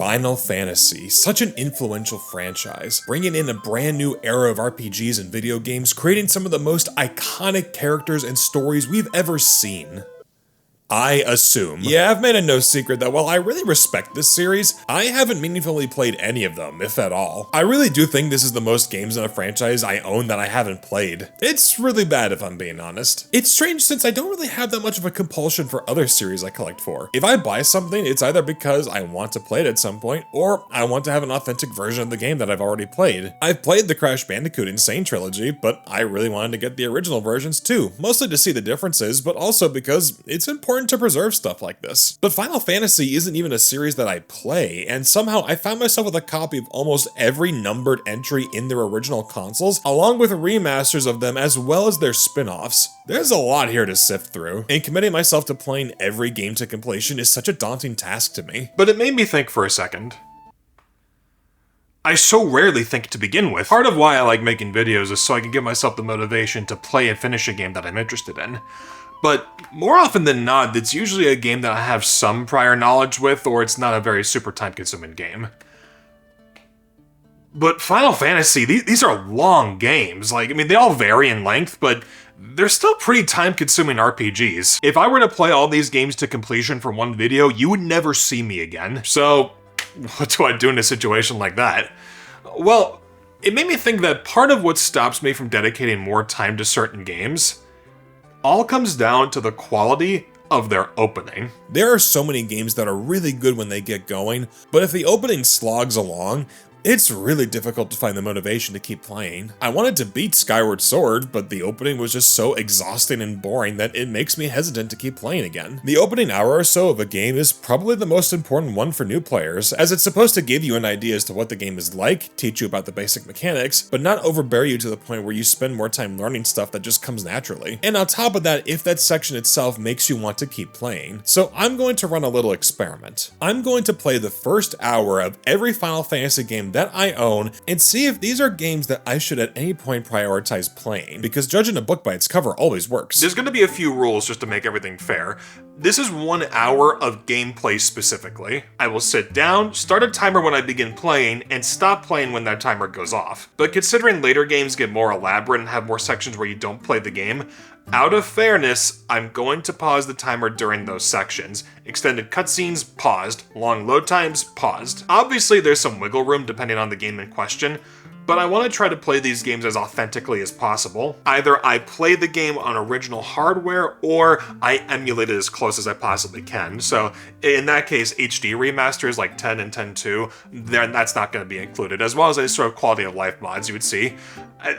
Final Fantasy, such an influential franchise, bringing in a brand new era of RPGs and video games, creating some of the most iconic characters and stories we've ever seen. I assume. Yeah, I've made it no secret that while I really respect this series, I haven't meaningfully played any of them, if at all. I really do think this is the most games in a franchise I own that I haven't played. It's really bad if I'm being honest. It's strange since I don't really have that much of a compulsion for other series I collect for. If I buy something, it's either because I want to play it at some point, or I want to have an authentic version of the game that I've already played. I've played the Crash Bandicoot Insane trilogy, but I really wanted to get the original versions too, mostly to see the differences, but also because it's important to preserve stuff like this. But Final Fantasy isn't even a series that I play, and somehow I found myself with a copy of almost every numbered entry in their original consoles, along with remasters of them as well as their spin-offs. There's a lot here to sift through, and committing myself to playing every game to completion is such a daunting task to me. But it made me think for a second. I so rarely think to begin with. Part of why I like making videos is so I can give myself the motivation to play and finish a game that I'm interested in. But more often than not, it's usually a game that I have some prior knowledge with, or it's not a very super time-consuming game. But Final Fantasy, these are long games. Like, I mean, they all vary in length, but they're still pretty time-consuming RPGs. If I were to play all these games to completion for one video, you would never see me again. So, what do I do in a situation like that? Well, it made me think that part of what stops me from dedicating more time to certain games all comes down to the quality of their opening. There are so many games that are really good when they get going, but if the opening slogs along, it's really difficult to find the motivation to keep playing. I wanted to beat Skyward Sword, but the opening was just so exhausting and boring that it makes me hesitant to keep playing again. The opening hour or so of a game is probably the most important one for new players, as it's supposed to give you an idea as to what the game is like, teach you about the basic mechanics, but not overbear you to the point where you spend more time learning stuff that just comes naturally. And on top of that, if that section itself makes you want to keep playing. So I'm going to run a little experiment. I'm going to play the first hour of every Final Fantasy game that I own and see if these are games that I should at any point prioritize playing, because judging a book by its cover always works. There's going to be a few rules just to make everything fair. This is 1 hour of gameplay specifically. I will sit down, start a timer when I begin playing, and stop playing when that timer goes off. But considering later games get more elaborate and have more sections where you don't play the game, out of fairness, I'm going to pause the timer during those sections. Extended cutscenes, paused. Long load times, paused. Obviously, there's some wiggle room depending on the game in question, but I want to try to play these games as authentically as possible. Either I play the game on original hardware, or I emulate it as close as I possibly can. So in that case, HD remasters like 10 and 10.2, that's not going to be included, as well as any sort of quality of life mods you would see.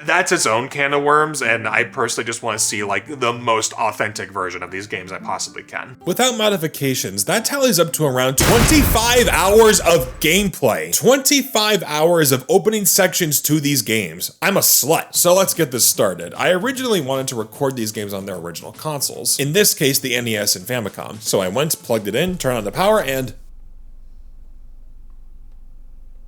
That's its own can of worms, and I personally just want to see like the most authentic version of these games I possibly can. Without modifications, that tallies up to around 25 hours of gameplay. 25 hours of opening sections to these games. I'm a slut. So let's get this started. I originally wanted to record these games on their original consoles. In this case, the NES and Famicom. So I went, plugged it in, turned on the power, and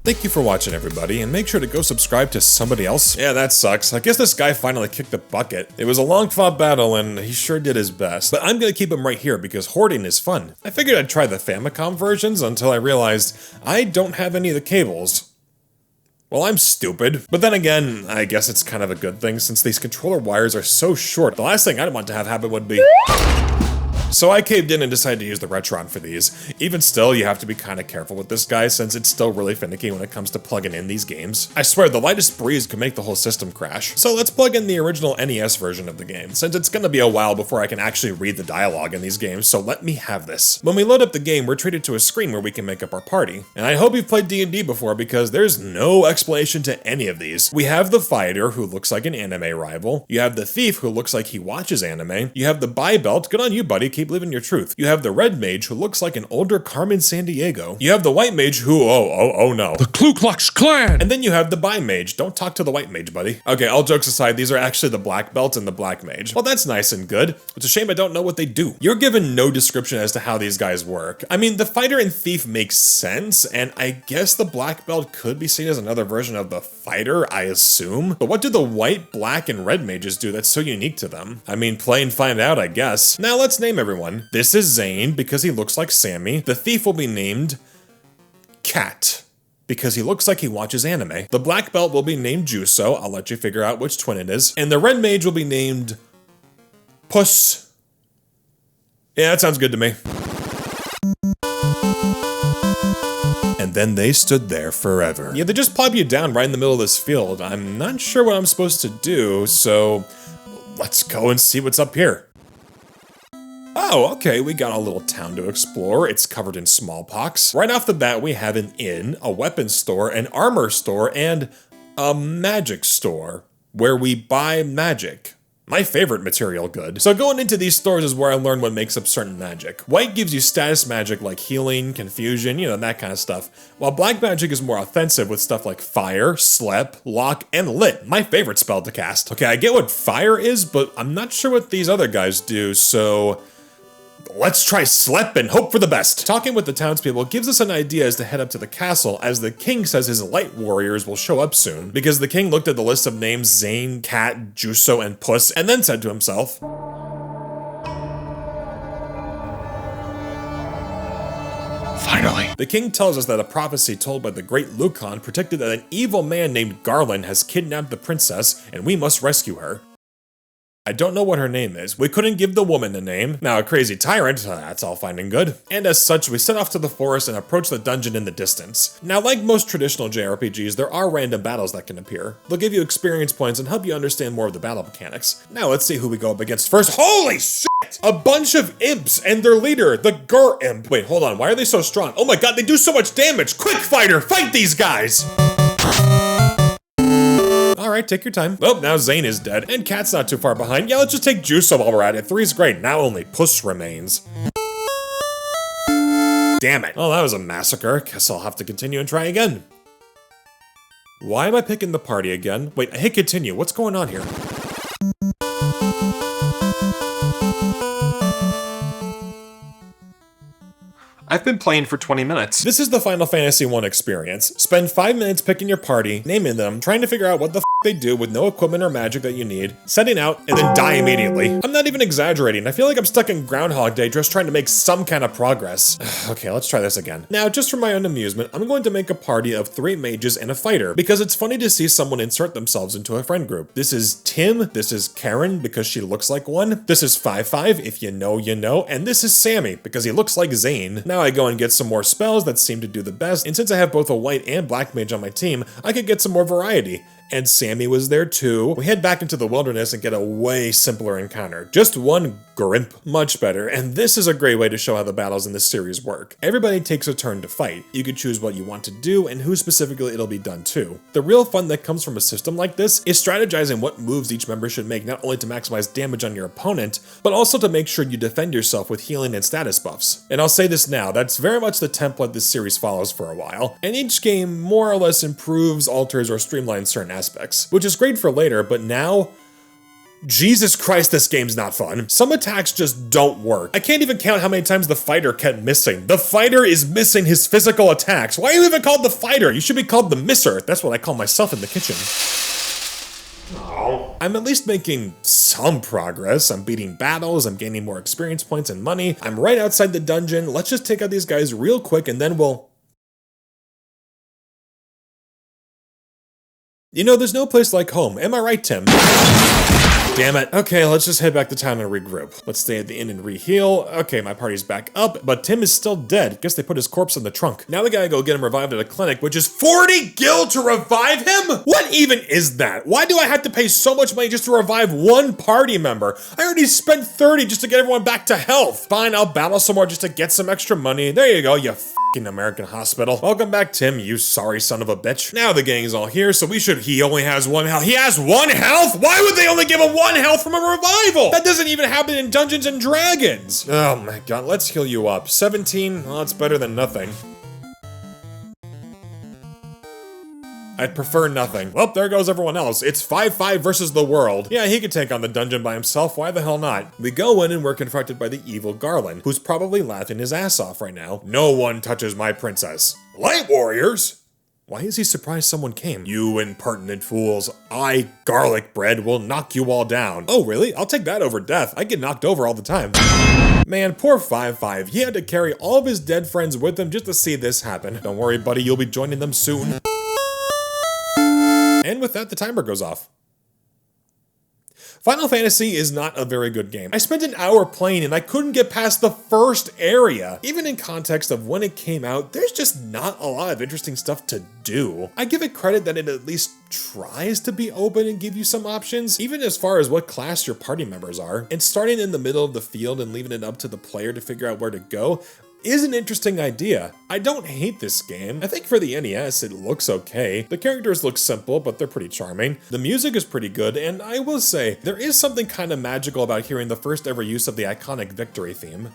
thank you for watching, everybody, and make sure to go subscribe to somebody else. Yeah, that sucks. I guess this guy finally kicked the bucket. It was a long-fought battle, and he sure did his best. But I'm gonna keep him right here because hoarding is fun. I figured I'd try the Famicom versions until I realized I don't have any of the cables. Well, I'm stupid. But then again, I guess it's kind of a good thing since these controller wires are so short. The last thing I'd want to have happen would be... So I caved in and decided to use the Retron for these. Even still, you have to be kind of careful with this guy since it's still really finicky when it comes to plugging in these games. I swear, the lightest breeze could make the whole system crash. So let's plug in the original NES version of the game, since it's gonna be a while before I can actually read the dialogue in these games, so let me have this. When we load up the game, we're treated to a screen where we can make up our party. And I hope you've played D&D before because there's no explanation to any of these. We have the fighter, who looks like an anime rival. You have the thief, who looks like he watches anime. You have the bi-belt, good on you buddy, keep living your truth. You have the red mage, who looks like an older Carmen Sandiego. You have the white mage, who, oh no, the Ku Klux Klan! And then you have the bi-mage. Don't talk to the white mage, buddy. Okay, all jokes aside, these are actually the black belt and the black mage. Well, that's nice and good. It's a shame I don't know what they do. You're given no description as to how these guys work. I mean, the fighter and thief makes sense, and I guess the black belt could be seen as another version of the fighter, I assume. But what do the white, black, and red mages do that's so unique to them? I mean, play and find out, I guess. Now let's name everyone. This is Zane, because he looks like Sammy. The thief will be named Cat, because he looks like he watches anime. The black belt will be named Juso, I'll let you figure out which twin it is. And the red mage will be named Puss. Yeah, that sounds good to me. And then they stood there forever. Yeah, they just plop you down right in the middle of this field. I'm not sure what I'm supposed to do, so let's go and see what's up here. Oh, okay, we got a little town to explore. It's covered in smallpox. Right off the bat, we have an inn, a weapons store, an armor store, and a magic store, where we buy magic. My favorite material good. So going into these stores is where I learned what makes up certain magic. White gives you status magic like healing, confusion, you know, that kind of stuff. While black magic is more offensive with stuff like fire, slep, lock, and lit. My favorite spell to cast. Okay, I get what fire is, but I'm not sure what these other guys do, so let's try slep and hope for the best. Talking with the townspeople gives us an idea as to head up to the castle, as the king says his light warriors will show up soon, because the king looked at the list of names Zane, Cat, Juso, and Puss, and then said to himself, Finally. The king tells us that a prophecy told by the great Lucan predicted that an evil man named Garland has kidnapped the princess, and we must rescue her. I don't know what her name is. We couldn't give the woman a name. Now, a crazy tyrant, that's all fine and good. And as such, we set off to the forest and approach the dungeon in the distance. Now, like most traditional JRPGs, there are random battles that can appear. They'll give you experience points and help you understand more of the battle mechanics. Now, let's see who we go up against first. Holy shit! A bunch of imps and their leader, the Gur imp. Wait, hold on. Why are they so strong? Oh my god, they do so much damage! Quick, fighter! Fight these guys! Alright, take your time. Oh, now Zane is dead, and Cat's not too far behind. Yeah, let's just take Juso while we're at it. 3's great, now only Puss remains. Damn it. Oh, that was a massacre. Guess I'll have to continue and try again. Why am I picking the party again? Wait, I hit continue. What's going on here? I've been playing for 20 minutes. This is the Final Fantasy I experience. Spend 5 minutes picking your party, naming them, trying to figure out what the f they do with no equipment or magic that you need, setting out, and then die immediately. I'm not even exaggerating. I feel like I'm stuck in Groundhog Day just trying to make some kind of progress. Okay, let's try this again. Now, just for my own amusement, I'm going to make a party of 3 mages and a fighter, because it's funny to see someone insert themselves into a friend group. This is Tim, this is Karen, because she looks like one, this is 5-5, if you know, you know, and this is Sammy, because he looks like Zane. Now I go and get some more spells that seem to do the best, and since I have both a white and black mage on my team, I could get some more variety. And Sammy was there too. We head back into the wilderness and get a way simpler encounter. Just one Grimp, much better, and this is a great way to show how the battles in this series work. Everybody takes a turn to fight. You can choose what you want to do and who specifically it'll be done to. The real fun that comes from a system like this is strategizing what moves each member should make, not only to maximize damage on your opponent, but also to make sure you defend yourself with healing and status buffs. And I'll say this now, that's very much the template this series follows for a while, and each game more or less improves, alters, or streamlines certain aspects, which is great for later, but now, Jesus Christ, this game's not fun. Some attacks just don't work. I can't even count how many times the fighter kept missing. The fighter is missing his physical attacks. Why are you even called the fighter? You should be called the misser. That's what I call myself in the kitchen. Oh. I'm at least making some progress. I'm beating battles, I'm gaining more experience points and money. I'm right outside the dungeon. Let's just take out these guys real quick and then we'll... You know, there's no place like home. Am I right, Tim? Damn it. Okay, let's just head back to town and regroup. Let's stay at the inn and re-heal. Okay, my party's back up, but Tim is still dead. Guess they put his corpse in the trunk. Now we gotta go get him revived at a clinic, which is 40 gil to revive him? What even is that? Why do I have to pay so much money just to revive one party member? I already spent 30 just to get everyone back to health. Fine, I'll battle some more just to get some extra money. There you go, you f***ing American hospital. Welcome back, Tim, you sorry son of a bitch. Now the gang's all here, so he only has 1 health. He has 1 health? Why would they only give him 1 health from a revival? That doesn't even happen in Dungeons and Dragons. Oh my god, let's heal you up. 17, well, that's better than nothing. I'd prefer nothing. Well, there goes everyone else. It's 5-5 versus the world. Yeah, he could take on the dungeon by himself, why the hell not? We go in and we're confronted by the evil Garland, who's probably laughing his ass off right now. No one touches my princess. Light warriors? Why is he surprised someone came? You impertinent fools. I, garlic bread, will knock you all down. Oh, really? I'll take that over death. I get knocked over all the time. Man, poor 5-5. He had to carry all of his dead friends with him just to see this happen. Don't worry, buddy. You'll be joining them soon. And with that, the timer goes off. Final Fantasy is not a very good game. I spent an hour playing and I couldn't get past the first area. Even in context of when it came out, there's just not a lot of interesting stuff to do. I give it credit that it at least tries to be open and give you some options, even as far as what class your party members are. And starting in the middle of the field and leaving it up to the player to figure out where to go is an interesting idea. I don't hate this game. I think for the NES, it looks okay. The characters look simple, but they're pretty charming. The music is pretty good, and I will say, there is something kind of magical about hearing the first ever use of the iconic victory theme.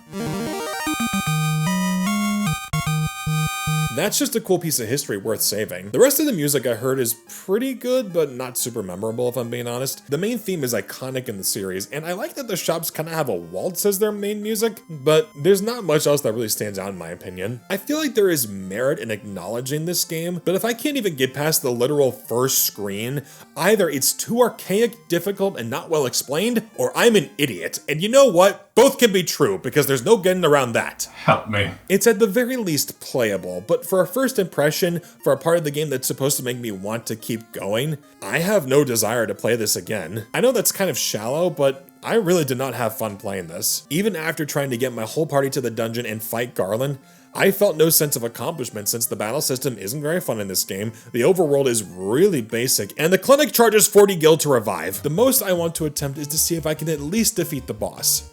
That's just a cool piece of history worth saving. The rest of the music I heard is pretty good, but not super memorable if I'm being honest. The main theme is iconic in the series, and I like that the shops kind of have a waltz as their main music, but there's not much else that really stands out in my opinion. I feel like there is merit in acknowledging this game, but if I can't even get past the literal first screen, either it's too archaic, difficult, and not well explained, or I'm an idiot. And you know what? Both can be true, because there's no getting around that. Help me. It's at the very least playable, but for a first impression, for a part of the game that's supposed to make me want to keep going, I have no desire to play this again. I know that's kind of shallow, but I really did not have fun playing this. Even after trying to get my whole party to the dungeon and fight Garland, I felt no sense of accomplishment since the battle system isn't very fun in this game, the overworld is really basic, and the clinic charges 40 gil to revive. The most I want to attempt is to see if I can at least defeat the boss.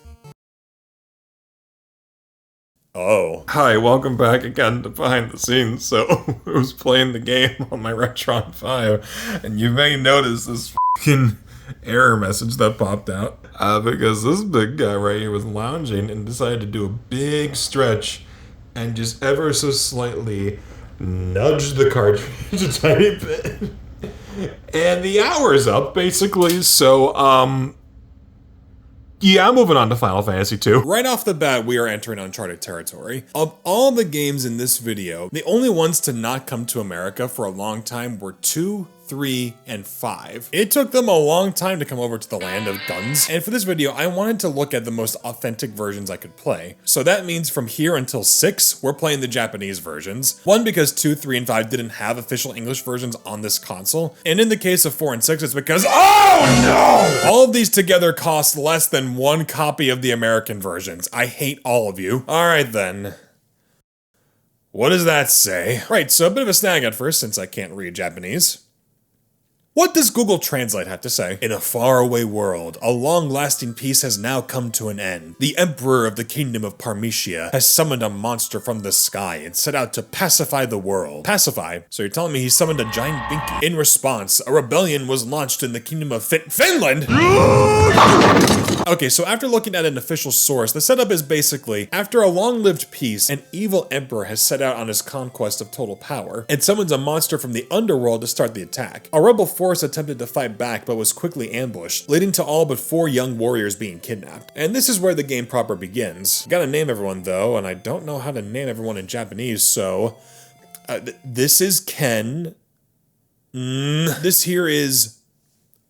Oh. Hi, welcome back again to Behind the Scenes. So, I was playing the game on my Retron 5, and you may notice this fucking error message that popped out. Because this big guy right here was lounging and decided to do a big stretch and just ever so slightly nudge the cartridge a tiny bit. And the hour's up, basically, so, yeah, I'm moving on to Final Fantasy 2. Right off the bat, we are entering uncharted territory. Of all the games in this video, the only ones to not come to America for a long time were 2, 3, and 5. It took them a long time to come over to the land of guns, and for this video, I wanted to look at the most authentic versions I could play. So that means from here until 6, we're playing the Japanese versions. One, because 2, 3, and 5 didn't have official English versions on this console, and in the case of 4 and 6, it's because, oh no! All of these together cost less than one copy of the American versions. I hate all of you. Alright then. What does that say? Right, so a bit of a snag at first since I can't read Japanese. What does Google Translate have to say? In a faraway world, a long-lasting peace has now come to an end. The Emperor of the Kingdom of Parmesia has summoned a monster from the sky and set out to pacify the world. Pacify? So you're telling me he summoned a giant binky? In response, a rebellion was launched in the Kingdom of Finland? Okay, so after looking at an official source, the setup is basically, after a long-lived peace, an evil emperor has set out on his conquest of total power, and summons a monster from the underworld to start the attack. A rebel force attempted to fight back but was quickly ambushed, leading to all but 4 young warriors being kidnapped. And this is where the game proper begins. Gotta name everyone though, and I don't know how to name everyone in Japanese, so... this is Ken. This here is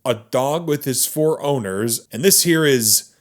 a dog with his 4 owners, and this here is...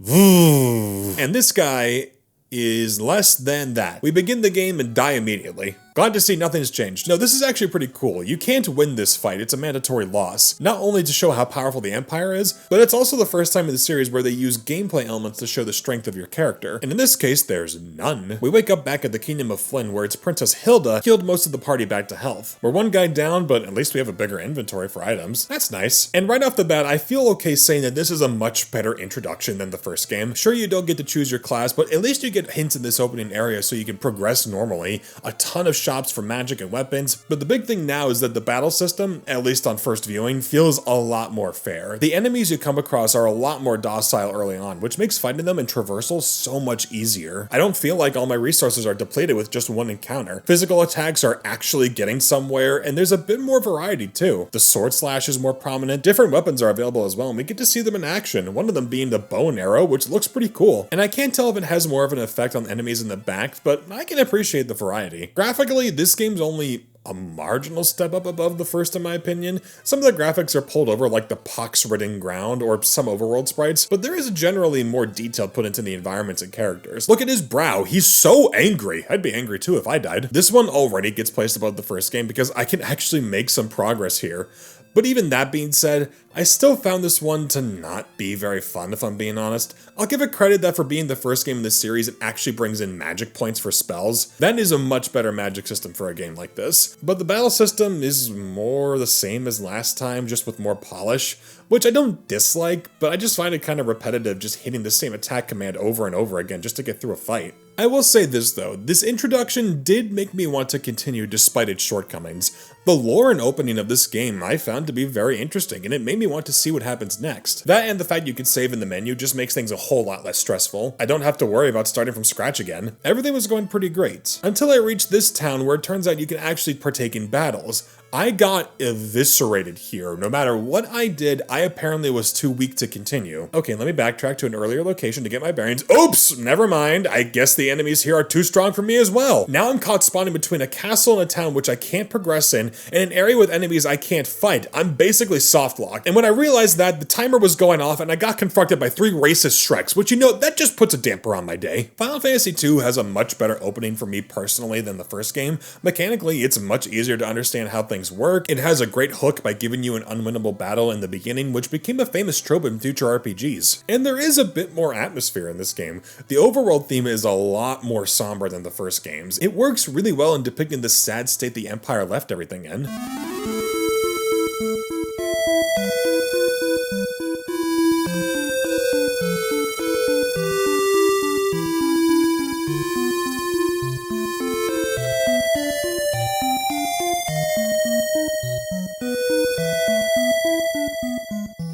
and this guy is less than that. We begin the game and die immediately. Glad to see nothing's changed. No, this is actually pretty cool. You can't win this fight, it's a mandatory loss. Not only to show how powerful the Empire is, but it's also the first time in the series where they use gameplay elements to show the strength of your character. And in this case, there's none. We wake up back at the Kingdom of Flynn, where it's Princess Hilda healed most of the party back to health. We're one guy down, but at least we have a bigger inventory for items. That's nice. And right off the bat, I feel okay saying that this is a much better introduction than the first game. Sure, you don't get to choose your class, but at least you get hints in this opening area so you can progress normally. A ton of shops for magic and weapons, but the big thing now is that the battle system, at least on first viewing, feels a lot more fair. The enemies you come across are a lot more docile early on, which makes fighting them in traversal so much easier. I don't feel like all my resources are depleted with just one encounter. Physical attacks are actually getting somewhere, and there's a bit more variety too. The sword slash is more prominent, different weapons are available as well, and we get to see them in action, one of them being the bow and arrow, which looks pretty cool. And I can't tell if it has more of an effect on enemies in the back, but I can appreciate the variety. Graphically, this game's only a marginal step up above the first in my opinion. Some of the graphics are pulled over like the pox-ridden ground or some overworld sprites, but there is generally more detail put into the environments and characters. Look at his brow, he's so angry. I'd be angry too if I died. This one already gets placed above the first game because I can actually make some progress here. But even that being said, I still found this one to not be very fun if I'm being honest. I'll give it credit that for being the first game in this series, it actually brings in magic points for spells. That is a much better magic system for a game like this. But the battle system is more the same as last time, just with more polish, which I don't dislike, but I just find it kind of repetitive just hitting the same attack command over and over again just to get through a fight. I will say this though, this introduction did make me want to continue despite its shortcomings. The lore and opening of this game I found to be very interesting, and it made me want to see what happens next. That and the fact you can save in the menu just makes things a whole lot less stressful. I don't have to worry about starting from scratch again. Everything was going pretty great. Until I reached this town where it turns out you can actually partake in battles. I got eviscerated here. No matter what I did, I apparently was too weak to continue. Okay, let me backtrack to an earlier location to get my bearings. Oops! Never mind. I guess the enemies here are too strong for me as well. Now I'm caught spawning between a castle and a town which I can't progress in, and an area with enemies I can't fight. I'm basically soft locked. And when I realized that, the timer was going off and I got confronted by 3 racist Shreks, which that just puts a damper on my day. Final Fantasy II has a much better opening for me personally than the first game. Mechanically, it's much easier to understand how things work. It has a great hook by giving you an unwinnable battle in the beginning, which became a famous trope in future RPGs. And there is a bit more atmosphere in this game. The overworld theme is a lot more somber than the first games. It works really well in depicting the sad state the Empire left everything in.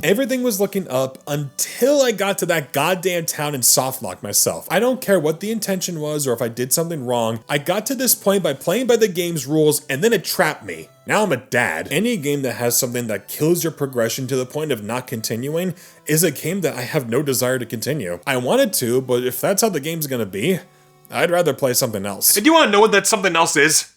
Everything was looking up until I got to that goddamn town and softlocked myself. I don't care what the intention was or if I did something wrong. I got to this point by playing by the game's rules and then it trapped me. Now I'm a dad. Any game that has something that kills your progression to the point of not continuing is a game that I have no desire to continue. I wanted to, but if that's how the game's gonna be, I'd rather play something else. And do you want to know what that something else is?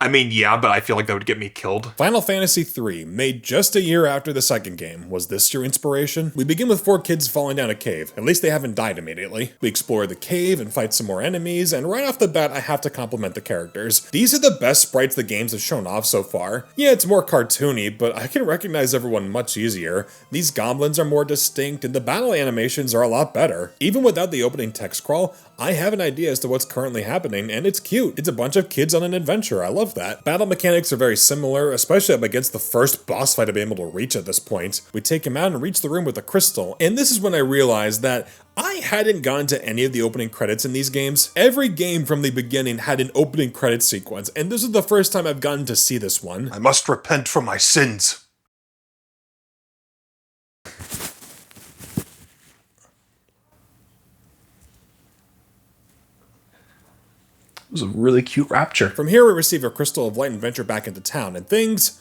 I mean, yeah, but I feel like that would get me killed. Final Fantasy III, made just a year after the second game. Was this your inspiration? We begin with 4 kids falling down a cave. At least they haven't died immediately. We explore the cave and fight some more enemies, and right off the bat I have to compliment the characters. These are the best sprites the games have shown off so far. Yeah, it's more cartoony, but I can recognize everyone much easier. These goblins are more distinct, and the battle animations are a lot better. Even without the opening text crawl, I have an idea as to what's currently happening, and it's cute. It's a bunch of kids on an adventure. I love that. Battle mechanics are very similar, especially up against the first boss fight I've been able to reach at this point. We take him out and reach the room with the crystal, and this is when I realized that I hadn't gone to any of the opening credits in these games. Every game from the beginning had an opening credits sequence, and this is the first time I've gotten to see this one. I must repent for my sins. It was a really cute rapture. From here, we receive a crystal of light and venture back into town, and things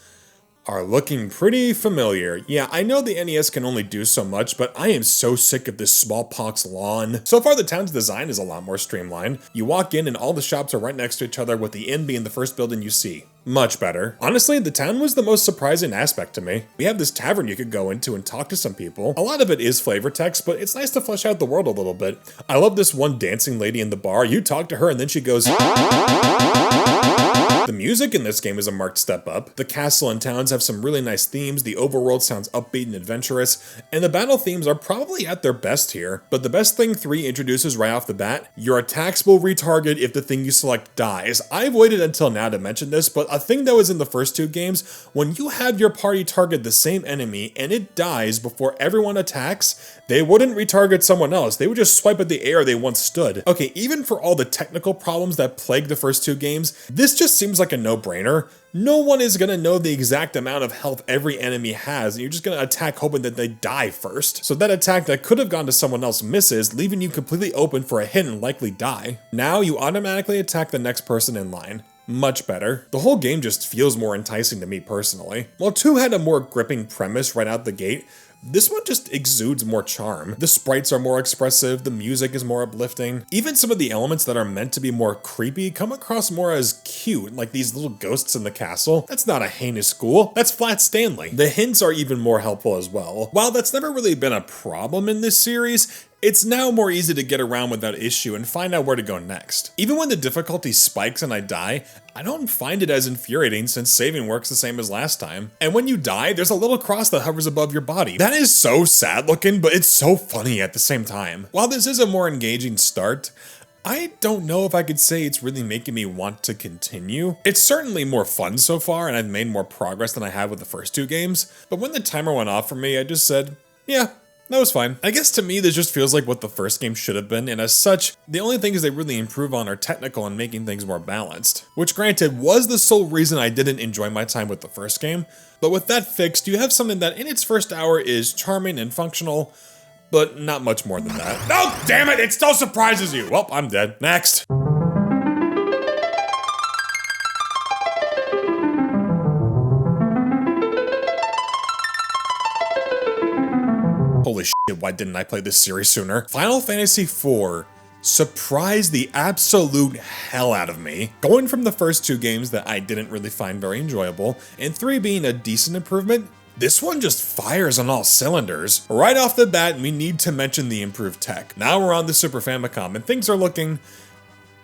are looking pretty familiar. Yeah, I know the NES can only do so much, but I am so sick of this smallpox lawn. So far, the town's design is a lot more streamlined. You walk in and all the shops are right next to each other, with the inn being the first building you see. Much better. Honestly, the town was the most surprising aspect to me. We have this tavern you could go into and talk to some people. A lot of it is flavor text, but it's nice to flesh out the world a little bit. I love this one dancing lady in the bar. You talk to her and then she goes... The music in this game is a marked step up. The castle and towns have some really nice themes, the overworld sounds upbeat and adventurous, and the battle themes are probably at their best here. But the best thing 3 introduces right off the bat, your attacks will retarget if the thing you select dies. I've waited until now to mention this, but a thing that was in the first 2 games, when you have your party target the same enemy and it dies before everyone attacks, they wouldn't retarget someone else, they would just swipe at the air they once stood. Okay, even for all the technical problems that plagued the first 2 games, this just seems like a no-brainer. No one is gonna know the exact amount of health every enemy has, and you're just gonna attack hoping that they die first. So that attack that could have gone to someone else misses, leaving you completely open for a hit and likely die. Now you automatically attack the next person in line. Much better. The whole game just feels more enticing to me personally. While 2 had a more gripping premise right out the gate, This one just exudes more charm. The sprites are more expressive, the music is more uplifting. Even some of the elements that are meant to be more creepy come across more as cute, like these little ghosts in the castle. That's not a heinous school, that's Flat Stanley. The hints are even more helpful as well. While that's never really been a problem in this series, it's now more easy to get around without issue and find out where to go next. Even when the difficulty spikes and I die, I don't find it as infuriating since saving works the same as last time. And when you die, there's a little cross that hovers above your body. That is so sad looking, but it's so funny at the same time. While this is a more engaging start, I don't know if I could say it's really making me want to continue. It's certainly more fun so far, and I've made more progress than I have with the first two games, but when the timer went off for me, I just said, yeah, that was fine. I guess to me, this just feels like what the first game should have been, and as such, the only things they really improve on are technical and making things more balanced. Which granted, was the sole reason I didn't enjoy my time with the first game, but with that fixed, you have something that in its first hour is charming and functional, but not much more than that. Oh, damn it, it still surprises you! Well, I'm dead. Next. Holy shit, why didn't I play this series sooner? Final Fantasy IV surprised the absolute hell out of me. Going from the first two games that I didn't really find very enjoyable, and 3 being a decent improvement, this one just fires on all cylinders. Right off the bat, we need to mention the improved tech. Now we're on the Super Famicom, and things are looking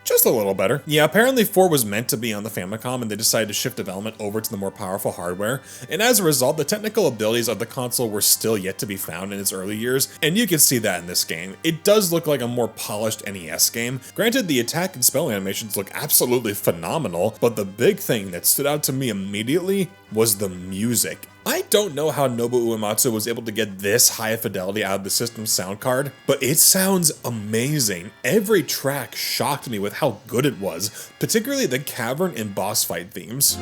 just a little better. Yeah, apparently 4 was meant to be on the Famicom and they decided to shift development over to the more powerful hardware, and as a result, the technical abilities of the console were still yet to be found in its early years, and you can see that in this game. It does look like a more polished NES game. Granted, the attack and spell animations look absolutely phenomenal, but the big thing that stood out to me immediately was the music. I don't know how Nobuo Uematsu was able to get this high fidelity out of the system's sound card, but it sounds amazing. Every track shocked me with how good it was, particularly the cavern and boss fight themes.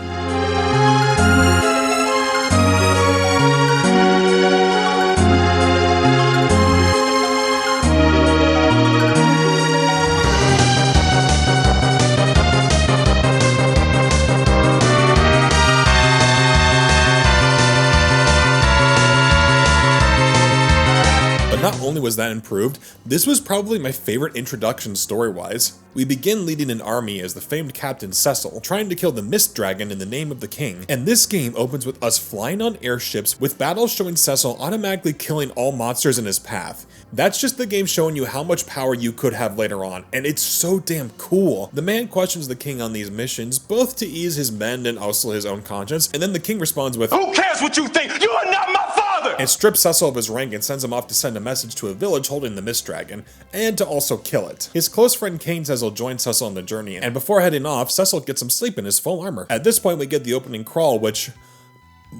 Not only was that improved, this was probably my favorite introduction story-wise. We begin leading an army as the famed Captain Cecil, trying to kill the Mist Dragon in the name of the king, and this game opens with us flying on airships with battles showing Cecil automatically killing all monsters in his path. That's just the game showing you how much power you could have later on, and it's so damn cool. The man questions the king on these missions, both to ease his men and also his own conscience, and then the king responds with, "Who cares what you think? You are not my father!" and strips Cecil of his rank and sends him off to send a message to a village holding the Mist Dragon, and to also kill it. His close friend Cain Cecil joins Cecil on the journey, and before heading off, Cecil gets some sleep in his full armor. At this point, we get the opening crawl, which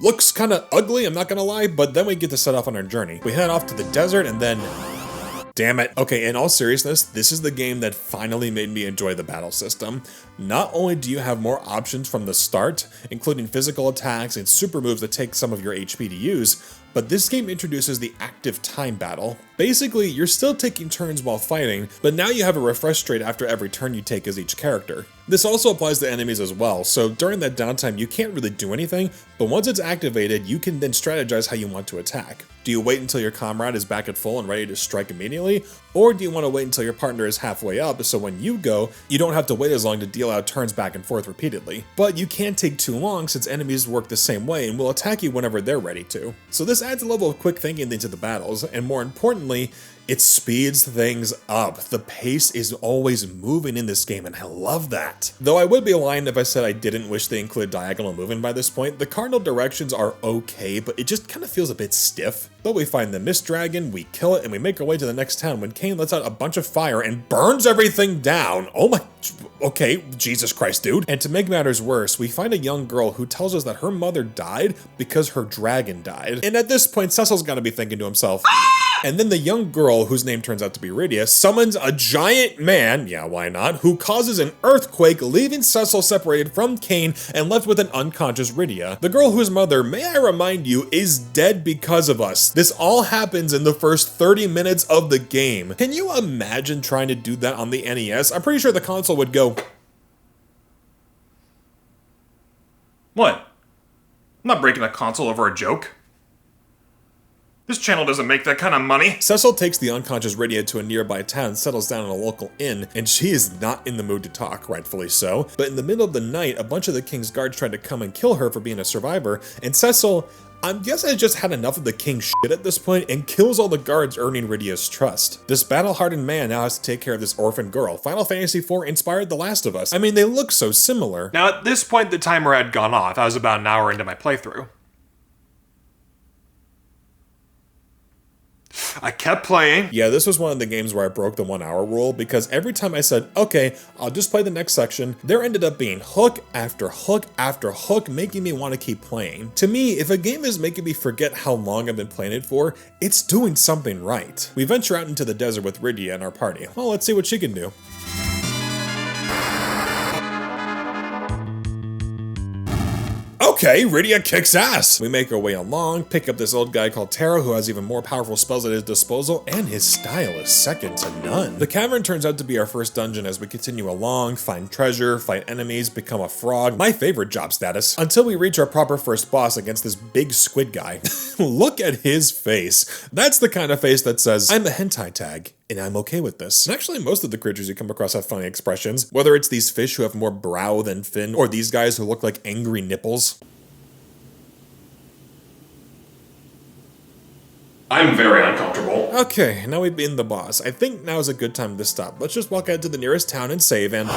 looks kinda ugly, I'm not gonna lie, but then we get to set off on our journey. We head off to the desert, and then damn it. Okay, in all seriousness, this is the game that finally made me enjoy the battle system. Not only do you have more options from the start, including physical attacks and super moves that take some of your HP to use, but this game introduces the active time battle. Basically, you're still taking turns while fighting, but now you have a refresh rate after every turn you take as each character. This also applies to enemies as well, so during that downtime you can't really do anything, but once it's activated, you can then strategize how you want to attack. Do you wait until your comrade is back at full and ready to strike immediately, or do you want to wait until your partner is halfway up so when you go, you don't have to wait as long to deal out turns back and forth repeatedly? But you can't take too long since enemies work the same way and will attack you whenever they're ready to. So this adds a level of quick thinking into the battles, and more importantly, it speeds things up. The pace is always moving in this game, and I love that. Though I would be lying if I said I didn't wish they included diagonal movement by this point. The cardinal directions are okay, but it just kind of feels a bit stiff. But we find the Mist Dragon, we kill it, and we make our way to the next town when Cain lets out a bunch of fire and burns everything down. Oh my, okay, Jesus Christ, dude. And to make matters worse, we find a young girl who tells us that her mother died because her dragon died. And at this point, Cecil's gotta be thinking to himself, and then the young girl, whose name turns out to be Rydia, summons a giant man, yeah, why not, who causes an earthquake, leaving Cecil separated from Cain and left with an unconscious Rydia. The girl whose mother, may I remind you, is dead because of us. This all happens in the first 30 minutes of the game. Can you imagine trying to do that on the NES? I'm pretty sure the console would go, What? I'm not breaking a console over a joke. This channel doesn't make that kind of money. Cecil takes the unconscious Rydia to a nearby town, settles down in a local inn, and she is not in the mood to talk, rightfully so. But in the middle of the night, a bunch of the king's guards tried to come and kill her for being a survivor, and Cecil, I'm guessing, has just had enough of the king's shit at this point and kills all the guards, earning Rydia's trust. This battle-hardened man now has to take care of this orphan girl. Final Fantasy IV inspired The Last of Us. I mean, they look so similar. Now, at this point, the timer had gone off. I was about an hour into my playthrough. I kept playing. Yeah, this was one of the games where I broke the 1 hour rule, because every time I said, okay, I'll just play the next section, there ended up being hook after hook after hook, making me want to keep playing. To me, if a game is making me forget how long I've been playing it for, it's doing something right. We venture out into the desert with Rydia and our party. Well, let's see what she can do. Okay, Rydia kicks ass! We make our way along, pick up this old guy called Terra who has even more powerful spells at his disposal, and his style is second to none. The cavern turns out to be our first dungeon as we continue along, find treasure, fight enemies, become a frog, my favorite job status, until we reach our proper first boss against this big squid guy. Look at his face. That's the kind of face that says, I'm a hentai tag. And I'm okay with this. And actually, most of the creatures you come across have funny expressions, whether it's these fish who have more brow than fin, or these guys who look like angry nipples. I'm very uncomfortable. Okay, now we've beaten the boss. I think now is a good time to stop. Let's just walk out to the nearest town and save and...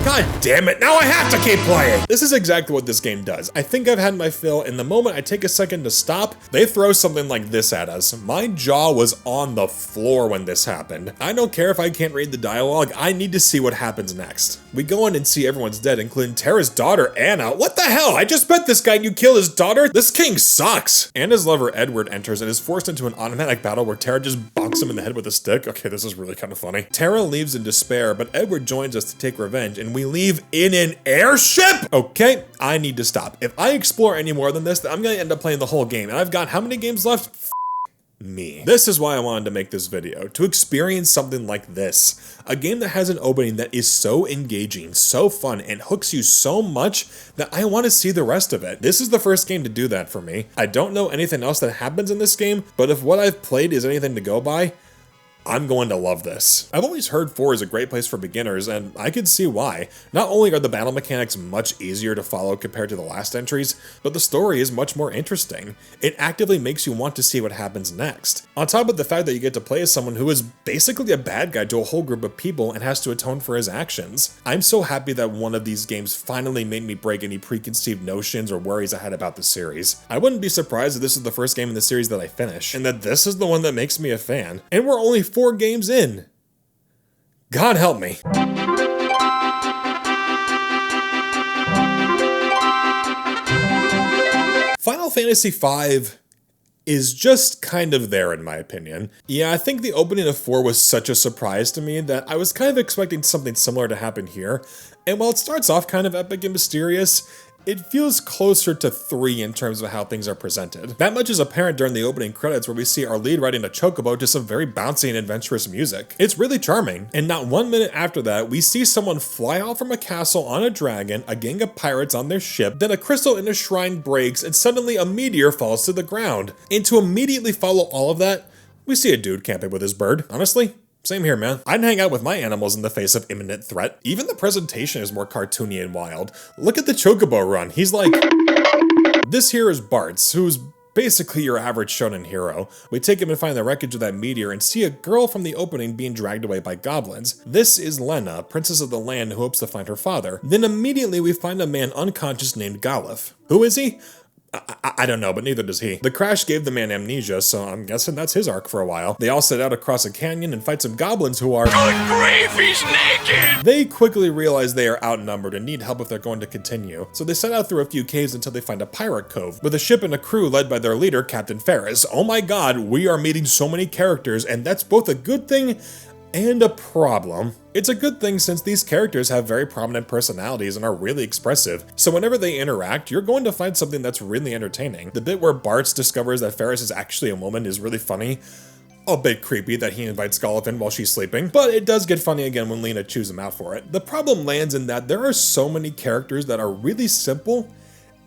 God damn it, now I have to keep playing! This is exactly what this game does. I think I've had my fill, and the moment I take a second to stop, they throw something like this at us. My jaw was on the floor when this happened. I don't care if I can't read the dialogue, I need to see what happens next. We go in and see everyone's dead, including Terra's daughter, Anna. What the hell? I just met this guy and you kill his daughter? This king sucks! Anna's lover, Edward, enters and is forced into an automatic battle where Terra just bonks him in the head with a stick. Okay, this is really kind of funny. Terra leaves in despair, but Edward joins us to take revenge, and we leave in an airship? Okay, I need to stop. If I explore any more than this, then I'm gonna end up playing the whole game, and I've got how many games left? Me. This is why I wanted to make this video, to experience something like this. A game that has an opening that is so engaging, so fun, and hooks you so much that I want to see the rest of it. This is the first game to do that for me. I don't know anything else that happens in this game, but if what I've played is anything to go by, I'm going to love this. I've always heard 4 is a great place for beginners, and I could see why. Not only are the battle mechanics much easier to follow compared to the last entries, but the story is much more interesting. It actively makes you want to see what happens next. On top of the fact that you get to play as someone who is basically a bad guy to a whole group of people and has to atone for his actions. I'm so happy that one of these games finally made me break any preconceived notions or worries I had about the series. I wouldn't be surprised if this is the first game in the series that I finish, and that this is the one that makes me a fan. And we're only 4 games in. God help me. Final Fantasy V is just kind of there in my opinion. Yeah, I think the opening of 4 was such a surprise to me that I was kind of expecting something similar to happen here. And while it starts off kind of epic and mysterious, it feels closer to 3 in terms of how things are presented. That much is apparent during the opening credits where we see our lead riding a chocobo to some very bouncy and adventurous music. It's really charming, and not 1 minute after that, we see someone fly out from a castle on a dragon, a gang of pirates on their ship, then a crystal in a shrine breaks, and suddenly a meteor falls to the ground. And to immediately follow all of that, we see a dude camping with his bird. Honestly, same here, man. I'd hang out with my animals in the face of imminent threat. Even the presentation is more cartoony and wild. Look at the chocobo run. He's like... This here is Bartz, who's basically your average shonen hero. We take him and find the wreckage of that meteor and see a girl from the opening being dragged away by goblins. This is Lena, princess of the land who hopes to find her father. Then immediately we find a man unconscious named Galuf. Who is he? I don't know, but neither does he. The crash gave the man amnesia, so I'm guessing that's his arc for a while. They all set out across a canyon and fight some goblins who are— Good grief, he's naked! They quickly realize they are outnumbered and need help if they're going to continue. So they set out through a few caves until they find a pirate cove, with a ship and a crew led by their leader, Captain Ferris. Oh my god, we are meeting so many characters, and that's both a good thing and a problem. It's a good thing since these characters have very prominent personalities and are really expressive, so whenever they interact, you're going to find something that's really entertaining. The bit where Bartz discovers that Ferris is actually a woman is really funny. A bit creepy that he invites Golliff in while she's sleeping, but it does get funny again when Lena chews him out for it. The problem lands in that there are so many characters that are really simple,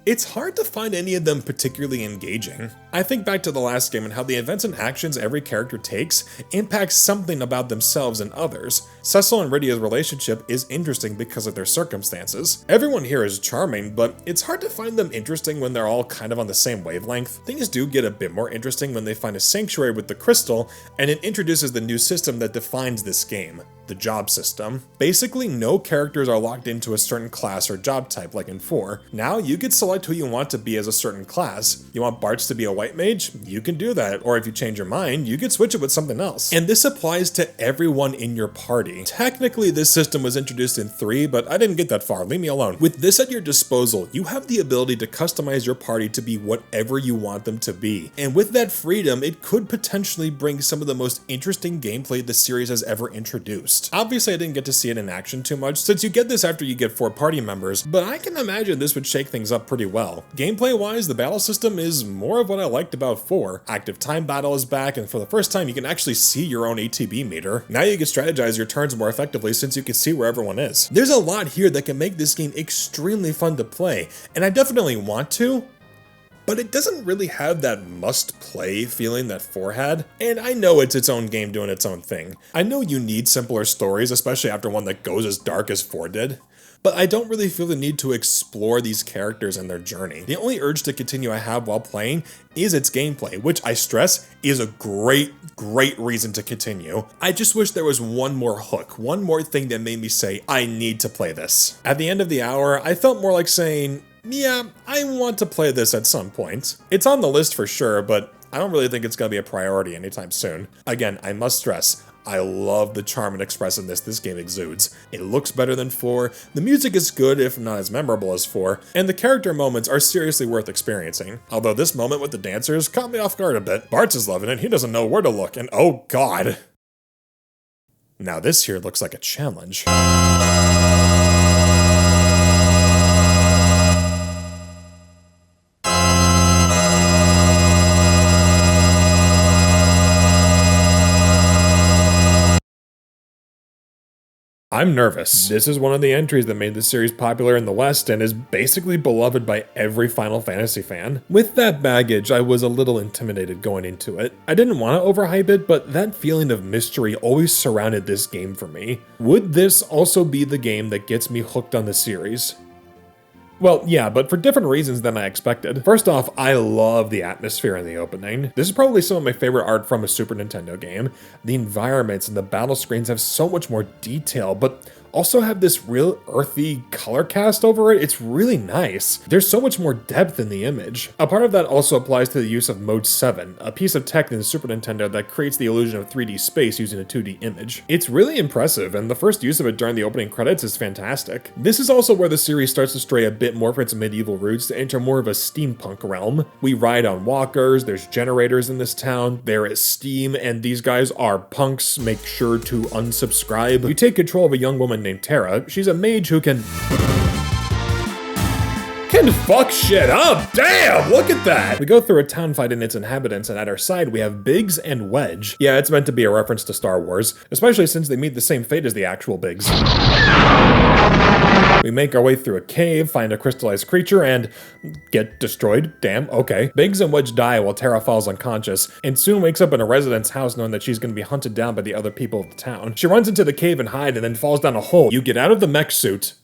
it's hard to find any of them particularly engaging. I think back to the last game and how the events and actions every character takes impacts something about themselves and others. Cecil and Rydia's relationship is interesting because of their circumstances. Everyone here is charming, but it's hard to find them interesting when they're all kind of on the same wavelength. Things do get a bit more interesting when they find a sanctuary with the crystal, and it introduces the new system that defines this game. The job system. Basically, no characters are locked into a certain class or job type like in 4. Now, you can select who you want to be as a certain class. You want Bartz to be a white mage? You can do that. Or if you change your mind, you could switch it with something else. And this applies to everyone in your party. Technically, this system was introduced in 3, but I didn't get that far. Leave me alone. With this at your disposal, you have the ability to customize your party to be whatever you want them to be. And with that freedom, it could potentially bring some of the most interesting gameplay the series has ever introduced. Obviously, I didn't get to see it in action too much, since you get this after you get 4 party members, but I can imagine this would shake things up pretty well. Gameplay-wise, the battle system is more of what I liked about 4. Active time battle is back, and for the first time, you can actually see your own ATB meter. Now you can strategize your turns more effectively since you can see where everyone is. There's a lot here that can make this game extremely fun to play, and I definitely want to, but it doesn't really have that must-play feeling that 4 had. And I know it's its own game doing its own thing. I know you need simpler stories, especially after one that goes as dark as 4 did. But I don't really feel the need to explore these characters and their journey. The only urge to continue I have while playing is its gameplay, which I stress is a great reason to continue. I just wish there was one more hook, one more thing that made me say, I need to play this. At the end of the hour, I felt more like saying, yeah, I want to play this at some point. It's on the list for sure, but I don't really think it's going to be a priority anytime soon. Again, I must stress, I love the charm and expressiveness this game exudes. It looks better than 4, the music is good if not as memorable as 4, and the character moments are seriously worth experiencing. Although this moment with the dancers caught me off guard a bit. Bartz is loving it, he doesn't know where to look, and oh god. Now this here looks like a challenge. I'm nervous. This is one of the entries that made the series popular in the West and is basically beloved by every Final Fantasy fan. With that baggage, I was a little intimidated going into it. I didn't want to overhype it, but that feeling of mystery always surrounded this game for me. Would this also be the game that gets me hooked on the series? Well, yeah, but for different reasons than I expected. First off, I love the atmosphere in the opening. This is probably some of my favorite art from a Super Nintendo game. The environments and the battle screens have so much more detail, but also have this real earthy color cast over it. It's really nice. There's so much more depth in the image. A part of that also applies to the use of Mode 7, a piece of tech in the Super Nintendo that creates the illusion of 3D space using a 2D image. It's really impressive, and the first use of it during the opening credits is fantastic. This is also where the series starts to stray a bit more from its medieval roots to enter more of a steampunk realm. We ride on walkers, there's generators in this town, there is steam, and these guys are punks. Make sure to unsubscribe. You take control of a young woman named Terra. She's a mage who can fuck shit up. Damn, look at that. We go through a town fighting its inhabitants, and at our side we have Biggs and Wedge. Yeah, it's meant to be a reference to Star Wars, especially since they meet the same fate as the actual Biggs. We make our way through a cave, find a crystallized creature, and get destroyed. Damn, okay. Biggs and Wedge die while Terra falls unconscious, and soon wakes up in a resident's house knowing that she's going to be hunted down by the other people of the town. She runs into the cave and hides, and then falls down a hole. You get out of the mech suit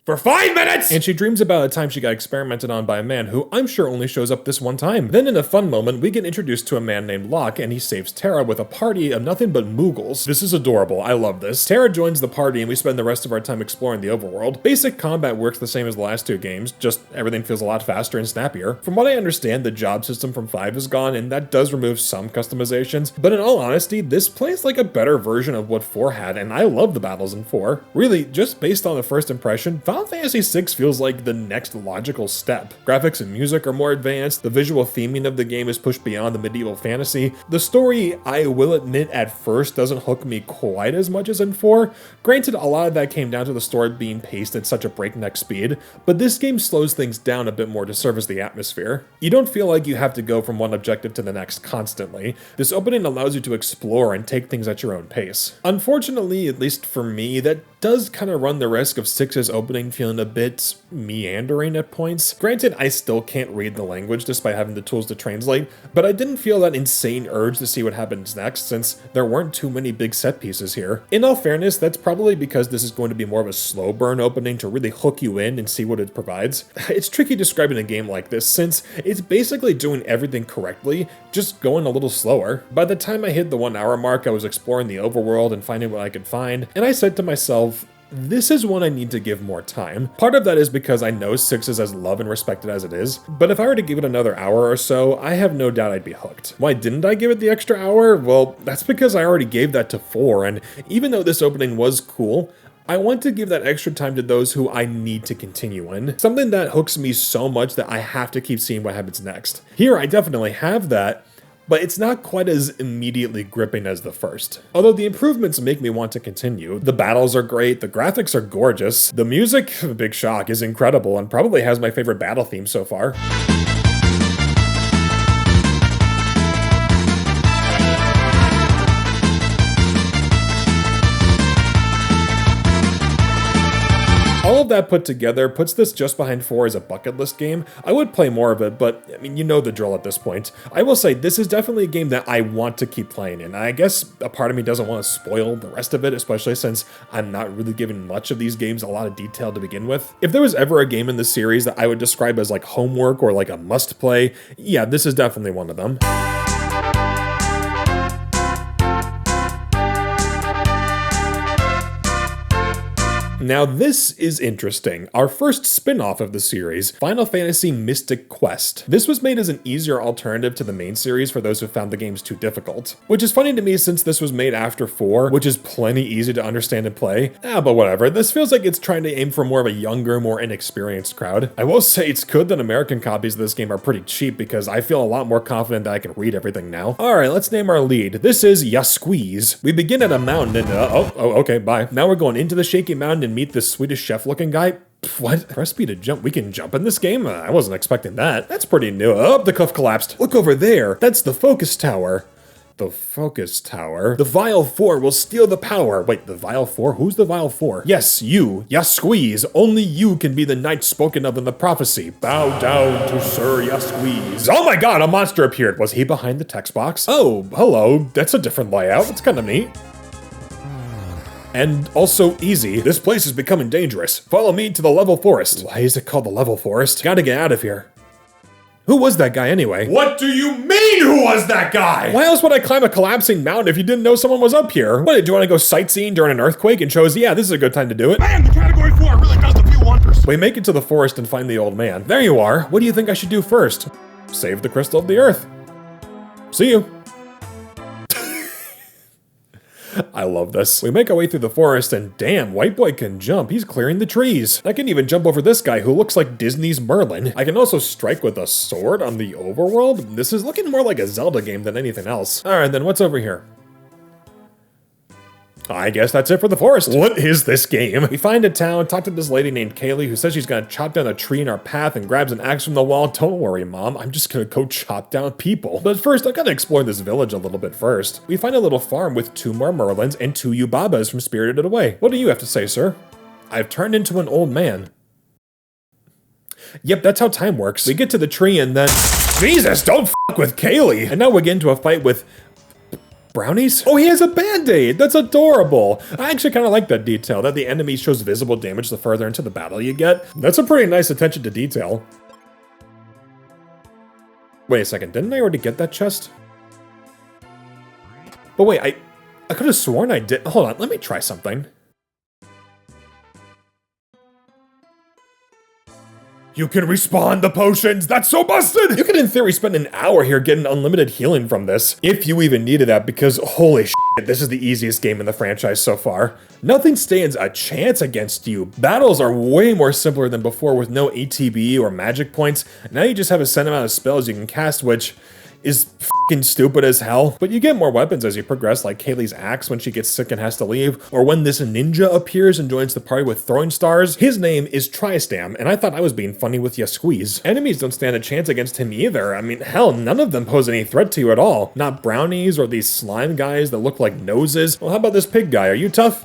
for 5 minutes! And she dreams about a time she got experimented on by a man who I'm sure only shows up this one time. Then in a fun moment, we get introduced to a man named Locke, and he saves Terra with a party of nothing but Moogles. This is adorable, I love this. Terra joins the party and we spend the rest of our time exploring the overworld. Basic combat works the same as the last 2 games, just everything feels a lot faster and snappier. From what I understand, the job system from 5 is gone, and that does remove some customizations, but in all honesty, this plays like a better version of what 4 had, and I love the battles in 4. Really, just based on the first impression, Final Fantasy VI feels like the next logical step. Graphics and music are more advanced, the visual theming of the game is pushed beyond the medieval fantasy. The story, I will admit, at first doesn't hook me quite as much as in 4. Granted, a lot of that came down to the story being paced at such a breakneck speed, but this game slows things down a bit more to service the atmosphere. You don't feel like you have to go from one objective to the next constantly. This opening allows you to explore and take things at your own pace. Unfortunately, at least for me, that does kind of run the risk of 6's opening feeling a bit meandering at points. Granted, I still can't read the language despite having the tools to translate, but I didn't feel that insane urge to see what happens next since there weren't too many big set pieces here. In all fairness, that's probably because this is going to be more of a slow burn opening to really hook you in and see what it provides. It's tricky describing a game like this since it's basically doing everything correctly, just going a little slower. By the time I hit the 1 hour mark, I was exploring the overworld and finding what I could find, and I said to myself, this is one I need to give more time. Part of that is because I know 6 is as loved and respected as it is, but if I were to give it another hour or so, I have no doubt I'd be hooked. Why didn't I give it the extra hour? Well, that's because I already gave that to 4, and even though this opening was cool, I want to give that extra time to those who I need to continue in. Something that hooks me so much that I have to keep seeing what happens next. Here, I definitely have that, but it's not quite as immediately gripping as the first. Although the improvements make me want to continue. The battles are great, the graphics are gorgeous, the music, big shock, is incredible and probably has my favorite battle theme so far. All of that put together puts this just behind 4 as a bucket list game. I would play more of it, but I mean, you know the drill at this point. I will say this is definitely a game that I want to keep playing in. I guess a part of me doesn't want to spoil the rest of it, especially since I'm not really giving much of these games a lot of detail to begin with. If there was ever a game in the series that I would describe as like homework or like a must play, yeah, this is definitely one of them. Now this is interesting. Our first spin-off of the series, Final Fantasy Mystic Quest. This was made as an easier alternative to the main series for those who found the games too difficult. Which is funny to me since this was made after 4, which is plenty easy to understand and play. But whatever, this feels like it's trying to aim for more of a younger, more inexperienced crowd. I will say it's good that American copies of this game are pretty cheap because I feel a lot more confident that I can read everything now. Alright, let's name our lead. This is Yasqueeze. We begin at a mountain and okay, bye. Now we're going into the shaky mountain and meet this Swedish chef-looking guy. What? Press B to jump. We can jump in this game? I wasn't expecting that. That's pretty new. Oh, the cliff collapsed. Look over there. That's the focus tower. The focus tower? The Vial 4 will steal the power. Wait, the Vial 4? Who's the Vial 4? Yes, you. Yasqueeze. Only you can be the knight spoken of in the prophecy. Bow down to Sir Yasqueeze. Oh my god, a monster appeared. Was he behind the text box? Oh, hello. That's a different layout. It's kind of neat. And also easy. This place is becoming dangerous. Follow me to the level forest. Why is it called the level forest? Gotta get out of here. Who was that guy anyway? What do you mean who was that guy? Why else would I climb a collapsing mountain if you didn't know someone was up here? What, did you want to go sightseeing during an earthquake and chose, yeah, this is a good time to do it? Man, the category 4 really does a few wonders. We make it to the forest and find the old man. There you are. What do you think I should do first? Save the crystal of the earth. See you. I love this. We make our way through the forest and damn, White Boy can jump. He's clearing the trees. I can even jump over this guy who looks like Disney's Merlin. I can also strike with a sword on the overworld. This is looking more like a Zelda game than anything else. Alright, then what's over here? I guess that's it for the forest. What is this game? We find a town, talk to this lady named Kaylee who says she's gonna chop down a tree in our path and grabs an axe from the wall. Don't worry, Mom. I'm just gonna go chop down people. But first, I gotta explore this village a little bit first. We find a little farm with 2 more Merlins and 2 Yubabas from Spirited Away. What do you have to say, sir? I've turned into an old man. Yep, that's how time works. We get to the tree and then... Jesus, don't f*** with Kaylee! And now we get into a fight with... brownies? Oh, he has a band-aid! That's adorable! I actually kind of like that detail, that the enemy shows visible damage the further into the battle you get. That's a pretty nice attention to detail. Wait a second, didn't I already get that chest? But wait, I could have sworn I did. Hold on, let me try something. You can respawn the potions. That's so busted. You could in theory spend an hour here getting unlimited healing from this, if you even needed that, because holy shit, this is the easiest game in the franchise so far. Nothing stands a chance against you. Battles are way more simpler than before with no ATB or magic points. Now you just have a set amount of spells you can cast, which is fucking stupid as hell. But you get more weapons as you progress, like Kaylee's axe when she gets sick and has to leave, or when this ninja appears and joins the party with throwing stars. His name is Tristam, and I thought I was being funny with ya squeeze. Enemies don't stand a chance against him either. I mean, hell, none of them pose any threat to you at all. Not brownies or these slime guys that look like noses. Well, how about this pig guy? Are you tough?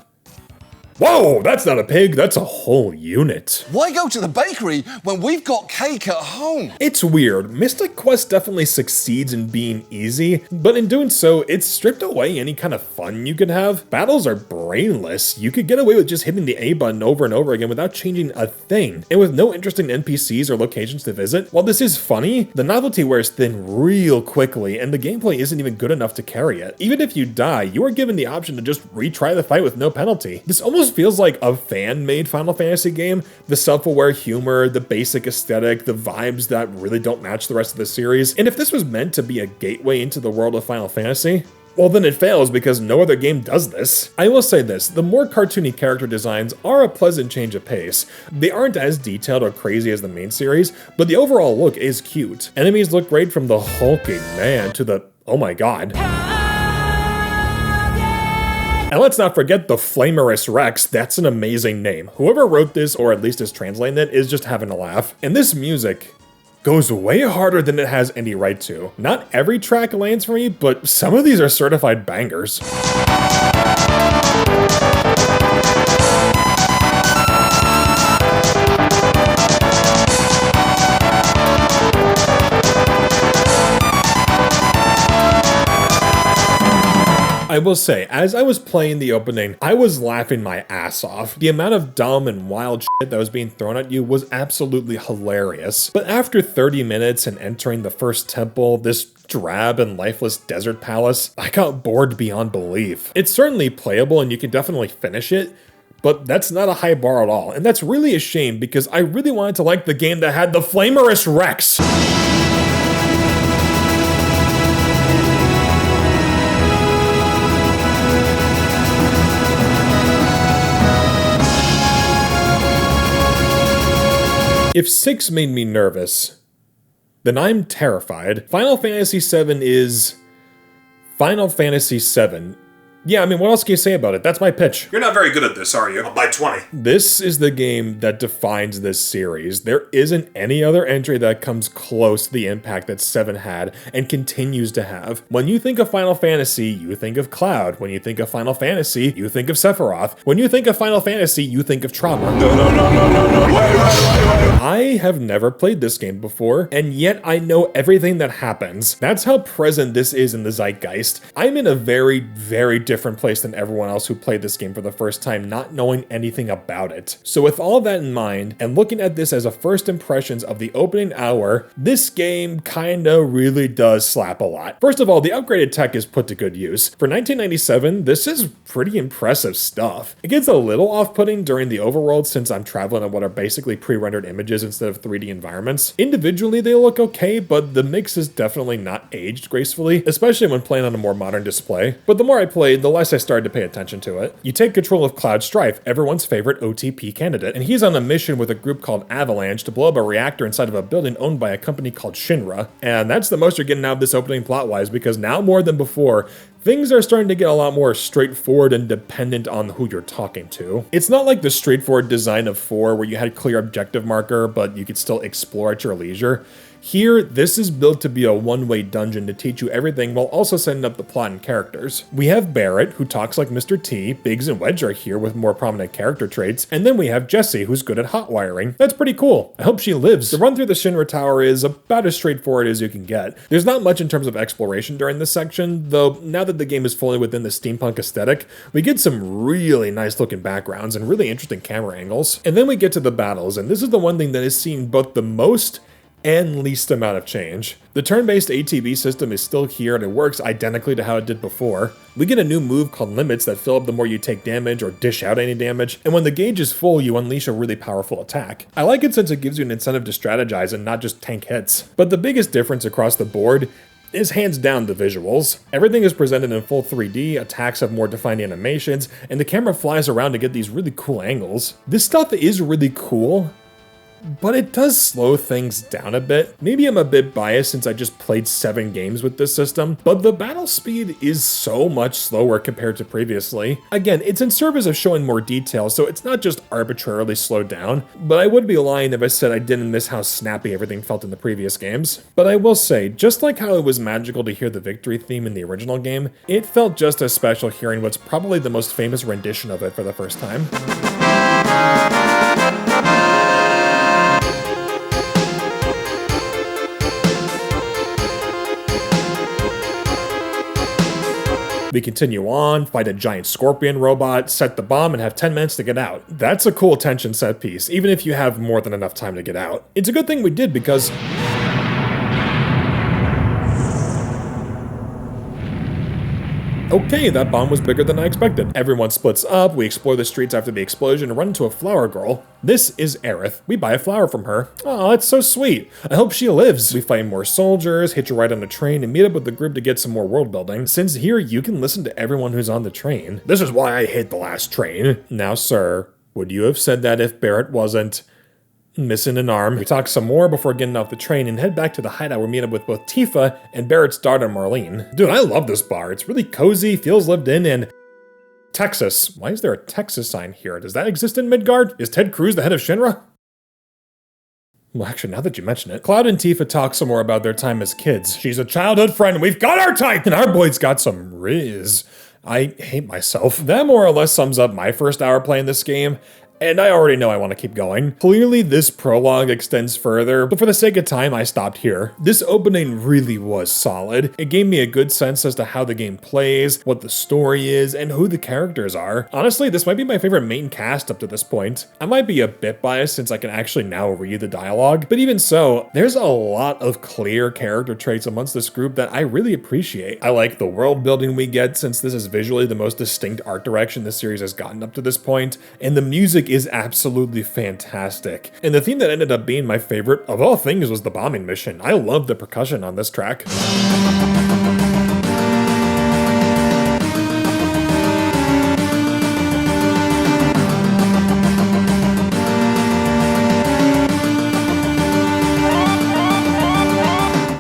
Whoa, that's not a pig, that's a whole unit. Why go to the bakery when we've got cake at home? It's weird. Mystic Quest definitely succeeds in being easy, but in doing so, it's stripped away any kind of fun you could have. Battles are brainless. You could get away with just hitting the A button over and over again without changing a thing, and with no interesting NPCs or locations to visit. While this is funny, the novelty wears thin real quickly, and the gameplay isn't even good enough to carry it. Even if you die, you are given the option to just retry the fight with no penalty. This almost feels like a fan-made Final Fantasy game. The self-aware humor, the basic aesthetic, the vibes that really don't match the rest of the series. And if this was meant to be a gateway into the world of Final Fantasy, well then it fails because no other game does this. I will say this, the more cartoony character designs are a pleasant change of pace. They aren't as detailed or crazy as the main series, but the overall look is cute. Enemies look great from the hulking man to the, oh my god. And let's not forget the Flamerous Rex, that's an amazing name. Whoever wrote this, or at least is translating it, is just having a laugh. And this music goes way harder than it has any right to. Not every track lands for me, but some of these are certified bangers. I will say, as I was playing the opening, I was laughing my ass off. The amount of dumb and wild shit that was being thrown at you was absolutely hilarious. But after 30 minutes and entering the first temple, this drab and lifeless desert palace, I got bored beyond belief. It's certainly playable and you can definitely finish it, but that's not a high bar at all. And that's really a shame because I really wanted to like the game that had the Flamerous Rex. If 6 made me nervous, then I'm terrified. Final Fantasy VII is Final Fantasy VII. Yeah, I mean, what else can you say about it? That's my pitch. You're not very good at this, are you? I'll buy 20. This is the game that defines this series. There isn't any other entry that comes close to the impact that 7 had and continues to have. When you think of Final Fantasy, you think of Cloud. When you think of Final Fantasy, you think of Sephiroth. When you think of Final Fantasy, you think of trauma. No. Wait. I have never played this game before, and yet I know everything that happens. That's how present this is in the zeitgeist. I'm in a very, very different place than everyone else who played this game for the first time, not knowing anything about it. So with all that in mind, and looking at this as a first impressions of the opening hour, this game kinda really does slap a lot. First of all, the upgraded tech is put to good use. For 1997, this is pretty impressive stuff. It gets a little off-putting during the overworld since I'm traveling on what are basically pre-rendered images instead of 3D environments. Individually, they look okay, but the mix is definitely not aged gracefully, especially when playing on a more modern display. But the more I played, the less I started to pay attention to it. You take control of Cloud Strife, everyone's favorite OTP candidate, and he's on a mission with a group called Avalanche to blow up a reactor inside of a building owned by a company called Shinra. And that's the most you're getting out of this opening plot-wise, because now more than before, things are starting to get a lot more straightforward and dependent on who you're talking to. It's not like the straightforward design of 4 where you had a clear objective marker, but you could still explore at your leisure. Here, this is built to be a one-way dungeon to teach you everything while also setting up the plot and characters. We have Barrett, who talks like Mr. T, Biggs and Wedge are here with more prominent character traits, and then we have Jessie, who's good at hot wiring. That's pretty cool. I hope she lives. The run through the Shinra Tower is about as straightforward as you can get. There's not much in terms of exploration during this section, though now that the game is fully within the steampunk aesthetic, we get some really nice looking backgrounds and really interesting camera angles. And then we get to the battles, and this is the one thing that is seen both the most and least amount of change. The turn-based ATB system is still here and it works identically to how it did before. We get a new move called limits that fill up the more you take damage or dish out any damage, and when the gauge is full, you unleash a really powerful attack. I like it since it gives you an incentive to strategize and not just tank hits. But the biggest difference across the board is hands down the visuals. Everything is presented in full 3D, attacks have more defined animations, and the camera flies around to get these really cool angles. This stuff is really cool, but it does slow things down a bit. Maybe I'm a bit biased since I just played 7 games with this system, but the battle speed is so much slower compared to previously. Again, it's in service of showing more detail, so it's not just arbitrarily slowed down, but I would be lying if I said I didn't miss how snappy everything felt in the previous games. But I will say, just like how it was magical to hear the victory theme in the original game, it felt just as special hearing what's probably the most famous rendition of it for the first time. We continue on, fight a giant scorpion robot, set the bomb, and have 10 minutes to get out. That's a cool tension set piece, even if you have more than enough time to get out. It's a good thing we did because okay, that bomb was bigger than I expected. Everyone splits up, we explore the streets after the explosion and run into a flower girl. This is Aerith. We buy a flower from her. Oh, it's so sweet. I hope she lives. We fight more soldiers, hitch a ride on a train, and meet up with the group to get some more world building. Since here you can listen to everyone who's on the train. This is why I hate the last train. Now, sir, would you have said that if Barrett wasn't missing an arm? We talk some more before getting off the train and head back to the hideout where we meet up with both Tifa and Barrett's daughter Marlene. Dude, I love this bar. It's really cozy, feels lived in, and Texas. Why is there a Texas sign here? Does that exist in Midgard? Is Ted Cruz the head of Shinra? Well, actually, now that you mention it, Cloud and Tifa talk some more about their time as kids. She's a childhood friend, we've got our type, and our boy's got some riz. I hate myself. That more or less sums up my first hour playing this game, and I already know I want to keep going. Clearly this prologue extends further, but for the sake of time I stopped here. This opening really was solid. It gave me a good sense as to how the game plays, what the story is, and who the characters are. Honestly, this might be my favorite main cast up to this point. I might be a bit biased since I can actually now read the dialogue, but even so, there's a lot of clear character traits amongst this group that I really appreciate. I like the world building we get since this is visually the most distinct art direction the series has gotten up to this point, and the music is absolutely fantastic. And the theme that ended up being my favorite of all things was the bombing mission. I love the percussion on this track.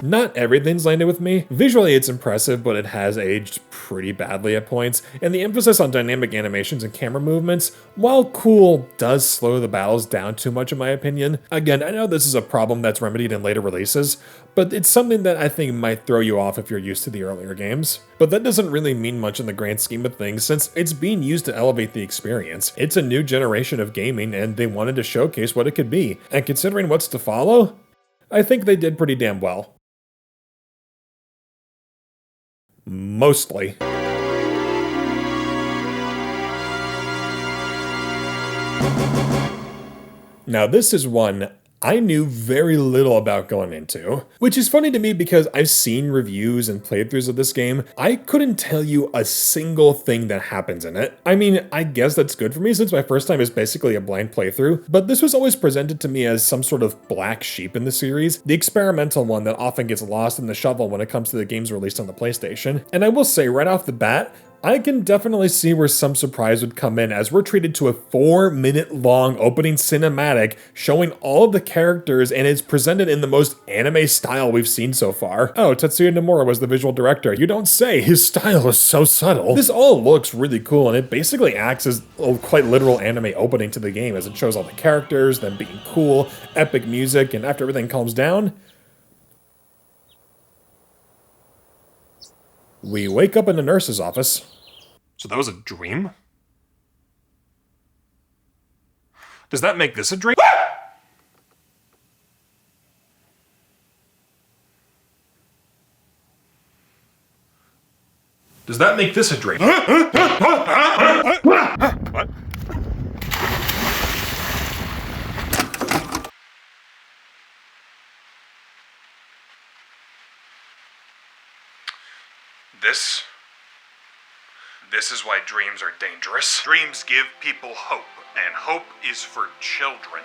Not everything's landed with me. Visually it's impressive, but it has aged pretty badly at points, and the emphasis on dynamic animations and camera movements, while cool, does slow the battles down too much in my opinion. Again, I know this is a problem that's remedied in later releases, but it's something that I think might throw you off if you're used to the earlier games. But that doesn't really mean much in the grand scheme of things since it's being used to elevate the experience. It's a new generation of gaming and they wanted to showcase what it could be, and considering what's to follow, I think they did pretty damn well. Mostly. Now this is one I knew very little about going into, which is funny to me because I've seen reviews and playthroughs of this game. I couldn't tell you a single thing that happens in it. I mean, I guess that's good for me since my first time is basically a blank playthrough, but this was always presented to me as some sort of black sheep in the series, the experimental one that often gets lost in the shuffle when it comes to the games released on the PlayStation. And I will say right off the bat, I can definitely see where some surprise would come in as we're treated to a 4-minute long opening cinematic showing all of the characters and it's presented in the most anime style we've seen so far. Oh, Tetsuya Nomura was the visual director. You don't say, his style is so subtle. This all looks really cool and it basically acts as a quite literal anime opening to the game as it shows all the characters, them being cool, epic music, and after everything calms down, we wake up in the nurse's office. So that was a dream? Does that make this a dream? Does that make this a dream? What? This is why dreams are dangerous. Dreams give people hope, and hope is for children.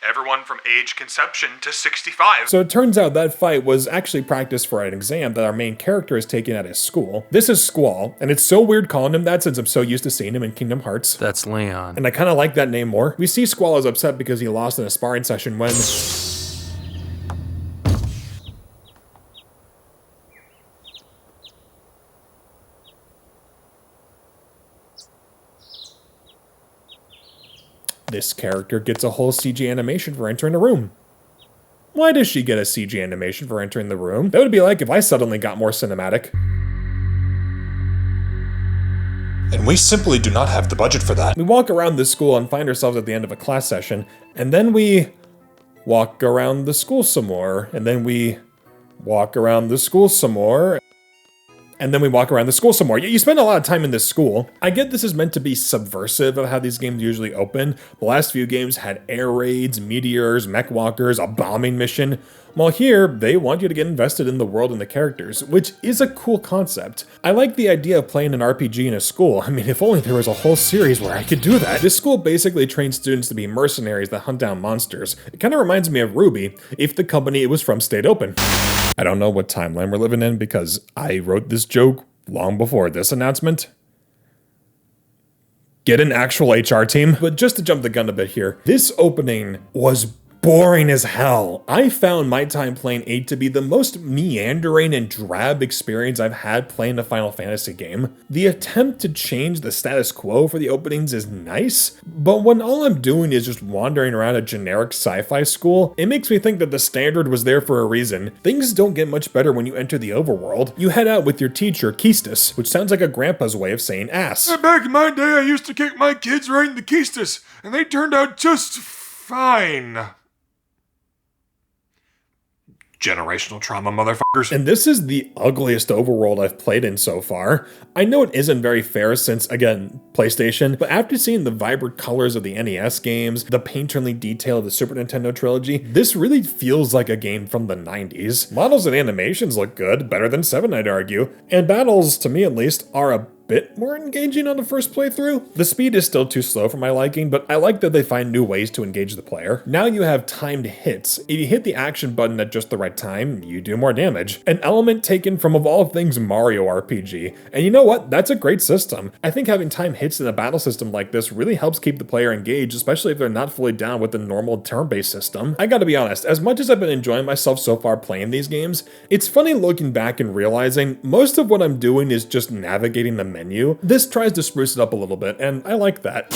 Everyone from age conception to 65. So it turns out that fight was actually practice for an exam that our main character is taking at his school. This is Squall, and it's so weird calling him that since I'm so used to seeing him in Kingdom Hearts. That's Leon. And I kind of like that name more. We see Squall is upset because he lost in a sparring session when... This character gets a whole CG animation for entering the room. Why does she get a CG animation for entering the room? That would be like if I suddenly got more cinematic. And we simply do not have the budget for that. We walk around the school and find ourselves at the end of a class session, and then we walk around the school some more, and then we walk around the school some more, and then we walk around the school some more. You spend a lot of time in this school. I get this is meant to be subversive of how these games usually open. The last few games had air raids, meteors, mech walkers, a bombing mission. While here, they want you to get invested in the world and the characters, which is a cool concept. I like the idea of playing an RPG in a school. I mean, if only there was a whole series where I could do that. This school basically trains students to be mercenaries that hunt down monsters. It kind of reminds me of Ruby, if the company it was from stayed open. I don't know what timeline we're living in because I wrote this joke long before this announcement. Get an actual HR team. But just to jump the gun a bit here, this opening was boring as hell. I found my time playing 8 to be the most meandering and drab experience I've had playing a Final Fantasy game. The attempt to change the status quo for the openings is nice, but when all I'm doing is just wandering around a generic sci-fi school, it makes me think that the standard was there for a reason. Things don't get much better when you enter the overworld. You head out with your teacher, Keistis, which sounds like a grandpa's way of saying ass. Back in my day, I used to kick my kids right in the keistis, and they turned out just fine. Generational trauma, motherfuckers. And this is the ugliest overworld I've played in so far. I know it isn't very fair since, again, PlayStation, but after seeing the vibrant colors of the NES games, the painterly detail of the Super Nintendo trilogy, this really feels like a game from the 90s. Models and animations look good, better than 7 I'd argue, and battles, to me at least, are a bit more engaging on the first playthrough. The speed is still too slow for my liking, but I like that they find new ways to engage the player. Now you have timed hits. If you hit the action button at just the right time, you do more damage. An element taken from, of all things, Mario RPG. And you know what? That's a great system. I think having time hits in a battle system like this really helps keep the player engaged, especially if they're not fully down with the normal turn-based system. I gotta be honest, as much as I've been enjoying myself so far playing these games, it's funny looking back and realizing most of what I'm doing is just navigating the menu. This tries to spruce it up a little bit, and I like that.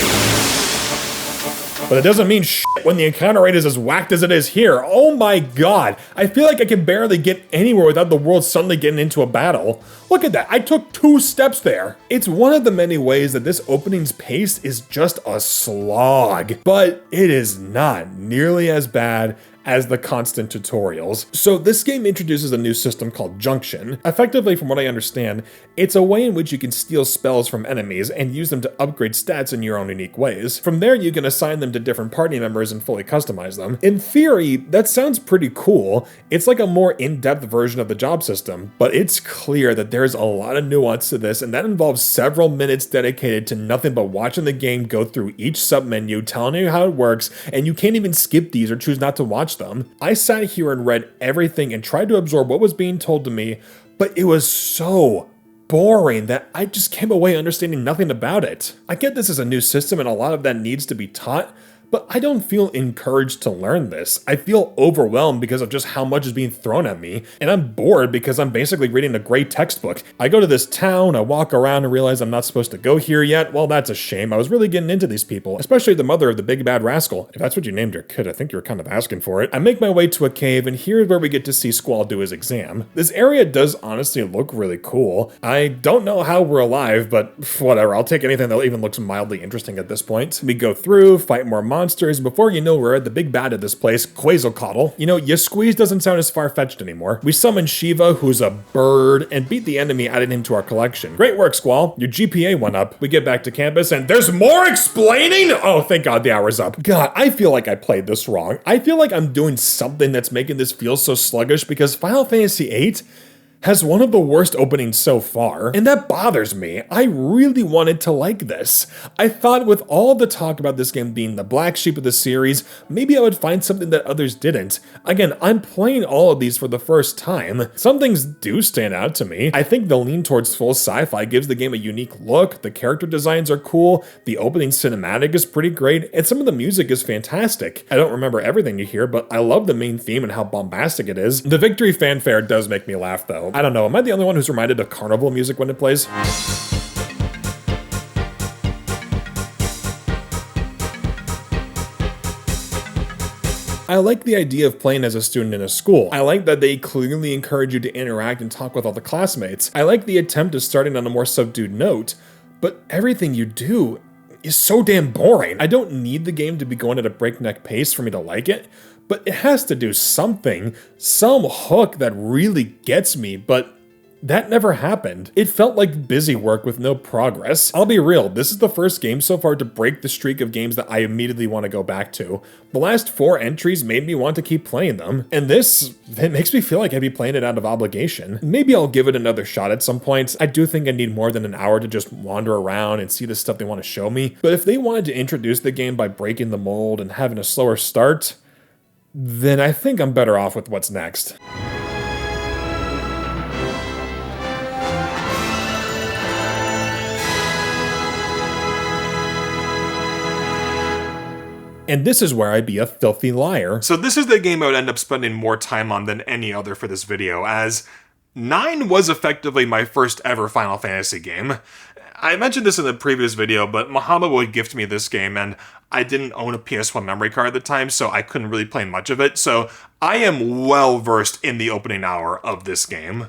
But it doesn't mean shit when the encounter rate is as whacked as it is here. Oh my god. I feel like I can barely get anywhere without the world suddenly getting into a battle. Look at that. I took 2 steps there. It's one of the many ways that this opening's pace is just a slog. But it is not nearly as bad as the constant tutorials. So this game introduces a new system called Junction. Effectively, from what I understand, it's a way in which you can steal spells from enemies and use them to upgrade stats in your own unique ways. From there, you can assign them to different party members and fully customize them. In theory, that sounds pretty cool. It's like a more in-depth version of the job system, but it's clear that there's a lot of nuance to this, and that involves several minutes dedicated to nothing but watching the game go through each sub-menu, telling you how it works, and you can't even skip these or choose not to watch them. I sat here and read everything and tried to absorb what was being told to me, but it was so boring that I just came away understanding nothing about it. I get this is a new system and a lot of that needs to be taught, but I don't feel encouraged to learn this. I feel overwhelmed because of just how much is being thrown at me, and I'm bored because I'm basically reading a great textbook. I go to this town, I walk around and realize I'm not supposed to go here yet. Well, that's a shame. I was really getting into these people, especially the mother of the big bad rascal. If that's what you named your kid, I think you were kind of asking for it. I make my way to a cave, and here's where we get to see Squall do his exam. This area does honestly look really cool. I don't know how we're alive, but whatever. I'll take anything that even looks mildly interesting at this point. We go through, fight more monsters. Before you know we're at the big bad of this place, Quetzalcoatl. You know, your squeeze doesn't sound as far-fetched anymore. We summon Shiva, who's a bird, and beat the enemy, adding him to our collection. Great work, Squall. Your GPA went up. We get back to campus, and there's more explaining? Oh, thank God the hour's up. God, I feel like I played this wrong. I feel like I'm doing something that's making this feel so sluggish because Final Fantasy VIII has one of the worst openings so far, and that bothers me. I really wanted to like this. I thought with all the talk about this game being the black sheep of the series, maybe I would find something that others didn't. Again, I'm playing all of these for the first time. Some things do stand out to me. I think the lean towards full sci-fi gives the game a unique look, the character designs are cool, the opening cinematic is pretty great, and some of the music is fantastic. I don't remember everything you hear, but I love the main theme and how bombastic it is. The victory fanfare does make me laugh though. I don't know, am I the only one who's reminded of carnival music when it plays? I like the idea of playing as a student in a school. I like that they clearly encourage you to interact and talk with all the classmates. I like the attempt of starting on a more subdued note, but everything you do is so damn boring. I don't need the game to be going at a breakneck pace for me to like it, but it has to do something, some hook that really gets me, but that never happened. It felt like busy work with no progress. I'll be real, this is the first game so far to break the streak of games that I immediately want to go back to. The last 4 entries made me want to keep playing them, and it makes me feel like I'd be playing it out of obligation. Maybe I'll give it another shot at some point. I do think I need more than an hour to just wander around and see the stuff they want to show me, but if they wanted to introduce the game by breaking the mold and having a slower start, then I think I'm better off with what's next. And this is where I'd be a filthy liar. So this is the game I would end up spending more time on than any other for this video, as 9 was effectively my first ever Final Fantasy game. I mentioned this in the previous video, but Muhammad would gift me this game, and I didn't own a PS1 memory card at the time, so I couldn't really play much of it, so I am well versed in the opening hour of this game.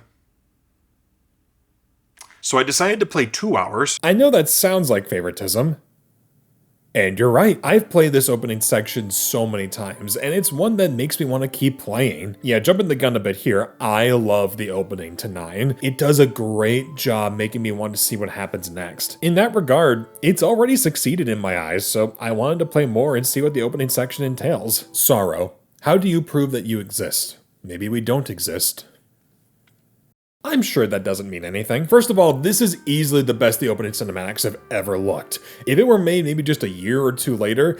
So I decided to play 2 hours. I know that sounds like favoritism. And you're right, I've played this opening section so many times, and it's one that makes me want to keep playing. Yeah, jumping the gun a bit here, I love the opening to 9. It does a great job making me want to see what happens next. In that regard, it's already succeeded in my eyes, so I wanted to play more and see what the opening section entails. Sorrow, how do you prove that you exist? Maybe we don't exist. I'm sure that doesn't mean anything. First of all, this is easily the best the opening cinematics have ever looked. If it were made maybe just a year or 2 later,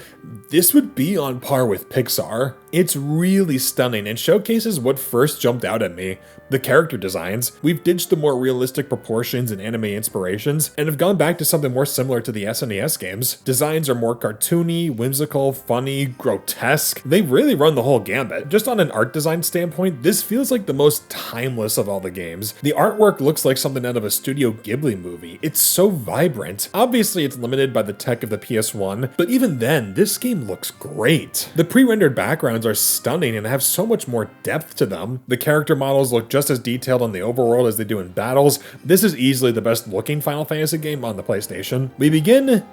this would be on par with Pixar. It's really stunning and showcases what first jumped out at me. The character designs. We've ditched the more realistic proportions and anime inspirations, and have gone back to something more similar to the SNES games. Designs are more cartoony, whimsical, funny, grotesque. They really run the whole gambit. Just on an art design standpoint, this feels like the most timeless of all the games. The artwork looks like something out of a Studio Ghibli movie. It's so vibrant. Obviously, it's limited by the tech of the PS1, but even then, this game looks great. The pre-rendered backgrounds are stunning and have so much more depth to them. The character models look just as detailed on the overworld as they do in battles. This is easily the best looking Final Fantasy game on the PlayStation. We begin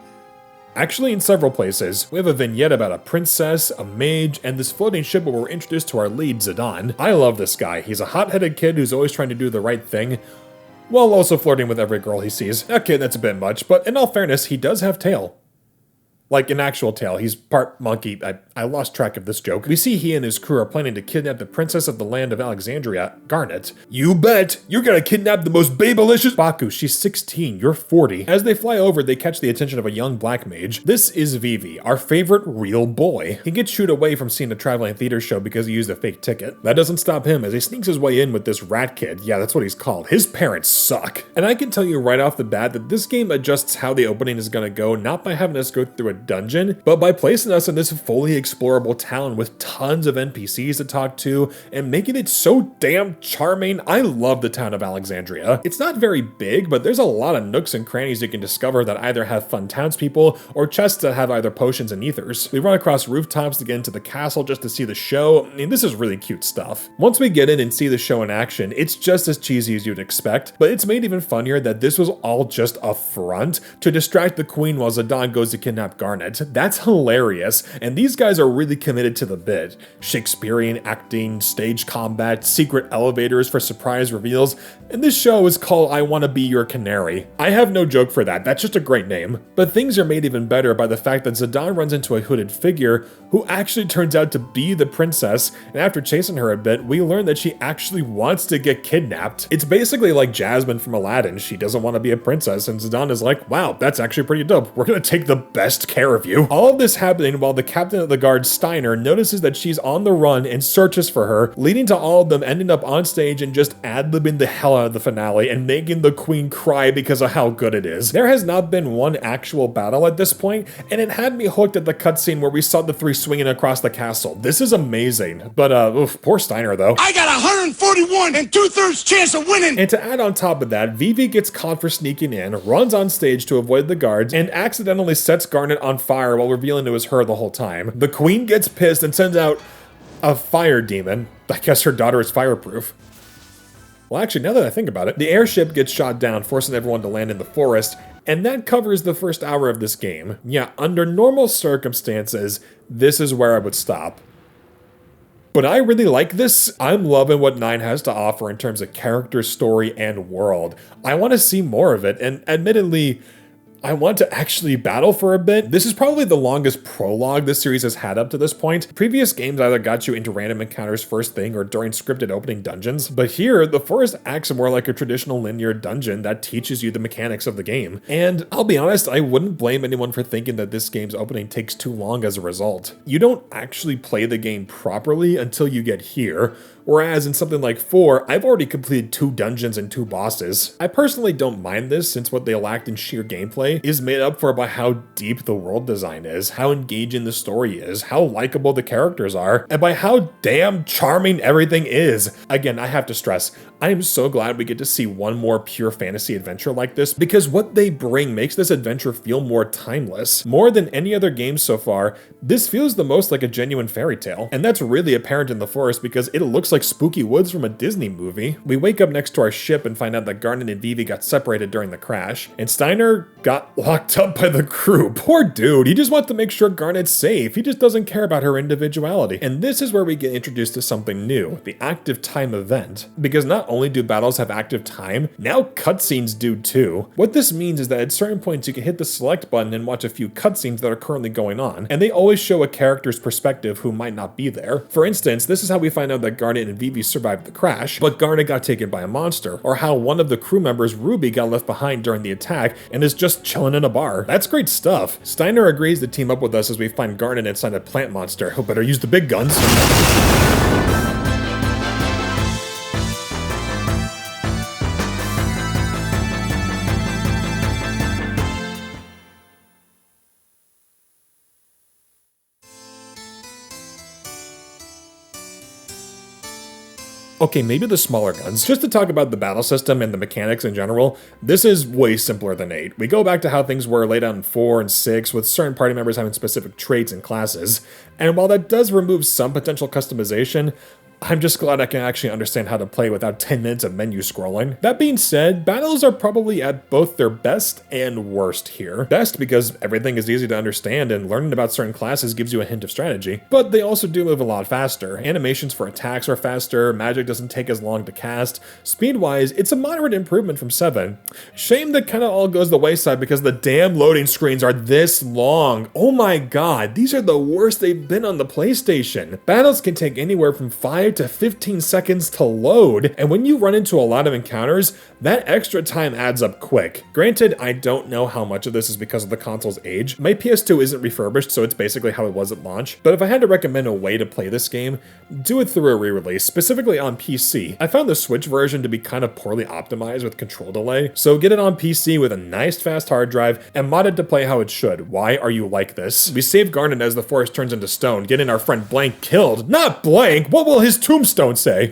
actually in several places. We have a vignette about a princess, a mage, and this floating ship where we're introduced to our lead, Zidane. I love this guy. He's a hot-headed kid who's always trying to do the right thing, while also flirting with every girl he sees. Okay, that's a bit much, but in all fairness, he does have tail. Like an actual tail. He's part monkey. I lost track of this joke. We see he and his crew are planning to kidnap the princess of the land of Alexandria, Garnet. You bet! You're gonna kidnap the most babelicious— Baku, she's 16, you're 40. As they fly over, they catch the attention of a young black mage. This is Vivi, our favorite real boy. He gets shooed away from seeing a traveling theater show because he used a fake ticket. That doesn't stop him as he sneaks his way in with this rat kid. Yeah, that's what he's called. His parents suck. And I can tell you right off the bat that this game adjusts how the opening is gonna go, not by having us go through a dungeon, but by placing us in this fully explorable town with tons of NPCs to talk to and making it so damn charming. I love the town of Alexandria. It's not very big, but there's a lot of nooks and crannies you can discover that either have fun townspeople or chests that have either potions and ethers. We run across rooftops to get into the castle just to see the show. I mean, this is really cute stuff. Once we get in and see the show in action, it's just as cheesy as you'd expect, but it's made even funnier that this was all just a front to distract the queen while Zidane goes to kidnap Garnet. Garnet. That's hilarious, and these guys are really committed to the bit. Shakespearean acting, stage combat, secret elevators for surprise reveals, and this show is called I Wanna Be Your Canary. I have no joke for that, that's just a great name. But things are made even better by the fact that Zidane runs into a hooded figure who actually turns out to be the princess, and after chasing her a bit, we learn that she actually wants to get kidnapped. It's basically like Jasmine from Aladdin. She doesn't want to be a princess, and Zidane is like, wow, that's actually pretty dope. We're gonna take the best care of you. All of this happening while the captain of the guard, Steiner, notices that she's on the run and searches for her, leading to all of them ending up on stage and just ad-libbing the hell out of the finale and making the queen cry because of how good it is. There has not been one actual battle at this point, and it had me hooked at the cutscene where we saw the three swinging across the castle. This is amazing. But, poor Steiner though. I got 141 and 2/3 chance of winning. And to add on top of that, Vivi gets caught for sneaking in, runs on stage to avoid the guards, and accidentally sets Garnet on fire while revealing it was her the whole time. The queen gets pissed and sends out a fire demon. I guess her daughter is fireproof. Well, actually, now that I think about it, the airship gets shot down, forcing everyone to land in the forest, and that covers the first hour of this game. Yeah, under normal circumstances, this is where I would stop. But I really like this. I'm loving what 9 has to offer in terms of character, story, and world. I want to see more of it, and admittedly, I want to actually battle for a bit. This is probably the longest prologue this series has had up to this point. Previous games either got you into random encounters first thing or during scripted opening dungeons, but here, the forest acts more like a traditional linear dungeon that teaches you the mechanics of the game. And I'll be honest, I wouldn't blame anyone for thinking that this game's opening takes too long as a result. You don't actually play the game properly until you get here, whereas in something like 4, I've already completed 2 dungeons and 2 bosses. I personally don't mind this since what they lacked in sheer gameplay is made up for by how deep the world design is, how engaging the story is, how likable the characters are, and by how damn charming everything is. Again, I have to stress, I am so glad we get to see one more pure fantasy adventure like this because what they bring makes this adventure feel more timeless. More than any other game so far, this feels the most like a genuine fairy tale. And that's really apparent in the forest because it looks like spooky woods from a Disney movie. We wake up next to our ship and find out that Garnet and Vivi got separated during the crash, and Steiner got locked up by the crew. Poor dude, he just wants to make sure Garnet's safe. He just doesn't care about her individuality. And this is where we get introduced to something new, the active time event. Because not only do battles have active time, now cutscenes do too. What this means is that at certain points you can hit the select button and watch a few cutscenes that are currently going on, and they always show a character's perspective who might not be there. For instance, this is how we find out that Garnet and Vivi survived the crash, but Garnet got taken by a monster, or how one of the crew members, Ruby, got left behind during the attack and is just chilling in a bar. That's great stuff. Steiner agrees to team up with us as we find Garnet inside a plant monster, who better use the big guns. Okay, maybe the smaller guns. Just to talk about the battle system and the mechanics in general, this is way simpler than 8. We go back to how things were laid out in 4 and 6, with certain party members having specific traits and classes. And while that does remove some potential customization, I'm just glad I can actually understand how to play without 10 minutes of menu scrolling. That being said, battles are probably at both their best and worst here. Best because everything is easy to understand and learning about certain classes gives you a hint of strategy, but they also do move a lot faster. Animations for attacks are faster, magic doesn't take as long to cast. Speed-wise, it's a moderate improvement from 7. Shame that kinda all goes the wayside because the damn loading screens are this long. Oh my god, these are the worst they've been on the PlayStation. Battles can take anywhere from 5 to 15 seconds to load, and when you run into a lot of encounters, that extra time adds up quick. Granted, I don't know how much of this is because of the console's age. My PS2 isn't refurbished, so it's basically how it was at launch, but if I had to recommend a way to play this game, do it through a re-release, specifically on PC. I found the Switch version to be kind of poorly optimized with control delay, so get it on PC with a nice fast hard drive and mod it to play how it should. Why are you like this? We save Garnet as the forest turns into stone, getting our friend Blank killed. Not Blank! What will his tombstone say?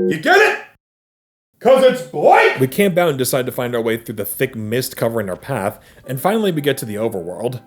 You get it? 'Cause it's Blank! We camp out and decide to find our way through the thick mist covering our path, and finally we get to the overworld.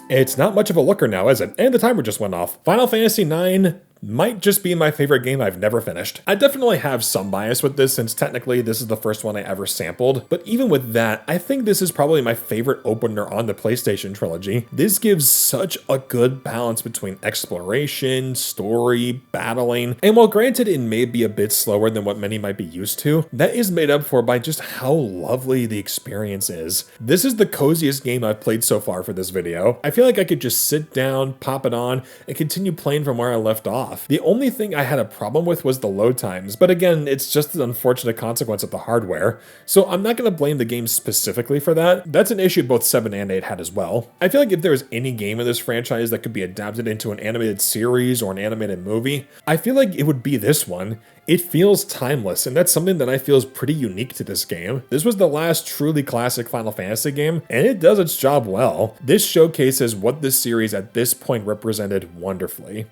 It's not much of a looker now, is it? And the timer just went off. Final Fantasy IX, might just be my favorite game I've never finished. I definitely have some bias with this since technically this is the first one I ever sampled, but even with that, I think this is probably my favorite opener on the PlayStation trilogy. This gives such a good balance between exploration, story, battling, and while granted it may be a bit slower than what many might be used to, that is made up for by just how lovely the experience is. This is the coziest game I've played so far for this video. I feel like I could just sit down, pop it on, and continue playing from where I left off. The only thing I had a problem with was the load times, but again, it's just an unfortunate consequence of the hardware, so I'm not going to blame the game specifically for that. That's an issue both 7 and 8 had as well. I feel like if there was any game in this franchise that could be adapted into an animated series or an animated movie, I feel like it would be this one. It feels timeless, and that's something that I feel is pretty unique to this game. This was the last truly classic Final Fantasy game, and it does its job well. This showcases what this series at this point represented wonderfully.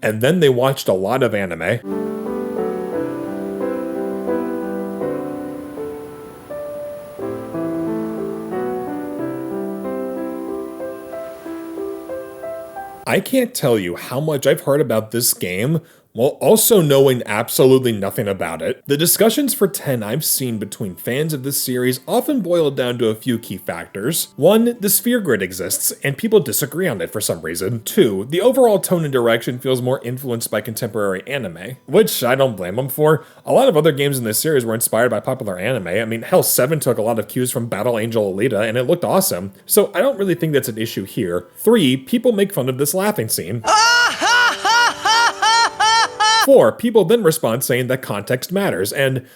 And then they watched a lot of anime. I can't tell you how much I've heard about this game while also knowing absolutely nothing about it. The discussions for 10 I've seen between fans of this series often boil down to a few key factors. 1, the sphere grid exists, and people disagree on it for some reason. 2, the overall tone and direction feels more influenced by contemporary anime, which I don't blame them for. A lot of other games in this series were inspired by popular anime. I mean, hell, 7 took a lot of cues from Battle Angel Alita, and it looked awesome, so I don't really think that's an issue here. 3, people make fun of this laughing scene. 4, people then respond saying that context matters, and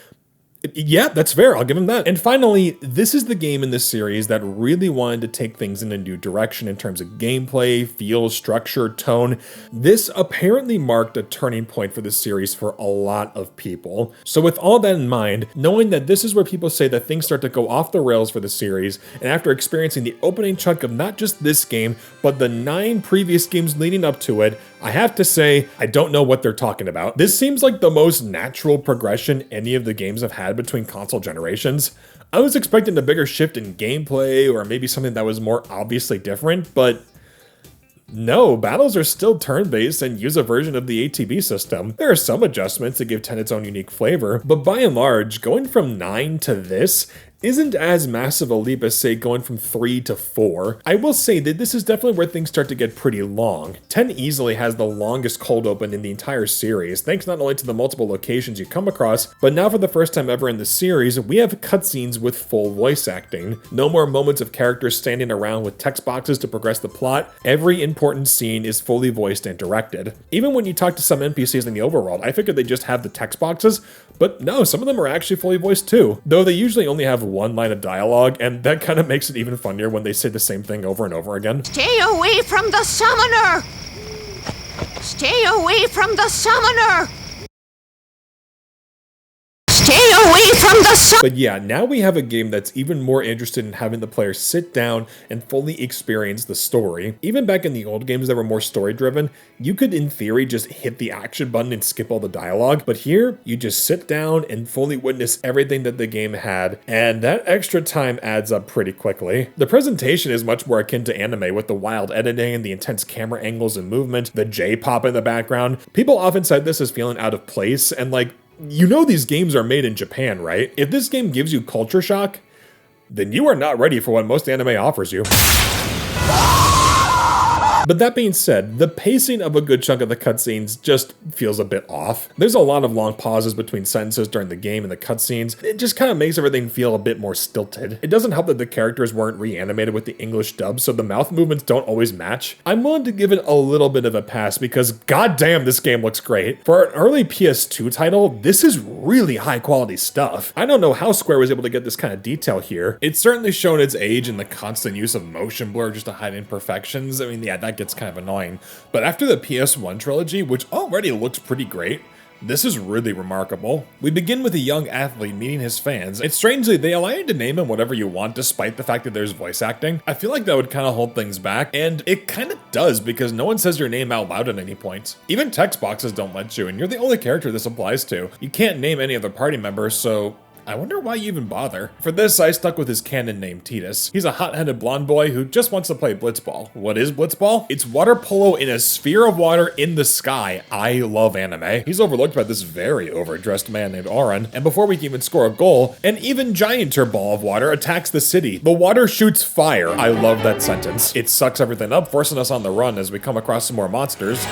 yeah, that's fair, I'll give him that. And finally, this is the game in this series that really wanted to take things in a new direction in terms of gameplay, feel, structure, tone. This apparently marked a turning point for the series for a lot of people. So with all that in mind, knowing that this is where people say that things start to go off the rails for the series, and after experiencing the opening chunk of not just this game, but the 9 previous games leading up to it, I have to say, I don't know what they're talking about. This seems like the most natural progression any of the games have had between console generations. I was expecting a bigger shift in gameplay or maybe something that was more obviously different, but no, battles are still turn-based and use a version of the ATB system. There are some adjustments to give 10 its own unique flavor, but by and large, going from 9 to this isn't as massive a leap as, say, going from 3 to 4. I will say that this is definitely where things start to get pretty long. 10 easily has the longest cold open in the entire series, thanks not only to the multiple locations you come across, but now for the first time ever in the series, we have cutscenes with full voice acting. No more moments of characters standing around with text boxes to progress the plot. Every important scene is fully voiced and directed. Even when you talk to some NPCs in the overworld, I figured they just have the text boxes, but no, some of them are actually fully voiced too, though they usually only have one line of dialogue, and that kind of makes it even funnier when they say the same thing over and over again. Stay away from the summoner! Stay away from the summoner! Stay away from the summoner! But yeah, now we have a game that's even more interested in having the player sit down and fully experience the story. Even back in the old games that were more story-driven, you could in theory just hit the action button and skip all the dialogue, but here, you just sit down and fully witness everything that the game had, and that extra time adds up pretty quickly. The presentation is much more akin to anime with the wild editing, the intense camera angles and movement, the J-pop in the background. People often cite this as feeling out of place, and like, you know these games are made in Japan, right? If this game gives you culture shock, then you are not ready for what most anime offers you. But that being said, the pacing of a good chunk of the cutscenes just feels a bit off. There's a lot of long pauses between sentences during the game and the cutscenes. It just kind of makes everything feel a bit more stilted. It doesn't help that the characters weren't reanimated with the English dub, so the mouth movements don't always match. I'm willing to give it a little bit of a pass because goddamn, this game looks great. For an early PS2 title, this is really high quality stuff. I don't know how Square was able to get this kind of detail here. It's certainly shown its age in the constant use of motion blur just to hide imperfections. I mean, yeah, that gets kind of annoying. But after the PS1 trilogy, which already looks pretty great, this is really remarkable. We begin with a young athlete meeting his fans, and strangely, they allow you to name him whatever you want despite the fact that there's voice acting. I feel like that would kind of hold things back, and it kind of does because no one says your name out loud at any point. Even text boxes don't let you, and you're the only character this applies to. You can't name any other party members, so I wonder why you even bother. For this, I stuck with his canon named Titus. He's a hot-headed blonde boy who just wants to play blitzball. What is blitzball? It's water polo in a sphere of water in the sky. I love anime. He's overlooked by this very overdressed man named Auron, and before we can even score a goal, an even gianter ball of water attacks the city. The water shoots fire. I love that sentence. It sucks everything up, forcing us on the run as we come across some more monsters.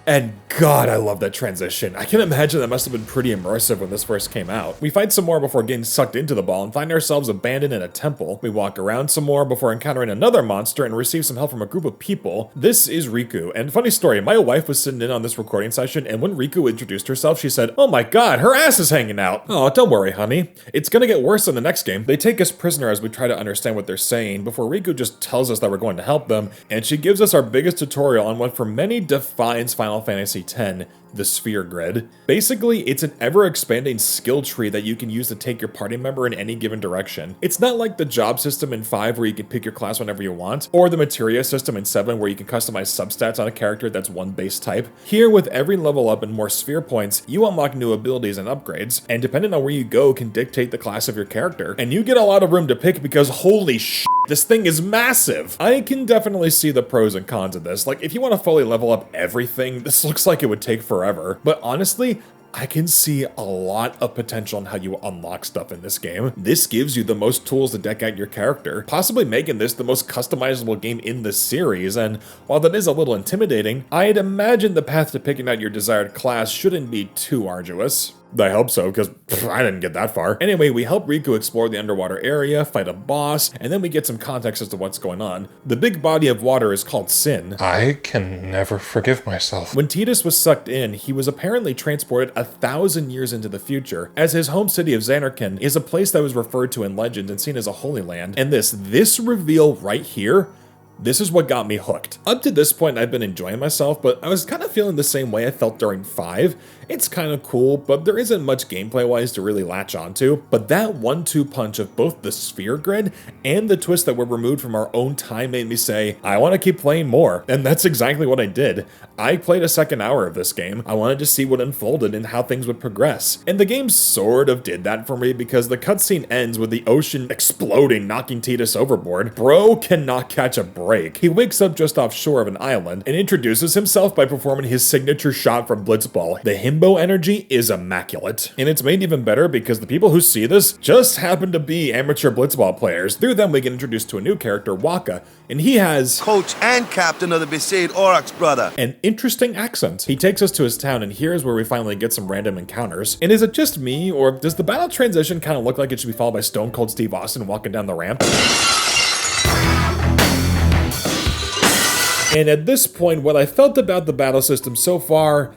And God, I love that transition. I can imagine that must have been pretty immersive when this first came out. We fight some more before getting sucked into the ball and find ourselves abandoned in a temple. We walk around some more before encountering another monster and receive some help from a group of people. This is Riku, and funny story, my wife was sitting in on this recording session, and when Riku introduced herself, she said, "Oh my God, her ass is hanging out." Oh, don't worry, honey. It's gonna get worse in the next game. They take us prisoner as we try to understand what they're saying before Riku just tells us that we're going to help them, and she gives us our biggest tutorial on what for many defines Final Fantasy X, the sphere grid. Basically, it's an ever-expanding skill tree that you can use to take your party member in any given direction. It's not like the job system in 5 where you can pick your class whenever you want, or the materia system in 7 where you can customize substats on a character that's one base type. Here, with every level up and more sphere points, you unlock new abilities and upgrades, and depending on where you go can dictate the class of your character. And you get a lot of room to pick because holy shit, this thing is massive! I can definitely see the pros and cons of this. Like, if you want to fully level up everything, this looks like it would take forever. But honestly, I can see a lot of potential in how you unlock stuff in this game. This gives you the most tools to deck out your character, possibly making this the most customizable game in the series, and while that is a little intimidating, I'd imagine the path to picking out your desired class shouldn't be too arduous. I hope so, because I didn't get that far. Anyway, we help Riku explore the underwater area, fight a boss, and then we get some context as to what's going on. The big body of water is called Sin. I can never forgive myself. When Titus was sucked in, he was apparently transported 1,000 years into the future, as his home city of Zanarkand is a place that was referred to in legend and seen as a holy land. And this reveal right here, this is what got me hooked. Up to this point, I've been enjoying myself, but I was kind of feeling the same way I felt during 5. It's kind of cool, but there isn't much gameplay-wise to really latch onto. But that 1-2 punch of both the sphere grid and the twist that were removed from our own time made me say, I want to keep playing more. And that's exactly what I did. I played a second hour of this game. I wanted to see what unfolded and how things would progress. And the game sort of did that for me because the cutscene ends with the ocean exploding, knocking Titus overboard. Bro cannot catch a break. He wakes up just offshore of an island and introduces himself by performing his signature shot from Blitzball. The himbo energy is immaculate. And it's made even better because the people who see this just happen to be amateur Blitzball players. Through them we get introduced to a new character, Waka, and he has coach and captain of the Besaid Aurochs, brother. An interesting accent. He takes us to his town, and here's where we finally get some random encounters. And is it just me, or does the battle transition kind of look like it should be followed by Stone Cold Steve Austin walking down the ramp? And at this point, what I felt about the battle system so far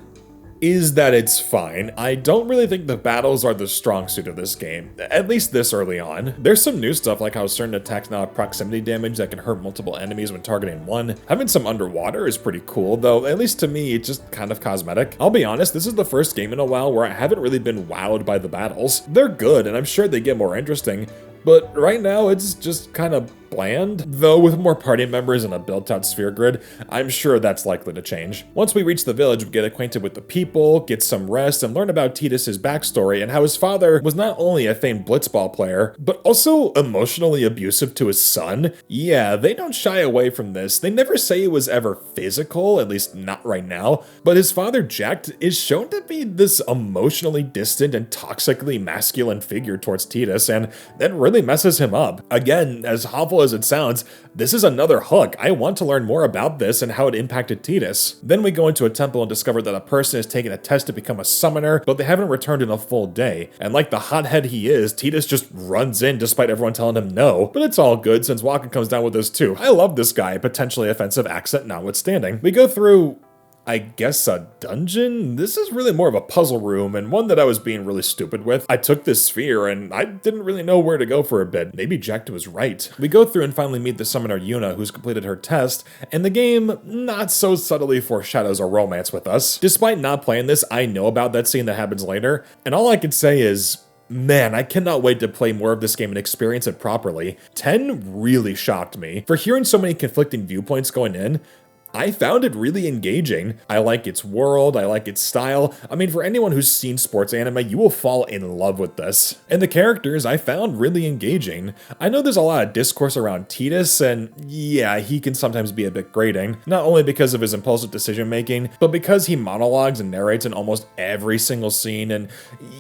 is that it's fine. I don't really think the battles are the strong suit of this game, at least this early on. There's some new stuff like how certain attacks now have proximity damage that can hurt multiple enemies when targeting one. Having some underwater is pretty cool, though at least to me it's just kind of cosmetic. I'll be honest, this is the first game in a while where I haven't really been wowed by the battles. They're good, and I'm sure they get more interesting, but right now it's just kind of bland. Though with more party members and a built-out sphere grid, I'm sure that's likely to change. Once we reach the village, we get acquainted with the people, get some rest, and learn about Titus's backstory and how his father was not only a famed blitzball player, but also emotionally abusive to his son. Yeah, they don't shy away from this. They never say it was ever physical, at least not right now, but his father, Jack, is shown to be this emotionally distant and toxically masculine figure towards Titus, and that really messes him up. Again, as awful as it sounds, this is another hook. I want to learn more about this and how it impacted Titus. Then we go into a temple and discover that a person has taken a test to become a summoner, but they haven't returned in a full day. And like the hothead he is, Titus just runs in despite everyone telling him no. But it's all good since Waka comes down with us too. I love this guy, potentially offensive accent notwithstanding. We go through, I guess, a dungeon? This is really more of a puzzle room, and one that I was being really stupid with. I took this sphere, and I didn't really know where to go for a bit. Maybe Jack was right. We go through and finally meet the summoner Yuna, who's completed her test, and the game not so subtly foreshadows a romance with us. Despite not playing this, I know about that scene that happens later, and all I can say is, man, I cannot wait to play more of this game and experience it properly. 10 really shocked me. For hearing so many conflicting viewpoints going in, I found it really engaging. I like its world, I like its style. I mean, for anyone who's seen sports anime, you will fall in love with this. And the characters I found really engaging. I know there's a lot of discourse around Tidus, and yeah, he can sometimes be a bit grating, not only because of his impulsive decision making, but because he monologues and narrates in almost every single scene, and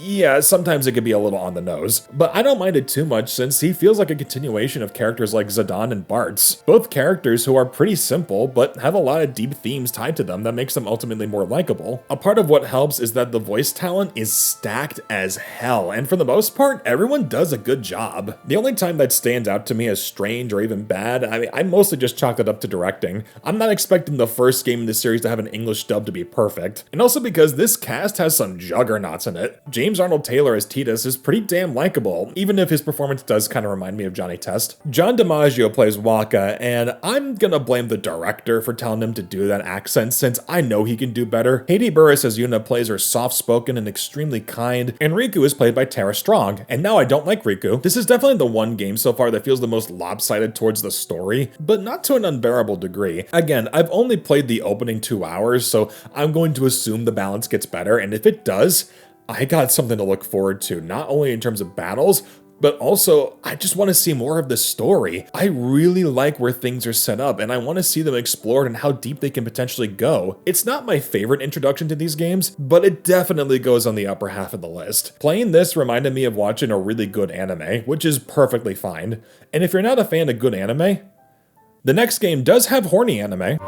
yeah, sometimes it can be a little on the nose. But I don't mind it too much since he feels like a continuation of characters like Zidane and Bartz, both characters who are pretty simple, but have a lot of deep themes tied to them that makes them ultimately more likable. A part of what helps is that the voice talent is stacked as hell, and for the most part, everyone does a good job. The only time that stands out to me as strange or even bad, I mostly just chalked it up to directing. I'm not expecting the first game in the series to have an English dub to be perfect, and also because this cast has some juggernauts in it. James Arnold Taylor as Tidus is pretty damn likable, even if his performance does kind of remind me of Johnny Test. John DiMaggio plays Waka, and I'm gonna blame the director for telling him to do that accent since I know he can do better. Haiti Burris as Yuna plays her soft-spoken and extremely kind, and Riku is played by Tara Strong, and now I don't like Riku. This is definitely the one game so far that feels the most lopsided towards the story, but not to an unbearable degree. Again, I've only played the opening 2 hours, so I'm going to assume the balance gets better, and if it does, I got something to look forward to, not only in terms of battles, but also, I just want to see more of the story. I really like where things are set up, and I want to see them explored and how deep they can potentially go. It's not my favorite introduction to these games, but it definitely goes on the upper half of the list. Playing this reminded me of watching a really good anime, which is perfectly fine. And if you're not a fan of good anime, the next game does have horny anime.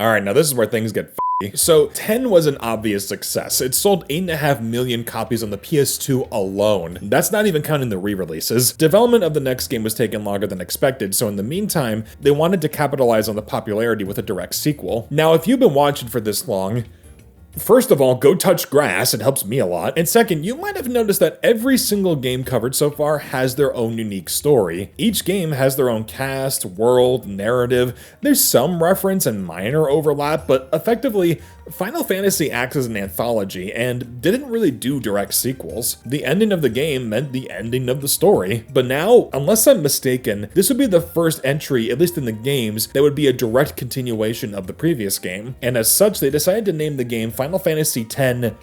Alright, now this is where things get f***y. So, 10 was an obvious success. It sold 8.5 million copies on the PS2 alone. That's not even counting the re-releases. Development of the next game was taking longer than expected, so in the meantime, they wanted to capitalize on the popularity with a direct sequel. Now, if you've been watching for this long, first of all, go touch grass, it helps me a lot. And second, you might have noticed that every single game covered so far has their own unique story. Each game has their own cast, world, narrative. There's some reference and minor overlap, but effectively, Final Fantasy acts as an anthology and didn't really do direct sequels. The ending of the game meant the ending of the story. But now, unless I'm mistaken, this would be the first entry, at least in the games, that would be a direct continuation of the previous game. And as such, they decided to name the game Final Fantasy X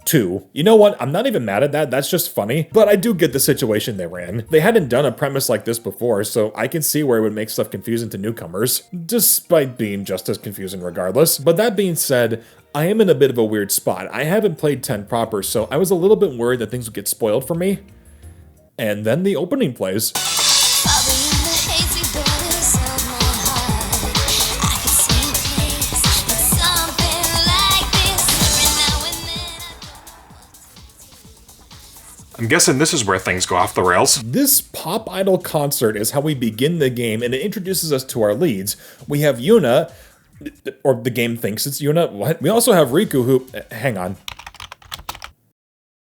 2. You know what? I'm not even mad at that. That's just funny. But I do get the situation they were in. They hadn't done a premise like this before, so I can see where it would make stuff confusing to newcomers, despite being just as confusing regardless. But that being said, I am in a bit of a weird spot. I haven't played 10 proper, so I was a little bit worried that things would get spoiled for me. And then the opening plays. I'm guessing this is where things go off the rails. This pop idol concert is how we begin the game, and it introduces us to our leads. We have Yuna, or the game thinks it's Yuna. What? We also have Riku, who... hang on.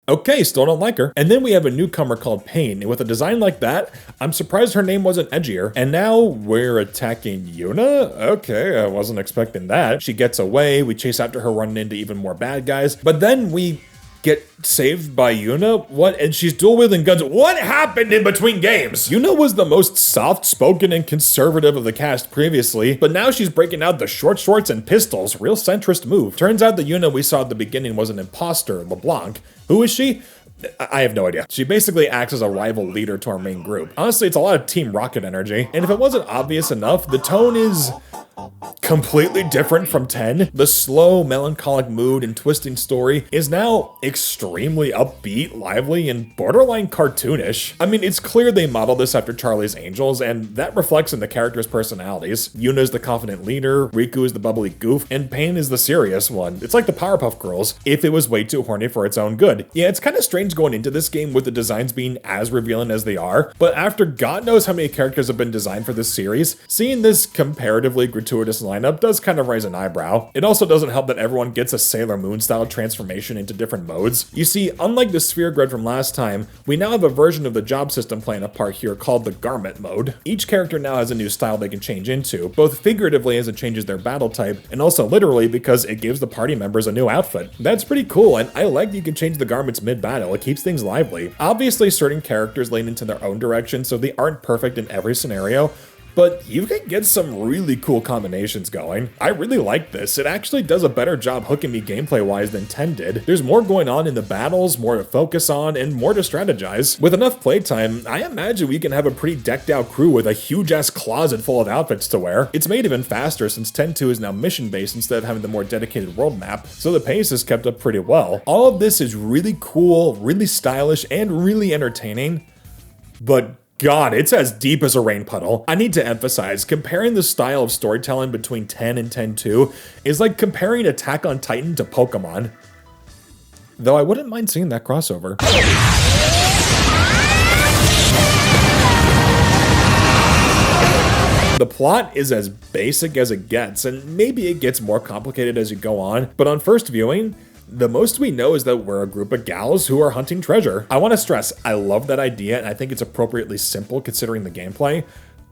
Okay, still don't like her. And then we have a newcomer called Pain, and with a design like that, I'm surprised her name wasn't edgier. And now we're attacking Yuna? Okay, I wasn't expecting that. She gets away, we chase after her running into even more bad guys, but then we get saved by Yuna? What? And she's dual wielding guns. What happened in between games? Yuna was the most soft-spoken and conservative of the cast previously, but now she's breaking out the short shorts and pistols. Real centrist move. Turns out the Yuna we saw at the beginning was an imposter, LeBlanc. Who is she? I have no idea. She basically acts as a rival leader to our main group. Honestly, it's a lot of Team Rocket energy. And if it wasn't obvious enough, the tone is completely different from 10. The slow, melancholic mood and twisting story is now extremely upbeat, lively, and borderline cartoonish. I mean, it's clear they modeled this after Charlie's Angels, and that reflects in the characters' personalities. Yuna's the confident leader, Riku is the bubbly goof, and Pain is the serious one. It's like the Powerpuff Girls, if it was way too horny for its own good. Yeah, it's kind of strange going into this game with the designs being as revealing as they are, but after God knows how many characters have been designed for this series, seeing this comparatively gratuitous line lineup does kind of raise an eyebrow. It also doesn't help that everyone gets a Sailor Moon style transformation into different modes. You see, unlike the sphere grid from last time, we now have a version of the job system playing a part here called the garment mode. Each character now has a new style they can change into, both figuratively as it changes their battle type, and also literally because it gives the party members a new outfit. That's pretty cool, and I like that you can change the garments mid-battle. It keeps things lively. Obviously, certain characters lean into their own direction, so they aren't perfect in every scenario, but you can get some really cool combinations going. I really like this. It actually does a better job hooking me gameplay-wise than 10 did. There's more going on in the battles, more to focus on, and more to strategize. With enough playtime, I imagine we can have a pretty decked-out crew with a huge-ass closet full of outfits to wear. It's made even faster since 10.2 is now mission-based instead of having the more dedicated world map, so the pace is kept up pretty well. All of this is really cool, really stylish, and really entertaining, but God, it's as deep as a rain puddle. I need to emphasize, comparing the style of storytelling between 10 and 10.2 is like comparing Attack on Titan to Pokemon. Though I wouldn't mind seeing that crossover. The plot is as basic as it gets, and maybe it gets more complicated as you go on, but on first viewing, the most we know is that we're a group of gals who are hunting treasure. I want to stress, I love that idea, and I think it's appropriately simple considering the gameplay,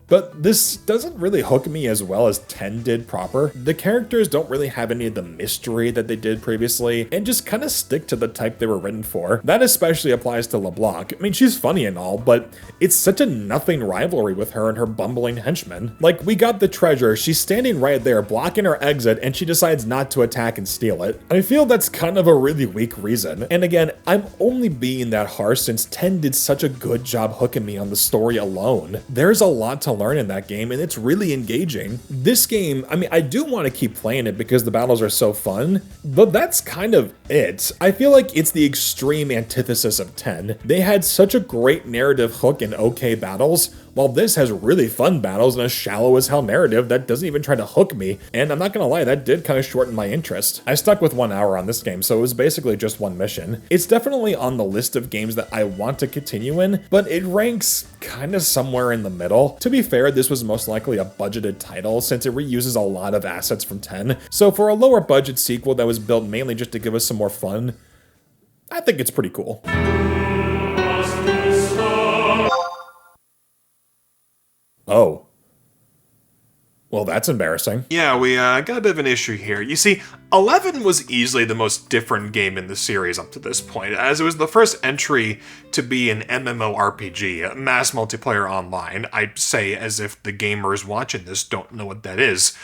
but this doesn't really hook me as well as 10 did proper. The characters don't really have any of the mystery that they did previously, and just kind of stick to the type they were written for. That especially applies to LeBlanc. I mean, she's funny and all, but it's such a nothing rivalry with her and her bumbling henchmen. Like, we got the treasure, she's standing right there, blocking our exit, and she decides not to attack and steal it. I feel that's kind of a really weak reason. And again, I'm only being that harsh since 10 did such a good job hooking me on the story alone. There's a lot to learn in that game, and it's really engaging. This game, I mean, I do want to keep playing it because the battles are so fun, but that's kind of it. I feel like it's the extreme antithesis of 10. They had such a great narrative hook and okay battles, while this has really fun battles and a shallow as hell narrative that doesn't even try to hook me, and I'm not gonna lie, that did kind of shorten my interest. I stuck with 1 hour on this game, so it was basically just one mission. It's definitely on the list of games that I want to continue in, but it ranks kind of somewhere in the middle. To be fair, this was most likely a budgeted title since it reuses a lot of assets from 10, so for a lower budget sequel that was built mainly just to give us some more fun, I think it's pretty cool. Oh. Well, that's embarrassing. Yeah, we got a bit of an issue here. You see, 11 was easily the most different game in the series up to this point, as it was the first entry to be an MMORPG, a mass multiplayer online. I say as if the gamers watching this don't know what that is.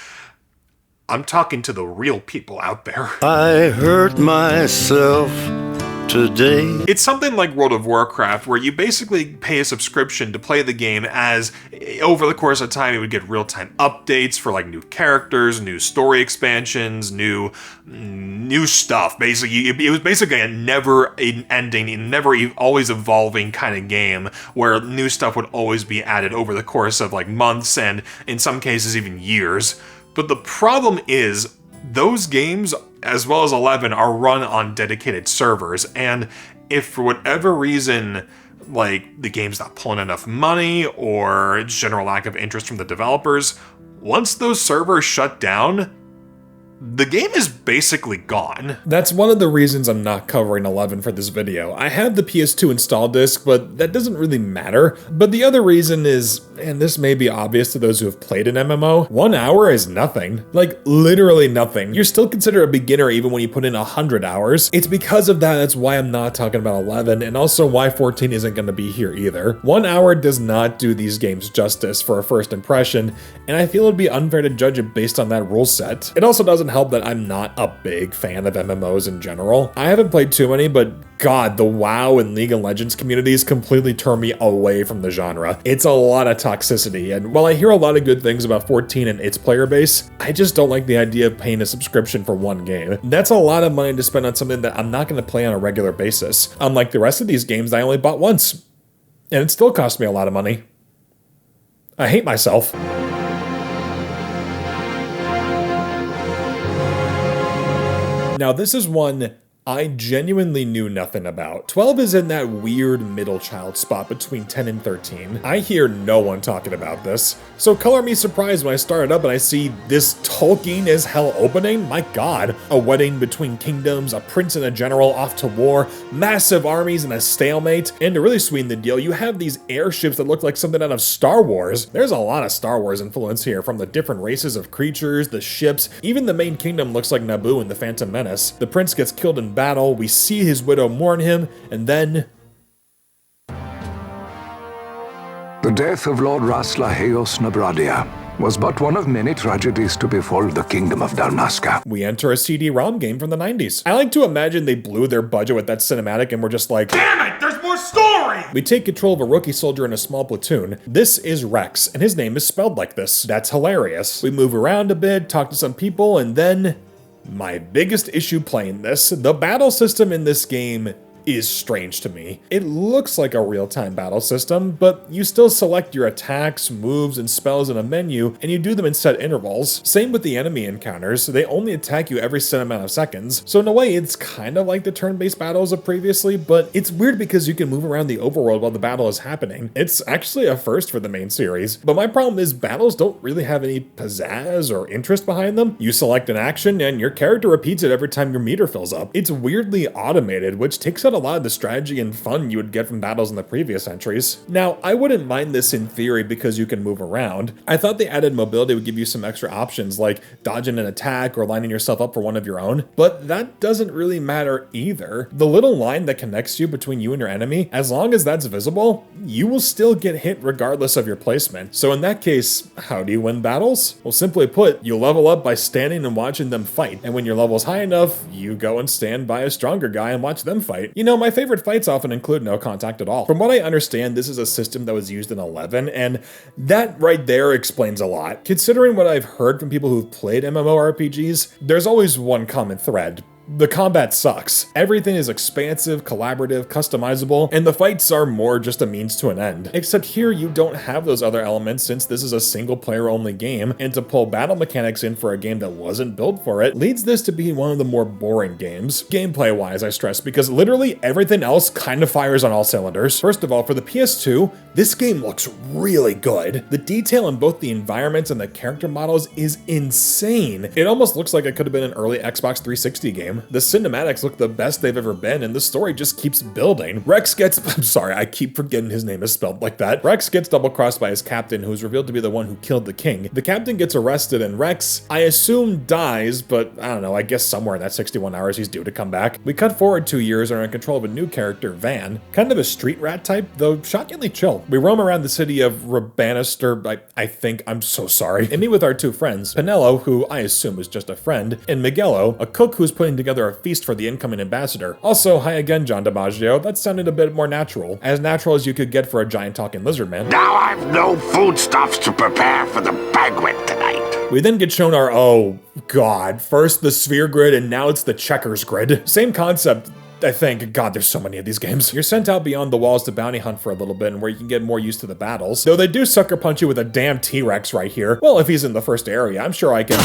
I'm talking to the real people out there. I hurt myself today. It's something like World of Warcraft, where you basically pay a subscription to play the game as, over the course of time, you would get real-time updates for like new characters, new story expansions, new stuff. Basically, it was basically a never-ending, always evolving kind of game, where new stuff would always be added over the course of like months and, in some cases, even years. But the problem is, those games, as well as 11, are run on dedicated servers, and if for whatever reason, like, the game's not pulling enough money, or general lack of interest from the developers, once those servers shut down, the game is basically gone. That's one of the reasons I'm not covering 11 for this video. I have the PS2 install disc, but that doesn't really matter. But the other reason is, and this may be obvious to those who have played an MMO, 1 hour is nothing. Like, literally nothing. You're still considered a beginner even when you put in 100 hours. It's because of that's why I'm not talking about 11, and also why 14 isn't going to be here either. 1 hour does not do these games justice for a first impression, and I feel it'd be unfair to judge it based on that rule set. It also doesn't help that I'm not a big fan of MMOs in general. I haven't played too many, but God, the WoW and League of Legends communities completely turn me away from the genre. It's a lot of toxicity, and while I hear a lot of good things about 14 and its player base, I just don't like the idea of paying a subscription for one game. That's a lot of money to spend on something that I'm not going to play on a regular basis. Unlike the rest of these games I only bought once, and it still cost me a lot of money. I hate myself. Now, this is one I genuinely knew nothing about. 12 is in that weird middle child spot between 10 and 13. I hear no one talking about this. So color me surprised when I started up and I see this Tolkien as hell opening. My god. A wedding between kingdoms, a prince and a general off to war, massive armies and a stalemate. And to really sweeten the deal, you have these airships that look like something out of Star Wars. There's a lot of Star Wars influence here, from the different races of creatures, the ships, even the main kingdom looks like Naboo in The Phantom Menace. The prince gets killed in battle, we see his widow mourn him, and then... The death of Lord Rasla Heos Nabradia was but one of many tragedies to befall the kingdom of Dalmasca. We enter a CD-ROM game from the 90s. I like to imagine they blew their budget with that cinematic and were just like, damn it, there's more story! We take control of a rookie soldier in a small platoon. This is Rex, and his name is spelled like this. That's hilarious. We move around a bit, talk to some people, and then... my biggest issue playing this, the battle system in this game is strange to me. It looks like a real-time battle system, but you still select your attacks, moves, and spells in a menu, and you do them in set intervals. Same with the enemy encounters, they only attack you every set amount of seconds. So in a way, it's kind of like the turn-based battles of previously, but it's weird because you can move around the overworld while the battle is happening. It's actually a first for the main series, but my problem is battles don't really have any pizzazz or interest behind them. You select an action, and your character repeats it every time your meter fills up. It's weirdly automated, which takes out a lot of the strategy and fun you would get from battles in the previous entries. Now, I wouldn't mind this in theory because you can move around. I thought the added mobility would give you some extra options like dodging an attack or lining yourself up for one of your own, but that doesn't really matter either. The little line that connects you between you and your enemy, as long as that's visible, you will still get hit regardless of your placement. So in that case, how do you win battles? Well, simply put, you level up by standing and watching them fight, and when your level's high enough, you go and stand by a stronger guy and watch them fight. You know, my favorite fights often include no contact at all. From what I understand, this is a system that was used in 11, and that right there explains a lot. Considering what I've heard from people who've played MMORPGs, there's always one common thread. The combat sucks. Everything is expansive, collaborative, customizable, and the fights are more just a means to an end. Except here you don't have those other elements since this is a single player only game, and to pull battle mechanics in for a game that wasn't built for it leads this to be one of the more boring games. Gameplay wise, I stress, because literally everything else kind of fires on all cylinders. First of all, for the PS2, this game looks really good. The detail in both the environments and the character models is insane. It almost looks like it could have been an early Xbox 360 game. The cinematics look the best they've ever been, and the story just keeps building. Rex gets... I'm sorry, I keep forgetting his name is spelled like that. Rex gets double-crossed by his captain, who is revealed to be the one who killed the king. The captain gets arrested, and Rex, I assume, dies, but I don't know, I guess somewhere in that 61 hours he's due to come back. We cut forward 2 years and are in control of a new character, Van. Kind of a street rat type, though shockingly chill. We roam around the city of Rabanister, I think, I'm so sorry, and meet with our two friends, Penello, who I assume is just a friend, and Miguelo, a cook who's putting together a feast for the incoming ambassador. Also, hi again, John DiMaggio. That sounded a bit more natural. As natural as you could get for a giant talking lizard man. Now I've no foodstuffs to prepare for the banquet tonight. We then get shown our, oh god, first the sphere grid and now it's the checkers grid. Same concept, I think. God, there's so many of these games. You're sent out beyond the walls to bounty hunt for a little bit and where you can get more used to the battles. Though they do sucker punch you with a damn T-Rex right here. Well, if he's in the first area, I'm sure I can...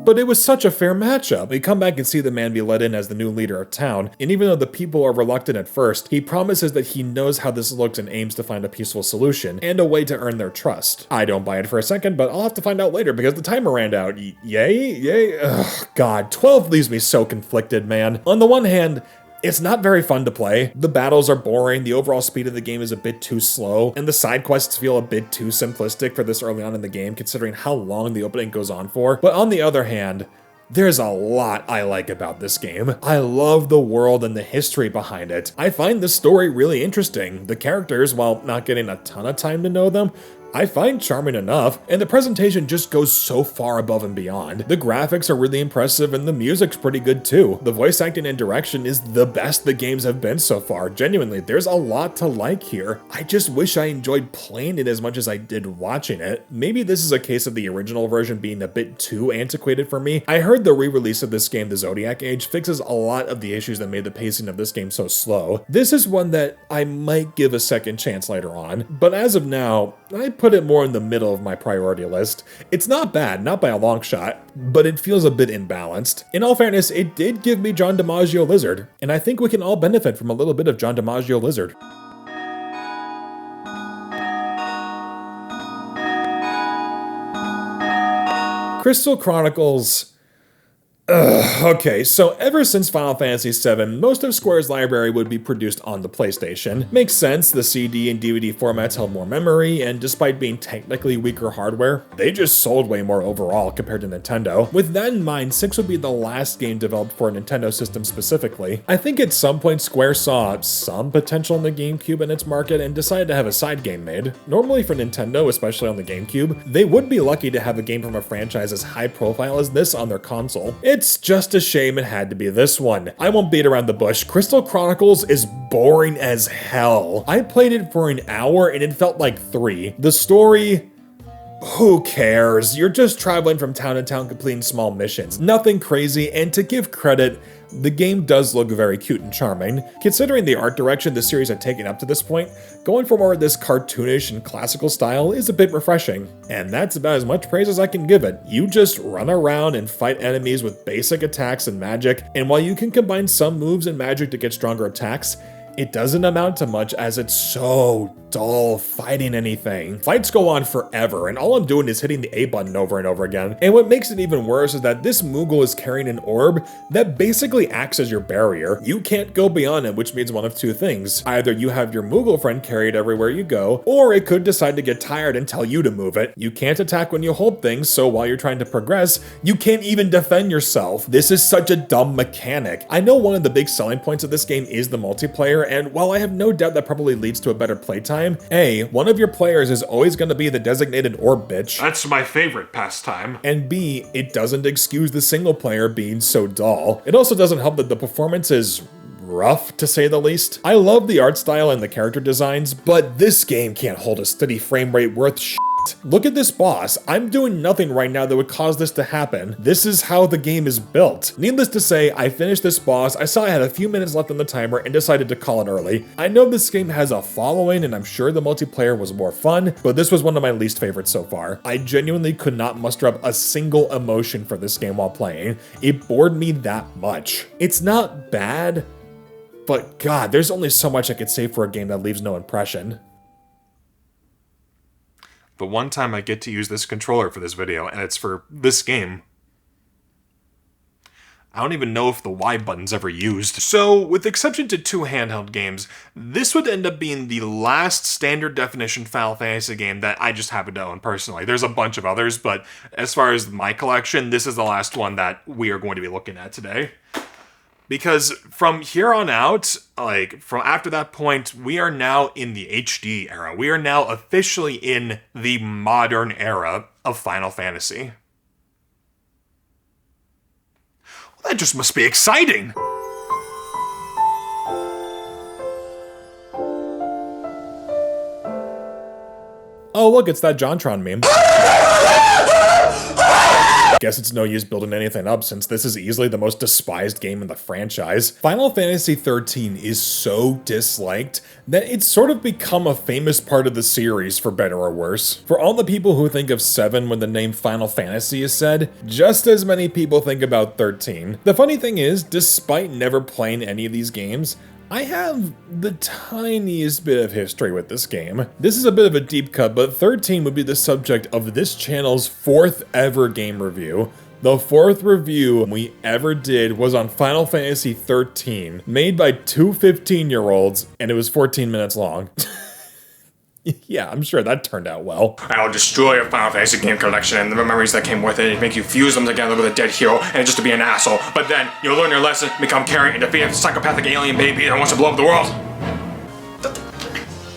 But it was such a fair matchup. We come back and see the man be let in as the new leader of town, and even though the people are reluctant at first, he promises that he knows how this looks and aims to find a peaceful solution, and a way to earn their trust. I don't buy it for a second, but I'll have to find out later because the timer ran out. Yay? Ugh, God, 12 leaves me so conflicted, man. On the one hand, it's not very fun to play. The battles are boring, the overall speed of the game is a bit too slow, and the side quests feel a bit too simplistic for this early on in the game considering how long the opening goes on for. But on the other hand, there's a lot I like about this game. I love the world and the history behind it. I find the story really interesting. The characters, while not getting a ton of time to know them, I find charming enough, and the presentation just goes so far above and beyond. The graphics are really impressive and the music's pretty good too. The voice acting and direction is the best the games have been so far. Genuinely, there's a lot to like here. I just wish I enjoyed playing it as much as I did watching it. Maybe this is a case of the original version being a bit too antiquated for me. I heard the re-release of this game, The Zodiac Age, fixes a lot of the issues that made the pacing of this game so slow. This is one that I might give a second chance later on, but as of now, I I'd put it more in the middle of my priority list. It's not bad, not by a long shot, but it feels a bit imbalanced. In all fairness, it did give me John DiMaggio Lizard, and I think we can all benefit from a little bit of John DiMaggio Lizard. Crystal Chronicles. Okay, so ever since Final Fantasy VII, most of Square's library would be produced on the PlayStation. Makes sense, the CD and DVD formats held more memory, and despite being technically weaker hardware, they just sold way more overall compared to Nintendo. With that in mind, 6 would be the last game developed for a Nintendo system specifically. I think at some point Square saw some potential in the GameCube in its market and decided to have a side game made. Normally for Nintendo, especially on the GameCube, they would be lucky to have a game from a franchise as high profile as this on their console. It's just a shame it had to be this one. I won't beat around the bush. Crystal Chronicles is boring as hell. I played it for an hour and it felt like 3. The story... who cares? You're just traveling from town to town completing small missions. Nothing crazy, and to give credit, the game does look very cute and charming. Considering the art direction the series had taken up to this point, going for more of this cartoonish and classical style is a bit refreshing. And that's about as much praise as I can give it. You just run around and fight enemies with basic attacks and magic, and while you can combine some moves and magic to get stronger attacks, it doesn't amount to much as it's so dull fighting anything. Fights go on forever, and all I'm doing is hitting the A button over and over again. And what makes it even worse is that this Moogle is carrying an orb that basically acts as your barrier. You can't go beyond it, which means one of two things. Either you have your Moogle friend carried everywhere you go, or it could decide to get tired and tell you to move it. You can't attack when you hold things, so while you're trying to progress, you can't even defend yourself. This is such a dumb mechanic. I know one of the big selling points of this game is the multiplayer, and while I have no doubt that probably leads to a better playtime, A, one of your players is always going to be the designated orb bitch. That's my favorite pastime. And B, it doesn't excuse the single player being so dull. It also doesn't help that the performance is rough, to say the least. I love the art style and the character designs, but this game can't hold a steady frame rate worth shit. Look at this boss. I'm doing nothing right now that would cause this to happen. This is how the game is built. Needless to say, I finished this boss, I saw I had a few minutes left on the timer and decided to call it early. I know this game has a following and I'm sure the multiplayer was more fun, but this was one of my least favorites so far. I genuinely could not muster up a single emotion for this game while playing. It bored me that much. It's not bad, but God, there's only so much I could say for a game that leaves no impression. The one time I get to use this controller for this video, and it's for this game. I don't even know if the Y button's ever used. So, with exception to 2 handheld games, this would end up being the last standard definition Final Fantasy game that I just happen to own personally. There's a bunch of others, but as far as my collection, this is the last one that we are going to be looking at today. Because from here on out, from after that point, we are now in the HD era. We are now officially in the modern era of Final Fantasy. Well, that just must be exciting! Oh look, it's that JonTron meme. Guess it's no use building anything up since this is easily the most despised game in the franchise. Final Fantasy XIII is so disliked that it's sort of become a famous part of the series, for better or worse. For all the people who think of 7 when the name Final Fantasy is said, just as many people think about 13. The funny thing is, despite never playing any of these games, I have the tiniest bit of history with this game. This is a bit of a deep cut, but 13 would be the subject of this channel's 4th ever game review. The 4th review we ever did was on Final Fantasy XIII, made by 2 15-year-olds, and it was 14 minutes long. Yeah, I'm sure that turned out well. I'll destroy your Final Fantasy game collection and the memories that came with it and make you fuse them together with a dead hero and just to be an asshole. But then, you'll learn your lesson, become caring, and defeat a psychopathic alien baby that wants to blow up the world.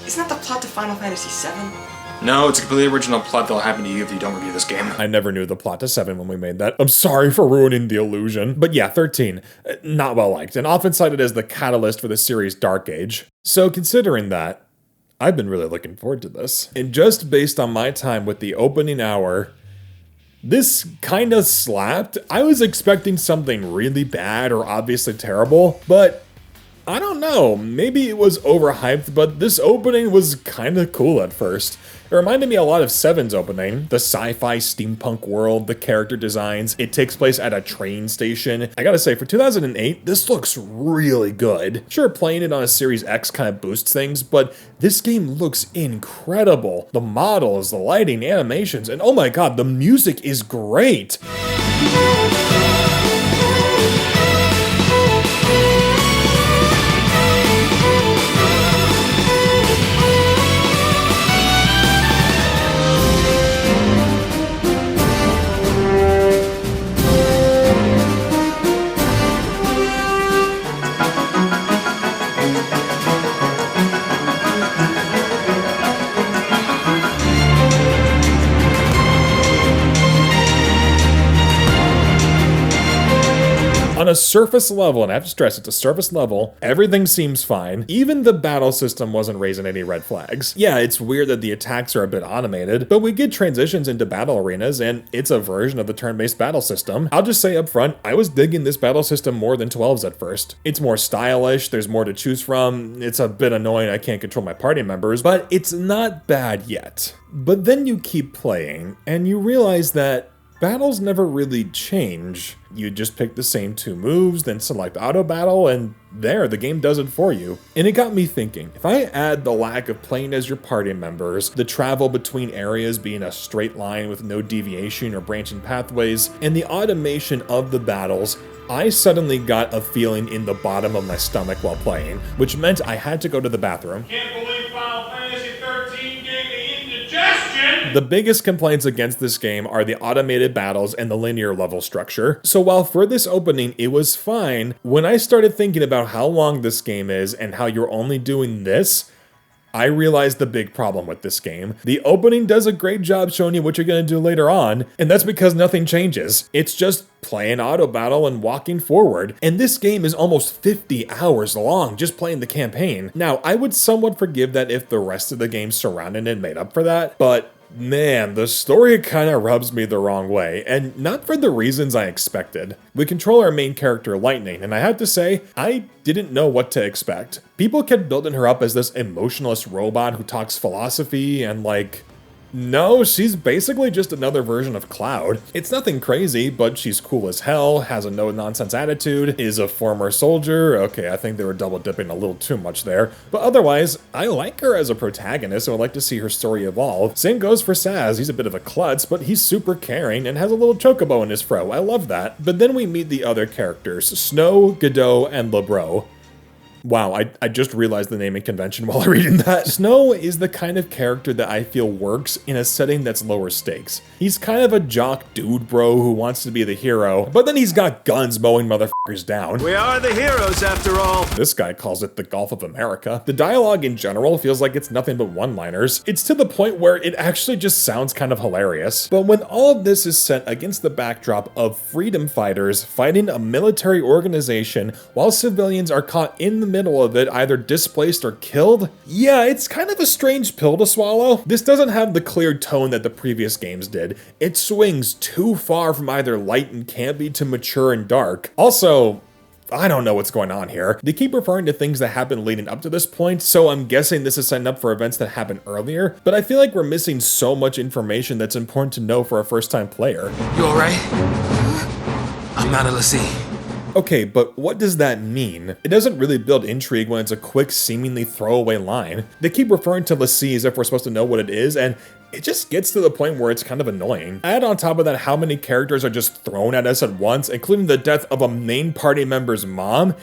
Isn't that the plot to Final Fantasy VII? No, it's a completely original plot that'll happen to you if you don't review this game. I never knew the plot to 7 when we made that. I'm sorry for ruining the illusion. But yeah, 13, not well liked, and often cited as the catalyst for the series' Dark Age. So considering that, I've been really looking forward to this. And just based on my time with the opening hour, this kinda slapped. I was expecting something really bad or obviously terrible, but I don't know, maybe it was overhyped, but this opening was kinda cool at first. It reminded me a lot of 7's opening, the sci-fi steampunk world, the character designs. It takes place at a train station. I gotta say, for 2008, this looks really good. Sure, playing it on a Series X kind of boosts things, but this game looks incredible. The models, the lighting, animations, and oh my god, the music is great! On a surface level, and I have to stress it's a surface level, everything seems fine. Even the battle system wasn't raising any red flags. Yeah, it's weird that the attacks are a bit automated, but we get transitions into battle arenas, and it's a version of the turn-based battle system. I'll just say up front, I was digging this battle system more than 12's at first. It's more stylish, there's more to choose from, it's a bit annoying I can't control my party members, but it's not bad yet. But then you keep playing, and you realize that battles never really change. You just pick the same 2 moves, then select auto battle, and there, the game does it for you. And it got me thinking, if I add the lack of playing as your party members, the travel between areas being a straight line with no deviation or branching pathways, and the automation of the battles, I suddenly got a feeling in the bottom of my stomach while playing, which meant I had to go to the bathroom. Can't believe Final Fantasy 13 gave me indigestion! The biggest complaints against this game are the automated battles and the linear level structure. So while for this opening it was fine, when I started thinking about how long this game is and how you're only doing this, I realized the big problem with this game. The opening does a great job showing you what you're going to do later on, and that's because nothing changes. It's just playing auto battle and walking forward. And this game is almost 50 hours long just playing the campaign. Now, I would somewhat forgive that if the rest of the game surrounding it made up for that, but man, the story kinda rubs me the wrong way, and not for the reasons I expected. We control our main character, Lightning, and I have to say, I didn't know what to expect. People kept building her up as this emotionless robot who talks philosophy and like, no, she's basically just another version of Cloud. It's nothing crazy, but she's cool as hell, has a no-nonsense attitude, is a former soldier. Okay, I think they were double-dipping a little too much there. But otherwise, I like her as a protagonist and would like to see her story evolve. Same goes for Saz. He's a bit of a klutz, but he's super caring and has a little chocobo in his fro. I love that. But then we meet the other characters, Snow, Godot, and LeBro. Wow, I just realized the naming convention while reading that. Snow is the kind of character that I feel works in a setting that's lower stakes. He's kind of a jock dude bro who wants to be the hero, but then he's got guns mowing motherfuckers down. We are the heroes after all. This guy calls it the Gulf of America. The dialogue in general feels like it's nothing but one-liners. It's to the point where it actually just sounds kind of hilarious. But when all of this is set against the backdrop of freedom fighters fighting a military organization while civilians are caught in the middle of it, either displaced or killed, yeah, it's kind of a strange pill to swallow. This doesn't have the clear tone that the previous games did. It swings too far from either light and campy to mature and dark. Also, I don't know what's going on here. They keep referring to things that happened leading up to this point, so I'm guessing this is setting up for events that happened earlier, but I feel like we're missing so much information that's important to know for a first-time player. You alright? I'm not a lessee. Okay, but what does that mean? It doesn't really build intrigue when it's a quick, seemingly throwaway line. They keep referring to lessee as if we're supposed to know what it is, and it just gets to the point where it's kind of annoying. Add on top of that how many characters are just thrown at us at once, including the death of a main party member's mom.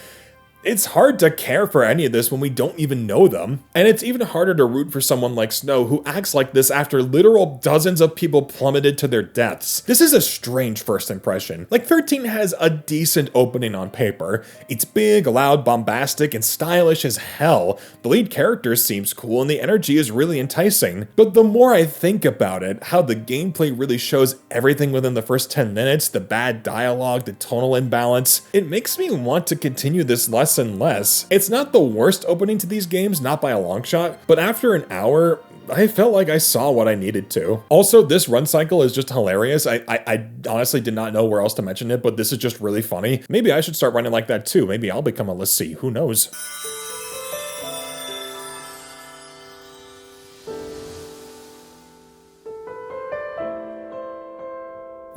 It's hard to care for any of this when we don't even know them. And it's even harder to root for someone like Snow who acts like this after literal dozens of people plummeted to their deaths. This is a strange first impression. Like 13 has a decent opening on paper. It's big, loud, bombastic, and stylish as hell. The lead character seems cool and the energy is really enticing. But the more I think about it, how the gameplay really shows everything within the first 10 minutes, the bad dialogue, the tonal imbalance, it makes me want to continue this less and less. It's not the worst opening to these games, not by a long shot, but after an hour, I felt like I saw what I needed to. Also, this run cycle is just hilarious. I honestly did not know where else to mention it, but this is just really funny. Maybe I should start running like that too. Maybe I'll become a Lassie. Who knows?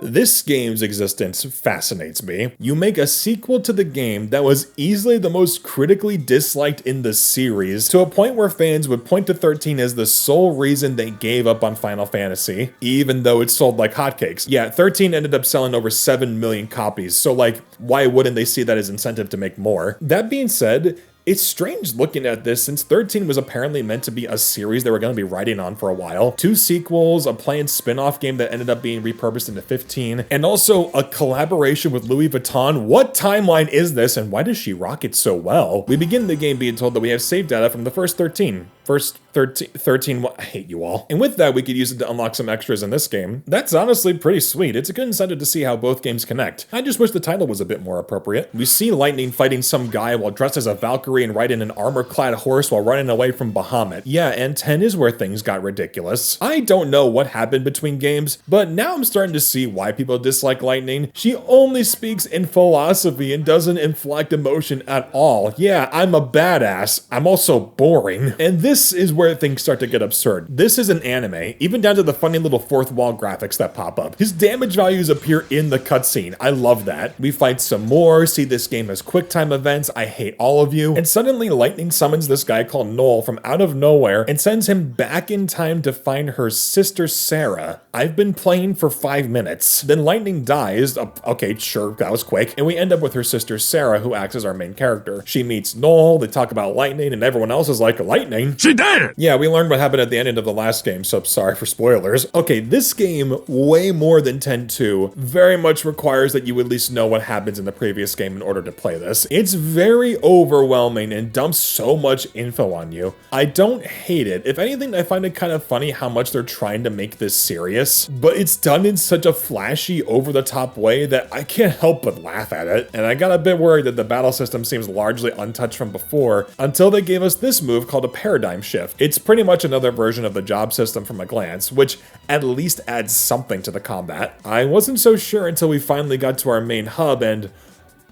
This game's existence fascinates me. You make a sequel to the game that was easily the most critically disliked in the series, to a point where fans would point to 13 as the sole reason they gave up on Final Fantasy, even though it sold like hotcakes. Yeah, 13 ended up selling over 7 million copies, so like, why wouldn't they see that as incentive to make more? That being said, it's strange looking at this since 13 was apparently meant to be a series they were going to be writing on for a while. 2 sequels, a planned spin-off game that ended up being repurposed into 15, and also a collaboration with Louis Vuitton. What timeline is this and why does she rock it so well? We begin the game being told that we have save data from the first 13. I hate you all. And with that, we could use it to unlock some extras in this game. That's honestly pretty sweet. It's a good incentive to see how both games connect. I just wish the title was a bit more appropriate. We see Lightning fighting some guy while dressed as a Valkyrie and riding an armor-clad horse while running away from Bahamut. Yeah, and 10 is where things got ridiculous. I don't know what happened between games, but now I'm starting to see why people dislike Lightning. She only speaks in philosophy and doesn't inflect emotion at all. Yeah, I'm a badass. I'm also boring. And this is where things start to get absurd. This is an anime, even down to the funny little fourth wall graphics that pop up. His damage values appear in the cutscene. I love that. We fight some more, see this game as QuickTime events. I hate all of you. And suddenly Lightning summons this guy called Noel from out of nowhere and sends him back in time to find her sister Sarah. I've been playing for 5 minutes. Then Lightning dies. Okay, sure, that was quick. And we end up with her sister Sarah, who acts as our main character. She meets Noel, they talk about Lightning, and everyone else is like, Lightning? She did it! Yeah, we learned what happened at the end of the last game, so sorry for spoilers. Okay, this game, way more than 10-2, very much requires that you at least know what happens in the previous game in order to play this. It's very overwhelming and dumps so much info on you. I don't hate it. If anything, I find it kind of funny how much they're trying to make this serious, but it's done in such a flashy, over-the-top way that I can't help but laugh at it. And I got a bit worried that the battle system seems largely untouched from before, until they gave us this move called a paradigm shift. It's pretty much another version of the job system from a glance, which at least adds something to the combat. I wasn't so sure until we finally got to our main hub and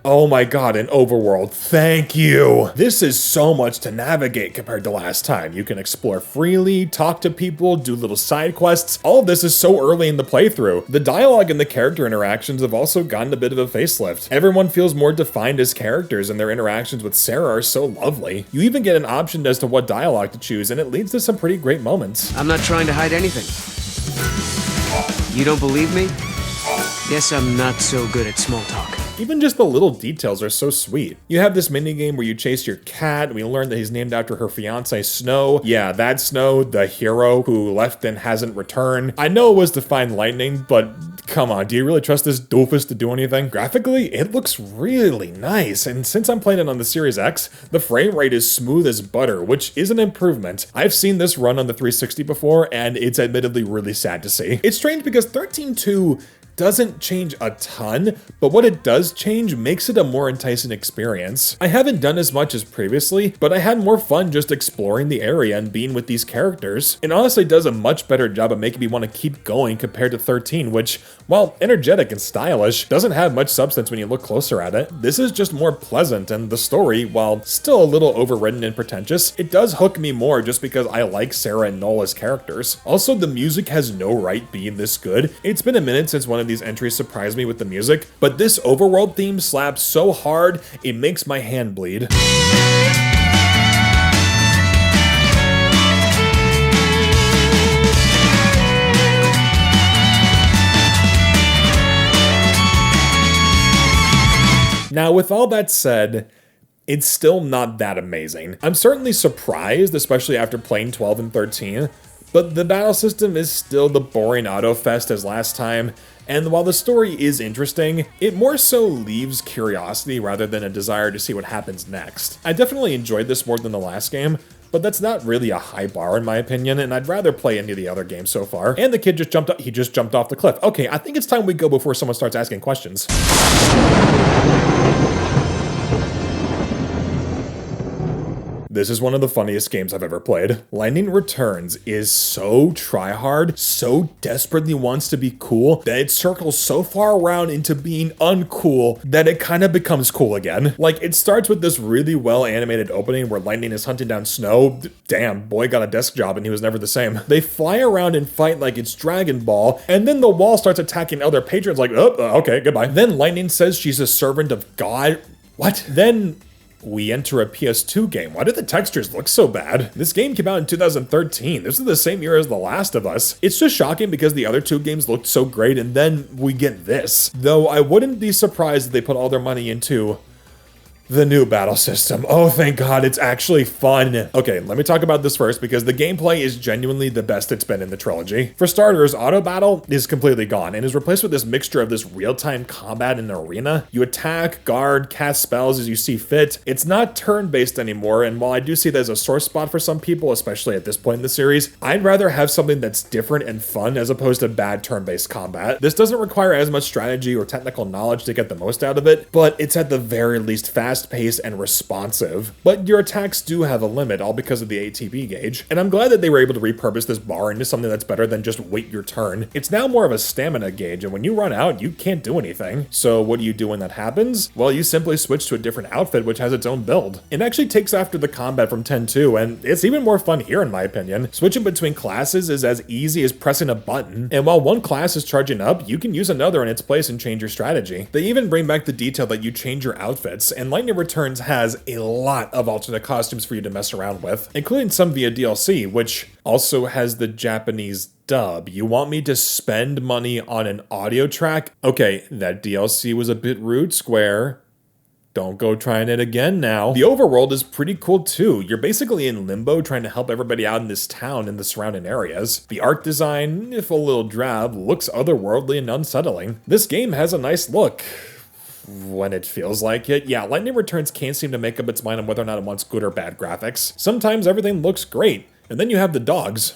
oh my god, an overworld. Thank you! This is so much to navigate compared to last time. You can explore freely, talk to people, do little side quests. All of this is so early in the playthrough. The dialogue and the character interactions have also gotten a bit of a facelift. Everyone feels more defined as characters and their interactions with Sarah are so lovely. You even get an option as to what dialogue to choose and it leads to some pretty great moments. I'm not trying to hide anything. You don't believe me? Guess I'm not so good at small talk. Even just the little details are so sweet. You have this minigame where you chase your cat, and we learn that he's named after her fiance Snow. Yeah, that Snow, the hero who left and hasn't returned. I know it was to find Lightning, but come on, do you really trust this doofus to do anything? Graphically, it looks really nice, and since I'm playing it on the Series X, the frame rate is smooth as butter, which is an improvement. I've seen this run on the 360 before, and it's admittedly really sad to see. It's strange because 13.2 doesn't change a ton, but what it does change makes it a more enticing experience. I haven't done as much as previously, but I had more fun just exploring the area and being with these characters. It honestly does a much better job of making me want to keep going compared to 13, which, while energetic and stylish, doesn't have much substance when you look closer at it. This is just more pleasant, and the story, while still a little overridden and pretentious, it does hook me more just because I like Sarah and Noel as characters. Also, the music has no right being this good. It's been a minute since one of these entries surprised me with the music, but this overworld theme slaps so hard, it makes my hand bleed. Now, with all that said, it's still not that amazing. I'm certainly surprised, especially after playing 12 and 13, but the battle system is still the boring auto fest as last time, and while the story is interesting, it more so leaves curiosity rather than a desire to see what happens next. I definitely enjoyed this more than the last game, but that's not really a high bar in my opinion, and I'd rather play any of the other games so far. And the kid just jumped up, he just jumped off the cliff. Okay, I think it's time we go before someone starts asking questions. This is one of the funniest games I've ever played. Lightning Returns is so tryhard, so desperately wants to be cool, that it circles so far around into being uncool that it kind of becomes cool again. Like, it starts with this really well animated opening where Lightning is hunting down Snow. Damn, boy got a desk job and he was never the same. They fly around and fight like it's Dragon Ball, and then the wall starts attacking other patrons like, oh, okay, goodbye. Then Lightning says she's a servant of God. What? Then we enter a PS2 game. Why do the textures look so bad? This game came out in 2013. This is the same year as The Last of Us. It's just shocking because the other two games looked so great, and then we get this. Though I wouldn't be surprised if they put all their money into the new battle system. Oh, thank God, it's actually fun. Okay, let me talk about this first because the gameplay is genuinely the best it's been in the trilogy. For starters, auto battle is completely gone and is replaced with this mixture of this real-time combat in an arena. You attack, guard, cast spells as you see fit. It's not turn-based anymore, and while I do see that as a sore spot for some people, especially at this point in the series, I'd rather have something that's different and fun as opposed to bad turn-based combat. This doesn't require as much strategy or technical knowledge to get the most out of it, but it's at the very least fast-paced and responsive. But your attacks do have a limit, all because of the ATB gauge, and I'm glad that they were able to repurpose this bar into something that's better than just wait your turn. It's now more of a stamina gauge, and when you run out, you can't do anything. So what do you do when that happens? Well, you simply switch to a different outfit which has its own build. It actually takes after the combat from 10-2, and it's even more fun here in my opinion. Switching between classes is as easy as pressing a button, and while one class is charging up, you can use another in its place and change your strategy. They even bring back the detail that you change your outfits, and Lightning Returns has a lot of alternate costumes for you to mess around with, including some via DLC, which also has the Japanese dub. You want me to spend money on an audio track? Okay, that DLC was a bit rude, Square. Don't go trying it again now. The overworld is pretty cool too. You're basically in limbo trying to help everybody out in this town and the surrounding areas. The art design, if a little drab, looks otherworldly and unsettling. This game has a nice look. When it feels like it. Yeah, Lightning Returns can't seem to make up its mind on whether or not it wants good or bad graphics. Sometimes everything looks great, and then you have the dogs.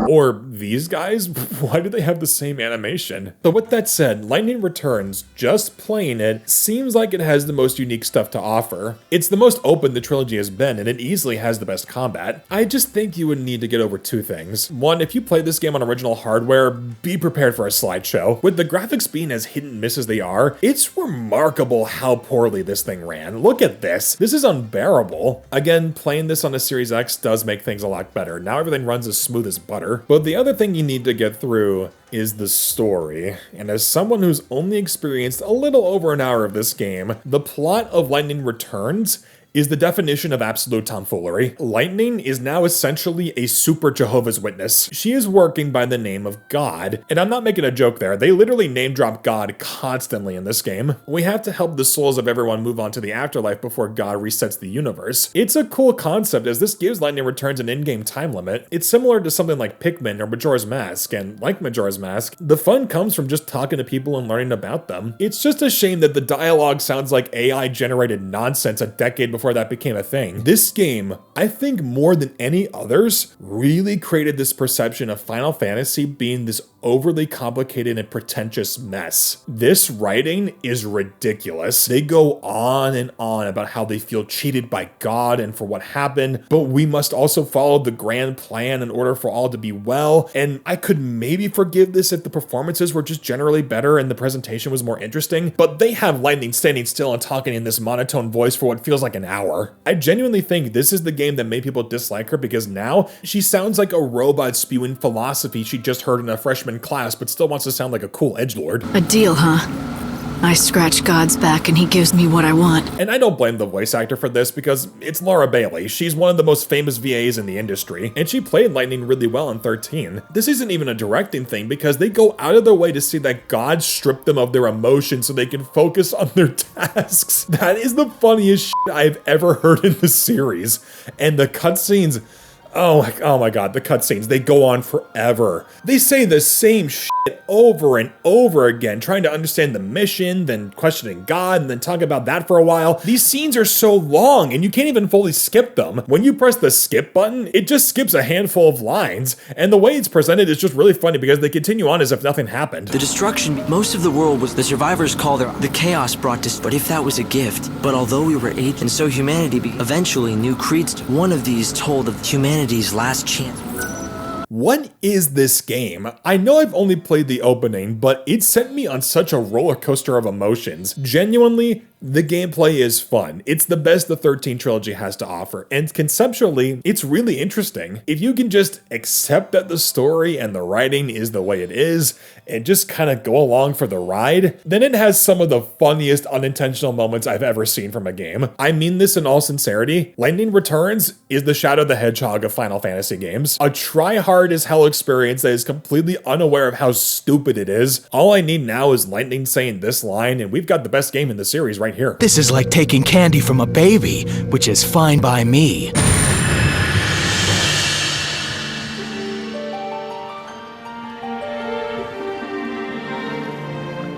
Or these guys? Why do they have the same animation? But with that said, Lightning Returns, just playing it, seems like it has the most unique stuff to offer. It's the most open the trilogy has been, and it easily has the best combat. I just think you would need to get over two things. One, if you play this game on original hardware, be prepared for a slideshow. With the graphics being as hit and miss as they are, it's remarkable how poorly this thing ran. Look at this. This is unbearable. Again, playing this on a Series X does make things a lot better. Now everything runs as smooth as butter. But the other thing you need to get through is the story. And as someone who's only experienced a little over an hour of this game, the plot of Lightning Returns is the definition of absolute tomfoolery. Lightning is now essentially a super Jehovah's Witness. She is working by the name of God. And I'm not making a joke there. They literally name drop God constantly in this game. We have to help the souls of everyone move on to the afterlife before God resets the universe. It's a cool concept as this gives Lightning Returns an in-game time limit. It's similar to something like Pikmin or Majora's Mask, and like Majora's Mask, the fun comes from just talking to people and learning about them. It's just a shame that the dialogue sounds like AI-generated nonsense a decade before that became a thing. This game, I think more than any others, really created this perception of Final Fantasy being this overly complicated and pretentious mess. This writing is ridiculous. They go on and on about how they feel cheated by God and for what happened, but we must also follow the grand plan in order for all to be well, and I could maybe forgive this if the performances were just generally better and the presentation was more interesting, but they have Lightning standing still and talking in this monotone voice for what feels like an hour. I genuinely think this is the game that made people dislike her because now she sounds like a robot spewing philosophy she just heard in a freshman class but still wants to sound like a cool edgelord. A deal, huh? I scratch God's back and he gives me what I want. And I don't blame the voice actor for this because it's Laura Bailey. She's one of the most famous VAs in the industry, and she played Lightning really well in 13. This isn't even a directing thing because they go out of their way to see that God stripped them of their emotions so they can focus on their tasks. That is the funniest shit I've ever heard in the series. And the cutscenes, oh my god, the cutscenes, they go on forever. They say the same shit over and over again, trying to understand the mission, then questioning God, and then talking about that for a while. These scenes are so long, and you can't even fully skip them. When you press the skip button, it just skips a handful of lines, and the way it's presented is just really funny because they continue on as if nothing happened. The destruction, most of the world was the survivors call the chaos brought to, but if that was a gift. But although we were aged, and so humanity eventually knew creeds, one of these told of humanity's last chance. What is this game? I know I've only played the opening, but it sent me on such a roller coaster of emotions. Genuinely, the gameplay is fun. It's the best the 13 trilogy has to offer, and conceptually, it's really interesting. If you can just accept that the story and the writing is the way it is, and just kind of go along for the ride, then it has some of the funniest unintentional moments I've ever seen from a game. I mean this in all sincerity. Lightning Returns is the Shadow the Hedgehog of Final Fantasy games. A try-hard as hell experience that is completely unaware of how stupid it is. All I need now is Lightning saying this line, and we've got the best game in the series right here. This is like taking candy from a baby, which is fine by me.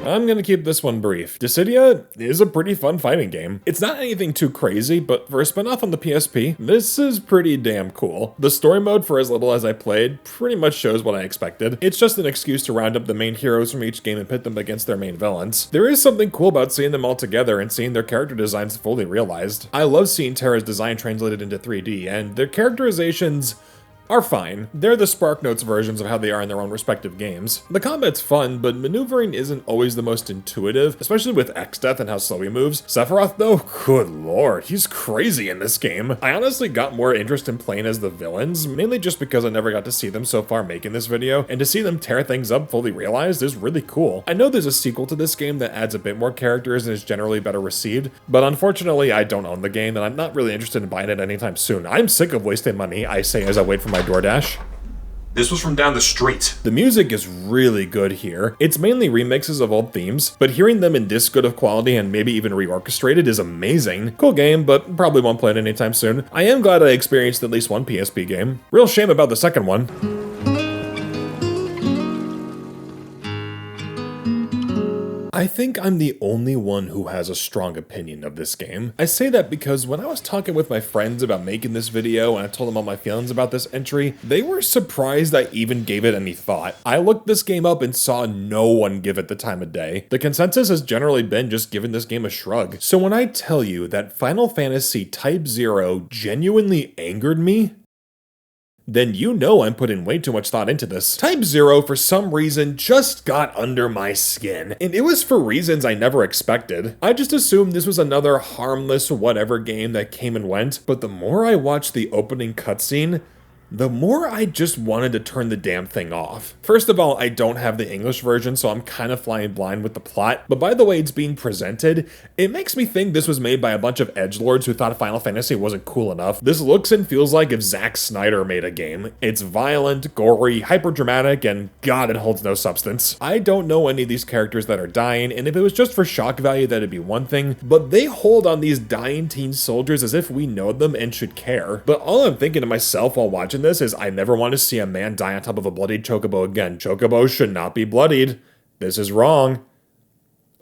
I'm gonna keep this one brief. Dissidia is a pretty fun fighting game. It's not anything too crazy, but for a spin-off on the PSP, this is pretty damn cool. The story mode, for as little as I played, pretty much shows what I expected. It's just an excuse to round up the main heroes from each game and pit them against their main villains. There is something cool about seeing them all together and seeing their character designs fully realized. I love seeing Terra's design translated into 3D, and their characterizations are fine. They're the SparkNotes versions of how they are in their own respective games. The combat's fun, but maneuvering isn't always the most intuitive, especially with X-Death and how slow he moves. Sephiroth though, good lord, he's crazy in this game. I honestly got more interest in playing as the villains, mainly just because I never got to see them so far making this video, and to see them tear things up fully realized is really cool. I know there's a sequel to this game that adds a bit more characters and is generally better received, but unfortunately I don't own the game and I'm not really interested in buying it anytime soon. I'm sick of wasting money, I say as I wait for my DoorDash. This was from down the street. The music is really good here. It's mainly remixes of old themes, but hearing them in this good of quality and maybe even reorchestrated is amazing. Cool game, but probably won't play it anytime soon. I am glad I experienced at least one PSP game. Real shame about the second one. I think I'm the only one who has a strong opinion of this game. I say that because when I was talking with my friends about making this video and I told them all my feelings about this entry, they were surprised I even gave it any thought. I looked this game up and saw no one give it the time of day. The consensus has generally been just giving this game a shrug. So when I tell you that Final Fantasy Type 0 genuinely angered me, then you know I'm putting way too much thought into this. Type 0, for some reason, just got under my skin, and it was for reasons I never expected. I just assumed this was another harmless whatever game that came and went, but the more I watched the opening cutscene, the more I just wanted to turn the damn thing off. First of all, I don't have the English version, so I'm kind of flying blind with the plot, but by the way it's being presented, it makes me think this was made by a bunch of edgelords who thought Final Fantasy wasn't cool enough. This looks and feels like if Zack Snyder made a game. It's violent, gory, hyper-dramatic, and god, it holds no substance. I don't know any of these characters that are dying, and if it was just for shock value, that'd be one thing, but they hold on these dying teen soldiers as if we know them and should care. But all I'm thinking to myself while watching this is I never want to see a man die on top of a bloodied chocobo again. Chocobos should not be bloodied. This is wrong.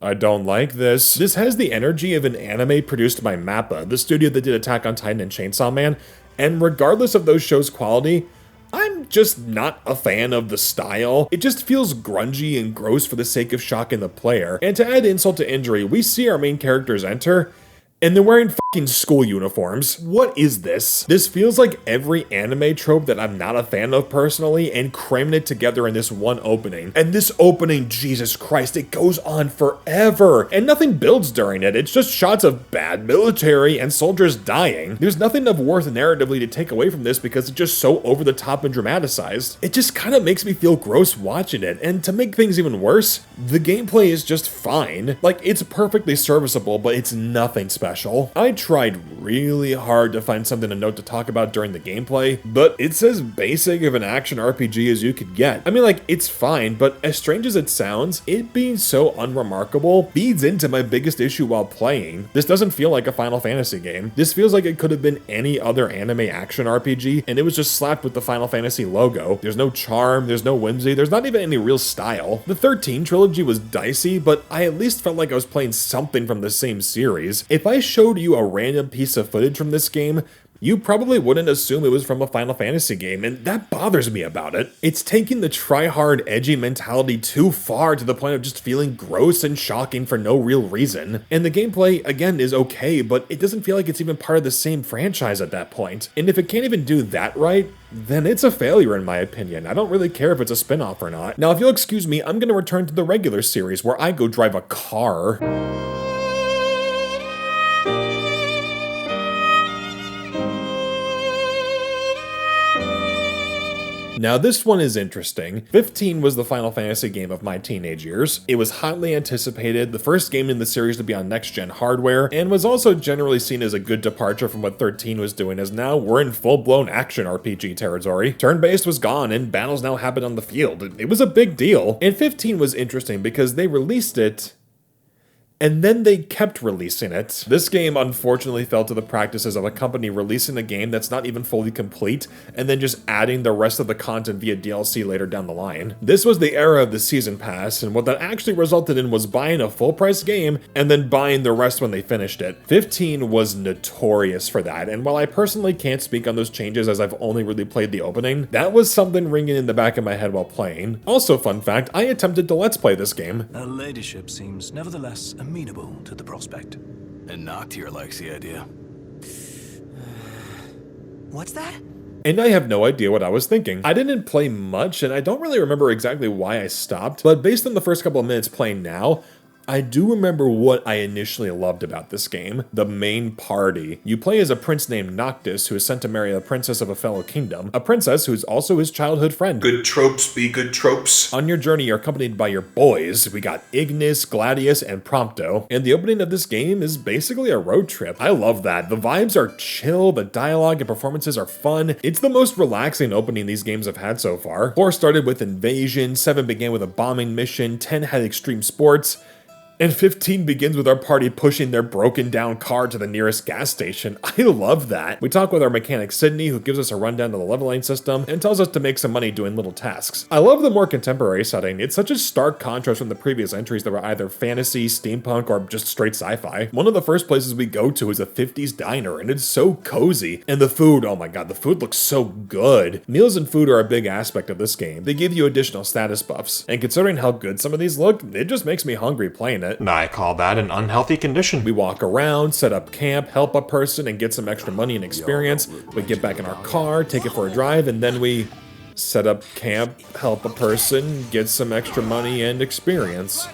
I don't like this. This has the energy of an anime produced by MAPPA, the studio that did Attack on Titan and Chainsaw Man, and regardless of those shows' quality, I'm just not a fan of the style. It just feels grungy and gross for the sake of shocking the player. And to add insult to injury, we see our main characters enter, and they're wearing fucking school uniforms. What is this? This feels like every anime trope that I'm not a fan of personally and cramming it together in this one opening. And this opening, Jesus Christ, it goes on forever and nothing builds during it. It's just shots of bad military and soldiers dying. There's nothing of worth narratively to take away from this because it's just so over the top and dramatized. It just kind of makes me feel gross watching it. And to make things even worse, the gameplay is just fine. Like, it's perfectly serviceable, but it's nothing special. I tried really hard to find something to note to talk about during the gameplay, but it's as basic of an action RPG as you could get. I mean, like, it's fine, but as strange as it sounds, it being so unremarkable feeds into my biggest issue while playing. This doesn't feel like a Final Fantasy game. This feels like it could have been any other anime action RPG, and it was just slapped with the Final Fantasy logo. There's no charm, there's no whimsy, there's not even any real style. The 13 trilogy was dicey, but I at least felt like I was playing something from the same series. If I showed you a random piece of footage from this game, you probably wouldn't assume it was from a Final Fantasy game, and that bothers me about it. It's taking the try-hard, edgy mentality too far to the point of just feeling gross and shocking for no real reason. And the gameplay, again, is okay, but it doesn't feel like it's even part of the same franchise at that point. And if it can't even do that right, then it's a failure in my opinion. I don't really care if it's a spin-off or not. Now, if you'll excuse me, I'm gonna return to the regular series where I go drive a car. Now this one is interesting. 15 was the Final Fantasy game of my teenage years. It was hotly anticipated, the first game in the series to be on next-gen hardware, and was also generally seen as a good departure from what 13 was doing, as now we're in full-blown action RPG territory. Turn-based was gone, and battles now happen on the field. It was a big deal. And 15 was interesting because they released it and then they kept releasing it. This game unfortunately fell to the practices of a company releasing a game that's not even fully complete, and then just adding the rest of the content via DLC later down the line. This was the era of the Season Pass, and what that actually resulted in was buying a full-price game, and then buying the rest when they finished it. 15 was notorious for that, and while I personally can't speak on those changes as I've only really played the opening, that was something ringing in the back of my head while playing. Also, fun fact, I attempted to Let's Play this game. Her ladyship seems nevertheless amenable to the prospect. And Noctier likes the idea. What's that? And I have no idea what I was thinking. I didn't play much, and I don't really remember exactly why I stopped, but based on the first couple of minutes playing now, I do remember what I initially loved about this game, the main party. You play as a prince named Noctis who is sent to marry a princess of a fellow kingdom, a princess who's also his childhood friend. Good tropes be good tropes. On your journey, you're accompanied by your boys. We got Ignis, Gladius, and Prompto, and the opening of this game is basically a road trip. I love that. The vibes are chill, the dialogue and performances are fun. It's the most relaxing opening these games have had so far. 4 started with Invasion, 7 began with a bombing mission, 10 had extreme sports, and 15 begins with our party pushing their broken down car to the nearest gas station. I love that. We talk with our mechanic Sydney, who gives us a rundown of the leveling system and tells us to make some money doing little tasks. I love the more contemporary setting. It's such a stark contrast from the previous entries that were either fantasy, steampunk, or just straight sci-fi. One of the first places we go to is a 50s diner, and it's so cozy. And the food, oh my god, the food looks so good. Meals and food are a big aspect of this game. They give you additional status buffs, and considering how good some of these look, it just makes me hungry playing it. I call that an unhealthy condition. We walk around, set up camp, help a person, and get some extra money and experience. We get back in our car, take it for a drive, and then we set up camp, help a person, get some extra money and experience.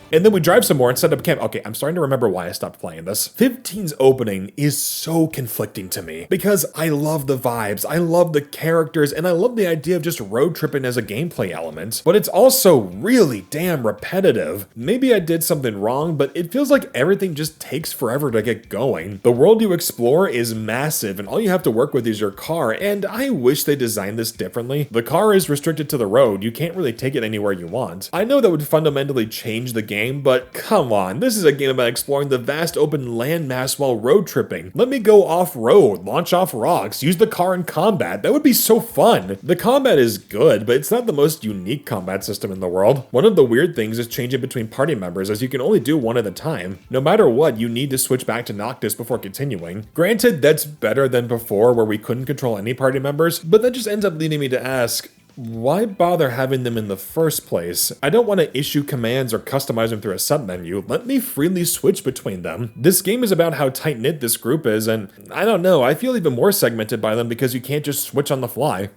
And then we drive some more and set up camp. Okay, I'm starting to remember why I stopped playing this. 15's opening is so conflicting to me because I love the vibes, I love the characters, and I love the idea of just road tripping as a gameplay element. But it's also really damn repetitive. Maybe I did something wrong, but it feels like everything just takes forever to get going. The world you explore is massive, and all you have to work with is your car, and I wish they designed this differently. The car is restricted to the road. You can't really take it anywhere you want. I know that would fundamentally change the game, but come on, this is a game about exploring the vast open landmass while road tripping. Let me go off-road, launch off rocks, use the car in combat. That would be so fun. The combat is good, but it's not the most unique combat system in the world. One of the weird things is changing between party members, as you can only do one at a time. No matter what, you need to switch back to Noctis before continuing. Granted, that's better than before where we couldn't control any party members, but that just ends up leading me to ask, why bother having them in the first place? I don't want to issue commands or customize them through a submenu. Let me freely switch between them. This game is about how tight-knit this group is, and I don't know, I feel even more segmented by them because you can't just switch on the fly.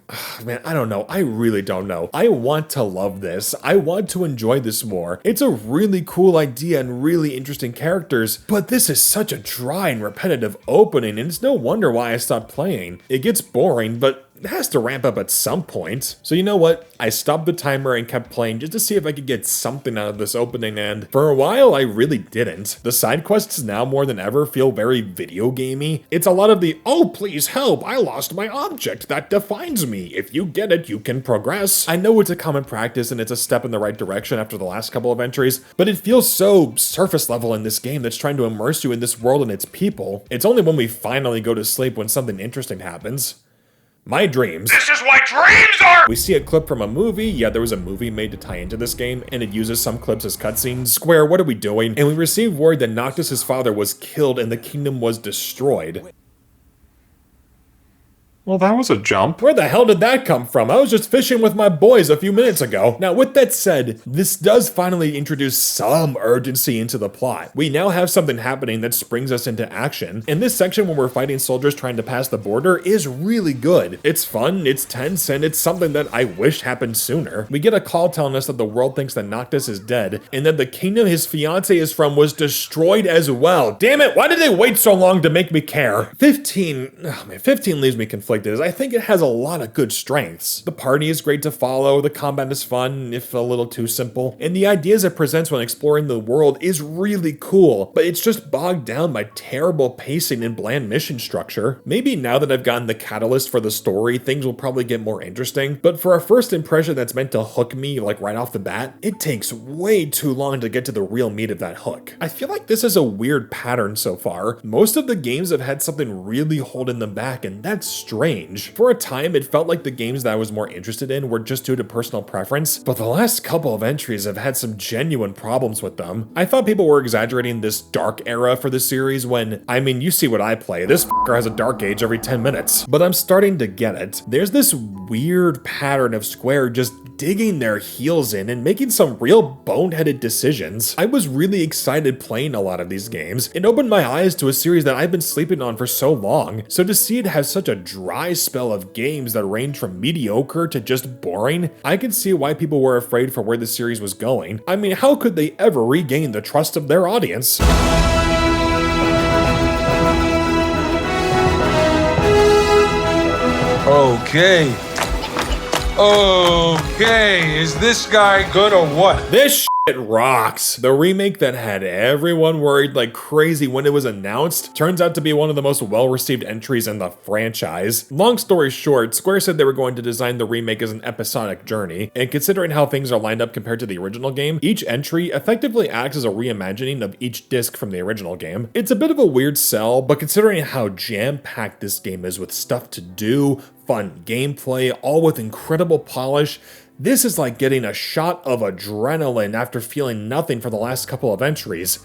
Man, I don't know. I really don't know. I want to love this. I want to enjoy this more. It's a really cool idea and really interesting characters, but this is such a dry and repetitive opening, and it's no wonder why I stopped playing. It gets boring, but it has to ramp up at some point. So you know what? I stopped the timer and kept playing just to see if I could get something out of this opening, and for a while I really didn't. The side quests now more than ever feel very video gamey. It's a lot of the, oh please help, I lost my object that defines me. If you get it, you can progress. I know it's a common practice and it's a step in the right direction after the last couple of entries, but it feels so surface level in this game that's trying to immerse you in this world and its people. It's only when we finally go to sleep when something interesting happens. My dreams. This is what dreams are! We see a clip from a movie. Yeah, there was a movie made to tie into this game, and it uses some clips as cutscenes. Square, what are we doing? And we receive word that Noctis' father was killed and the kingdom was destroyed. Well, that was a jump. Where the hell did that come from? I was just fishing with my boys a few minutes ago. Now, with that said, this does finally introduce some urgency into the plot. We now have something happening that springs us into action. And this section when we're fighting soldiers trying to pass the border is really good. It's fun, it's tense, and it's something that I wish happened sooner. We get a call telling us that the world thinks that Noctis is dead, and that the kingdom his fiance is from was destroyed as well. Damn it, why did they wait so long to make me care? 15 leaves me conflicted. I think it has a lot of good strengths. The party is great to follow, the combat is fun, if a little too simple, and the ideas it presents when exploring the world is really cool, but it's just bogged down by terrible pacing and bland mission structure. Maybe now that I've gotten the catalyst for the story, things will probably get more interesting, but for a first impression that's meant to hook me like right off the bat, it takes way too long to get to the real meat of that hook. I feel like this is a weird pattern so far. Most of the games have had something really holding them back, and that's strange. For a time, it felt like the games that I was more interested in were just due to personal preference, but the last couple of entries have had some genuine problems with them. I thought people were exaggerating this dark era for the series when, I mean, you see what I play. This f***er has a dark age every 10 minutes. But I'm starting to get it. There's this weird pattern of Square just digging their heels in and making some real boneheaded decisions. I was really excited playing a lot of these games. It opened my eyes to a series that I've been sleeping on for so long, so to see it have such a dry spell of games that range from mediocre to just boring, I can see why people were afraid for where the series was going. I mean, how could they ever regain the trust of their audience? Okay, is this guy good or what? This shit rocks. The remake that had everyone worried like crazy when it was announced turns out to be one of the most well-received entries in the franchise. Long story short, Square said they were going to design the remake as an episodic journey, and considering how things are lined up compared to the original game, each entry effectively acts as a reimagining of each disc from the original game. It's a bit of a weird sell, but considering how jam-packed this game is with stuff to do, fun gameplay, all with incredible polish, this is like getting a shot of adrenaline after feeling nothing for the last couple of entries.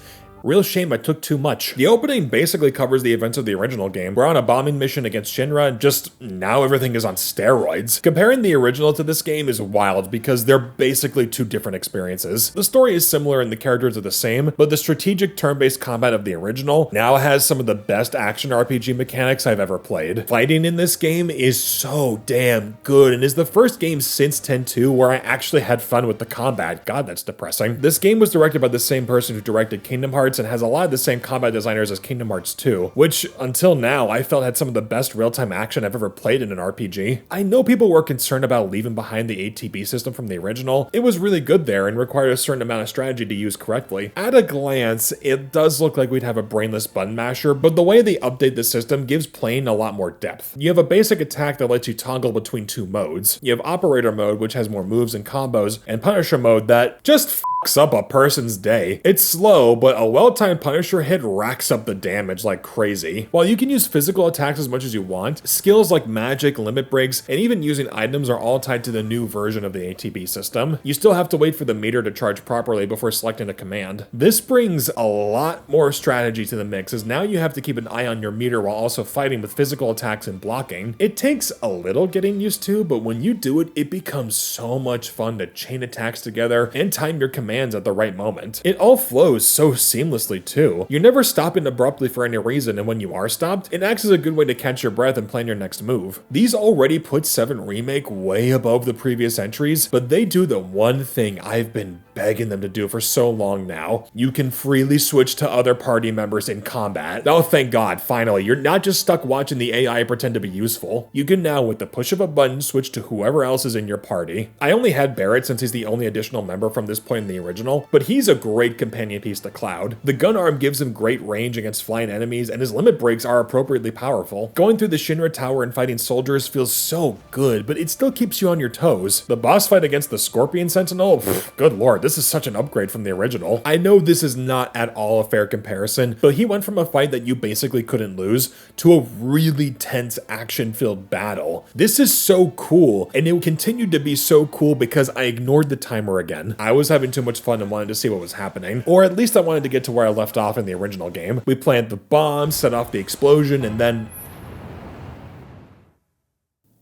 Real shame I took too much. The opening basically covers the events of the original game. We're on a bombing mission against Shinra, just now everything is on steroids. Comparing the original to this game is wild because they're basically two different experiences. The story is similar and the characters are the same, but the strategic turn-based combat of the original now has some of the best action RPG mechanics I've ever played. Fighting in this game is so damn good and is the first game since 10-2 where I actually had fun with the combat. God, that's depressing. This game was directed by the same person who directed Kingdom Hearts and has a lot of the same combat designers as Kingdom Hearts 2, which until now I felt had some of the best real-time action I've ever played in an RPG. I know people were concerned about leaving behind the ATB system from the original. It was really good there and required a certain amount of strategy to use correctly. At a glance, it does look like we'd have a brainless button masher, but the way they update the system gives playing a lot more depth. You have a basic attack that lets you toggle between two modes. You have operator mode, which has more moves and combos, and Punisher mode that just up a person's day. It's slow, but a well-timed Punisher hit racks up the damage like crazy. While you can use physical attacks as much as you want, skills like magic, limit breaks, and even using items are all tied to the new version of the ATB system. You still have to wait for the meter to charge properly before selecting a command. This brings a lot more strategy to the mix, as now you have to keep an eye on your meter while also fighting with physical attacks and blocking. It takes a little getting used to, but when you do it, it becomes so much fun to chain attacks together and time your commands at the right moment. It all flows so seamlessly too. You're never stopping abruptly for any reason, and when you are stopped, it acts as a good way to catch your breath and plan your next move. These already put 7 Remake way above the previous entries, but they do the one thing I've been begging them to do for so long now. You can freely switch to other party members in combat. Oh, thank God, finally. You're not just stuck watching the AI pretend to be useful. You can now, with the push of a button, switch to whoever else is in your party. I only had Barrett since he's the only additional member from this point in the original, but he's a great companion piece to Cloud. The gun arm gives him great range against flying enemies, and his limit breaks are appropriately powerful. Going through the Shinra Tower and fighting soldiers feels so good, but it still keeps you on your toes. The boss fight against the Scorpion Sentinel? Pff, good lord, this is such an upgrade from the original. I know this is not at all a fair comparison, but he went from a fight that you basically couldn't lose to a really tense action-filled battle. This is so cool, and it continued to be so cool because I ignored the timer again. I was having too much fun and wanted to see what was happening, or at least I wanted to get to where I left off in the original game. We planted the bomb, set off the explosion, and then...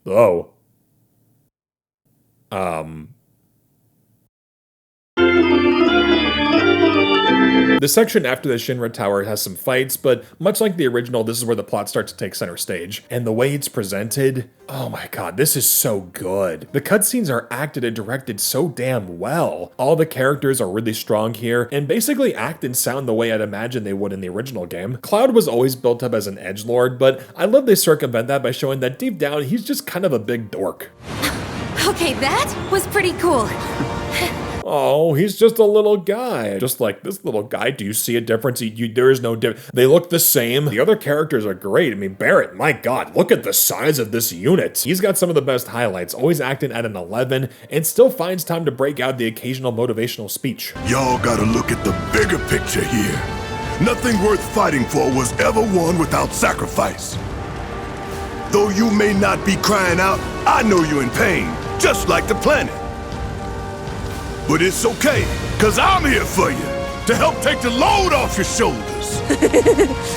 Oh. The section after the Shinra Tower has some fights, but much like the original, this is where the plot starts to take center stage. And the way it's presented, oh my god, this is so good. The cutscenes are acted and directed so damn well. All the characters are really strong here, and basically act and sound the way I'd imagine they would in the original game. Cloud was always built up as an edgelord, but I love they circumvent that by showing that deep down, he's just kind of a big dork. Okay, that was pretty cool. Oh, he's just a little guy. Just like this little guy. Do you see a difference? There is no difference. They look the same. The other characters are great. I mean, Barrett, my god, look at the size of this unit. He's got some of the best highlights, always acting at an 11, and still finds time to break out the occasional motivational speech. Y'all gotta look at the bigger picture here. Nothing worth fighting for was ever won without sacrifice. Though you may not be crying out, I know you're in pain, just like the planet. But it's okay, cause I'm here for you, to help take the load off your shoulders.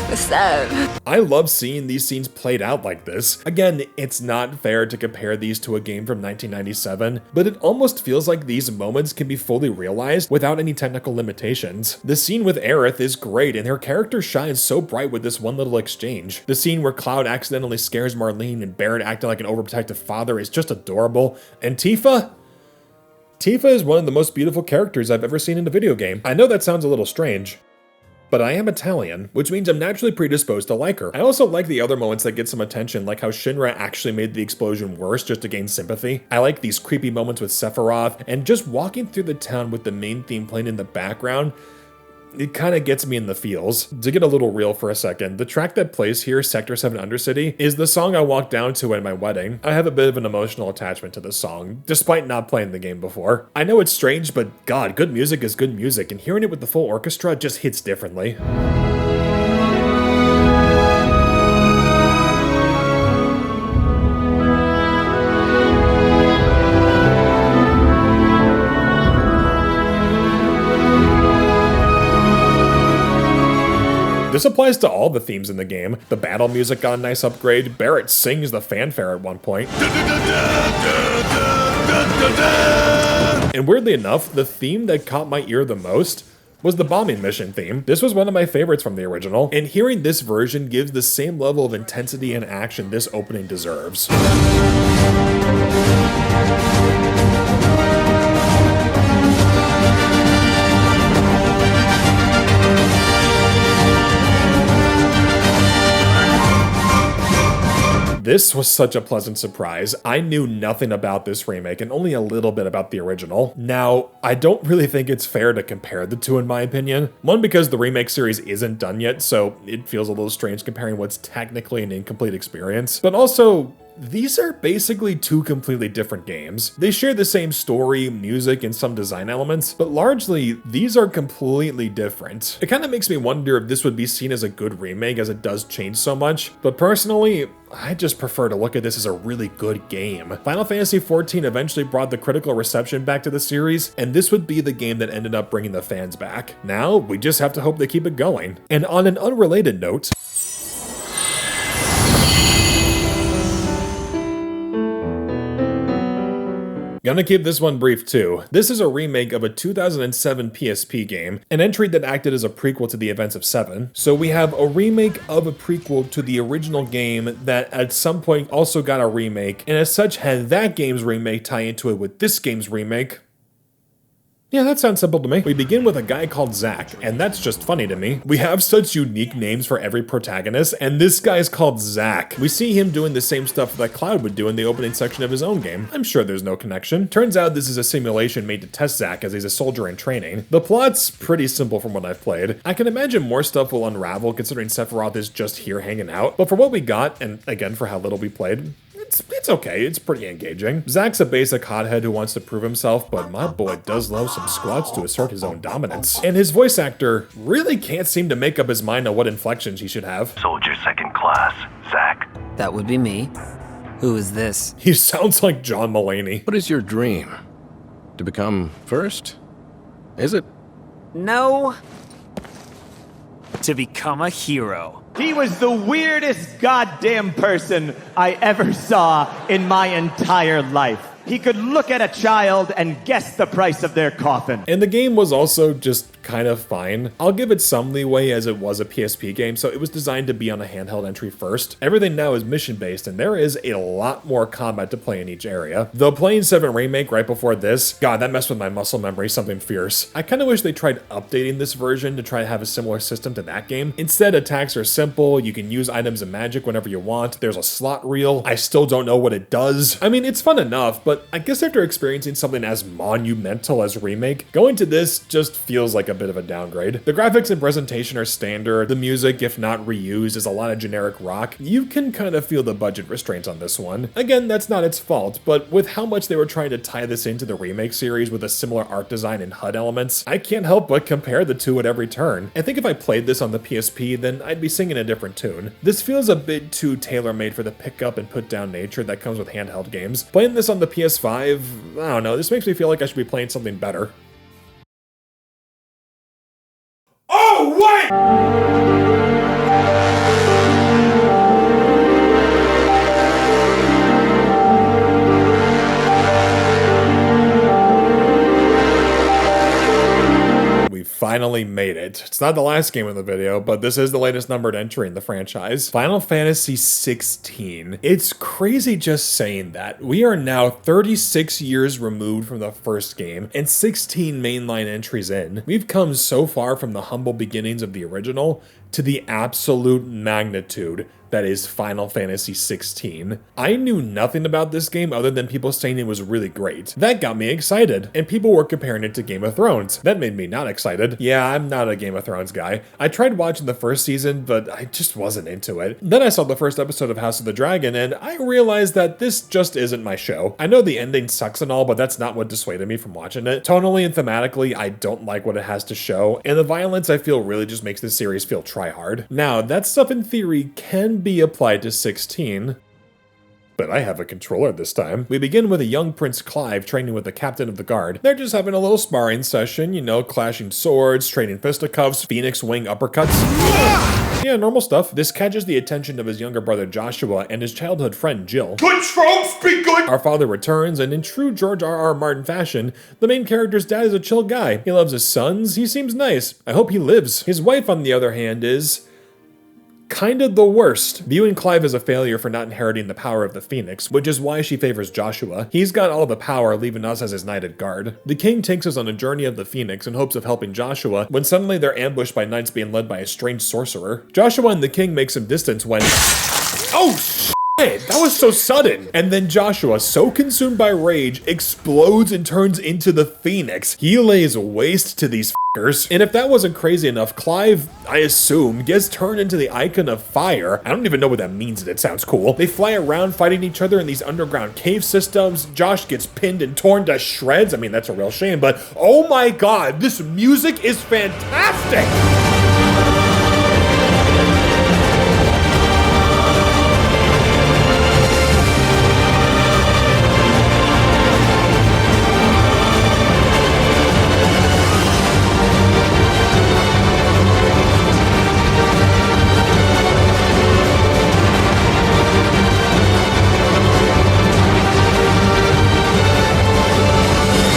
What's up? I love seeing these scenes played out like this. Again, it's not fair to compare these to a game from 1997, but it almost feels like these moments can be fully realized without any technical limitations. The scene with Aerith is great, and her character shines so bright with this one little exchange. The scene where Cloud accidentally scares Marlene and Barrett acting like an overprotective father is just adorable. And Tifa is one of the most beautiful characters I've ever seen in a video game. I know that sounds a little strange, but I am Italian, which means I'm naturally predisposed to like her. I also like the other moments that get some attention, like how Shinra actually made the explosion worse just to gain sympathy. I like these creepy moments with Sephiroth, and just walking through the town with the main theme playing in the background, it kind of gets me in the feels. To get a little real for a second, the track that plays here, Sector 7 Undercity, is the song I walked down to at my wedding. I have a bit of an emotional attachment to this song, despite not playing the game before. I know it's strange, but god, good music is good music, and hearing it with the full orchestra just hits differently. This applies to all the themes in the game. The battle music got a nice upgrade. Barrett sings the fanfare at one point. And weirdly enough, the theme that caught my ear the most was the bombing mission theme. This was one of my favorites from the original, and hearing this version gives the same level of intensity and action this opening deserves. This was such a pleasant surprise. I knew nothing about this remake and only a little bit about the original. Now, I don't really think it's fair to compare the two in my opinion. One, because the remake series isn't done yet, so it feels a little strange comparing what's technically an incomplete experience. But also, these are basically two completely different games. They share the same story, music, and some design elements, but largely, these are completely different. It kind of makes me wonder if this would be seen as a good remake as it does change so much, but personally, I just prefer to look at this as a really good game. Final Fantasy XIV eventually brought the critical reception back to the series, and this would be the game that ended up bringing the fans back. Now, we just have to hope they keep it going. And on an unrelated note, gonna keep this one brief too. This is a remake of a 2007 PSP game, an entry that acted as a prequel to the events of 7. So we have a remake of a prequel to the original game that at some point also got a remake, and as such had that game's remake tie into it with this game's remake. Yeah, that sounds simple to me. We begin with a guy called Zach, and that's just funny to me. We have such unique names for every protagonist, and this guy's called Zach. We see him doing the same stuff that Cloud would do in the opening section of his own game. I'm sure there's no connection. Turns out this is a simulation made to test Zach as he's a soldier in training. The plot's pretty simple from what I've played. I can imagine more stuff will unravel considering Sephiroth is just here hanging out, but for what we got, and again for how little we played, it's okay, it's pretty engaging. Zach's a basic hothead who wants to prove himself, but my boy does love some squats to assert his own dominance. And his voice actor really can't seem to make up his mind on what inflections he should have. Soldier second class, Zach. That would be me. Who is this? He sounds like John Mulaney. What is your dream? To become first? Is it? No. To become a hero. He was the weirdest goddamn person I ever saw in my entire life. He could look at a child and guess the price of their coffin. And the game was also just kind of fine. I'll give it some leeway as it was a PSP game, so it was designed to be on a handheld entry first. Everything now is mission-based, and there is a lot more combat to play in each area. The Plane 7 remake right before this, God, that messed with my muscle memory something fierce. I kind of wish they tried updating this version to try to have a similar system to that game. Instead, attacks are simple, you can use items and magic whenever you want, there's a slot reel. I still don't know what it does. I mean, it's fun enough, but I guess after experiencing something as monumental as Remake, going to this just feels like a bit of a downgrade. The graphics and presentation are standard, the music, if not reused, is a lot of generic rock. You can kind of feel the budget restraints on this one. Again, that's not its fault, but with how much they were trying to tie this into the Remake series with a similar art design and HUD elements, I can't help but compare the two at every turn. I think if I played this on the PSP, then I'd be singing a different tune. This feels a bit too tailor-made for the pick up and put down nature that comes with handheld games. Playing this on the PS5, I don't know, this makes me feel like I should be playing something better. Oh, wait! Finally made it. It's not the last game in the video, but this is the latest numbered entry in the franchise. Final Fantasy 16. It's crazy just saying that. We are now 36 years removed from the first game and 16 mainline entries in. We've come so far from the humble beginnings of the original to the absolute magnitude that is Final Fantasy 16. I knew nothing about this game other than people saying it was really great. That got me excited, and people were comparing it to Game of Thrones. That made me not excited. Yeah, I'm not a Game of Thrones guy. I tried watching the first season, but I just wasn't into it. Then I saw the first episode of House of the Dragon, and I realized that this just isn't my show. I know the ending sucks and all, but that's not what dissuaded me from watching it. Tonally and thematically, I don't like what it has to show, and the violence I feel really just makes this series feel try-hard. Now, that stuff in theory can be applied to 16, but I have a controller this time. We begin with a young Prince Clive training with the captain of the guard. They're just having a little sparring session, you know, clashing swords, trading fisticuffs, phoenix wing uppercuts. Yeah, normal stuff. This catches the attention of his younger brother Joshua and his childhood friend Jill. Good tropes, be good! Our father returns, and in true George R.R. Martin fashion, the main character's dad is a chill guy. He loves his sons, he seems nice. I hope he lives. His wife, on the other hand, is kind of the worst, viewing Clive as a failure for not inheriting the power of the Phoenix, which is why she favors Joshua. He's got all the power, leaving us as his knighted guard. The king takes us on a journey of the Phoenix in hopes of helping Joshua, when suddenly they're ambushed by knights being led by a strange sorcerer. Joshua and the king make some distance when... Oh, shit! That was so sudden! And then Joshua, so consumed by rage, explodes and turns into the Phoenix. He lays waste to these f***ers. And if that wasn't crazy enough, Clive, I assume, gets turned into the icon of fire. I don't even know what that means, and it sounds cool. They fly around fighting each other in these underground cave systems. Josh gets pinned and torn to shreds. I mean, that's a real shame, but oh my god, this music is fantastic!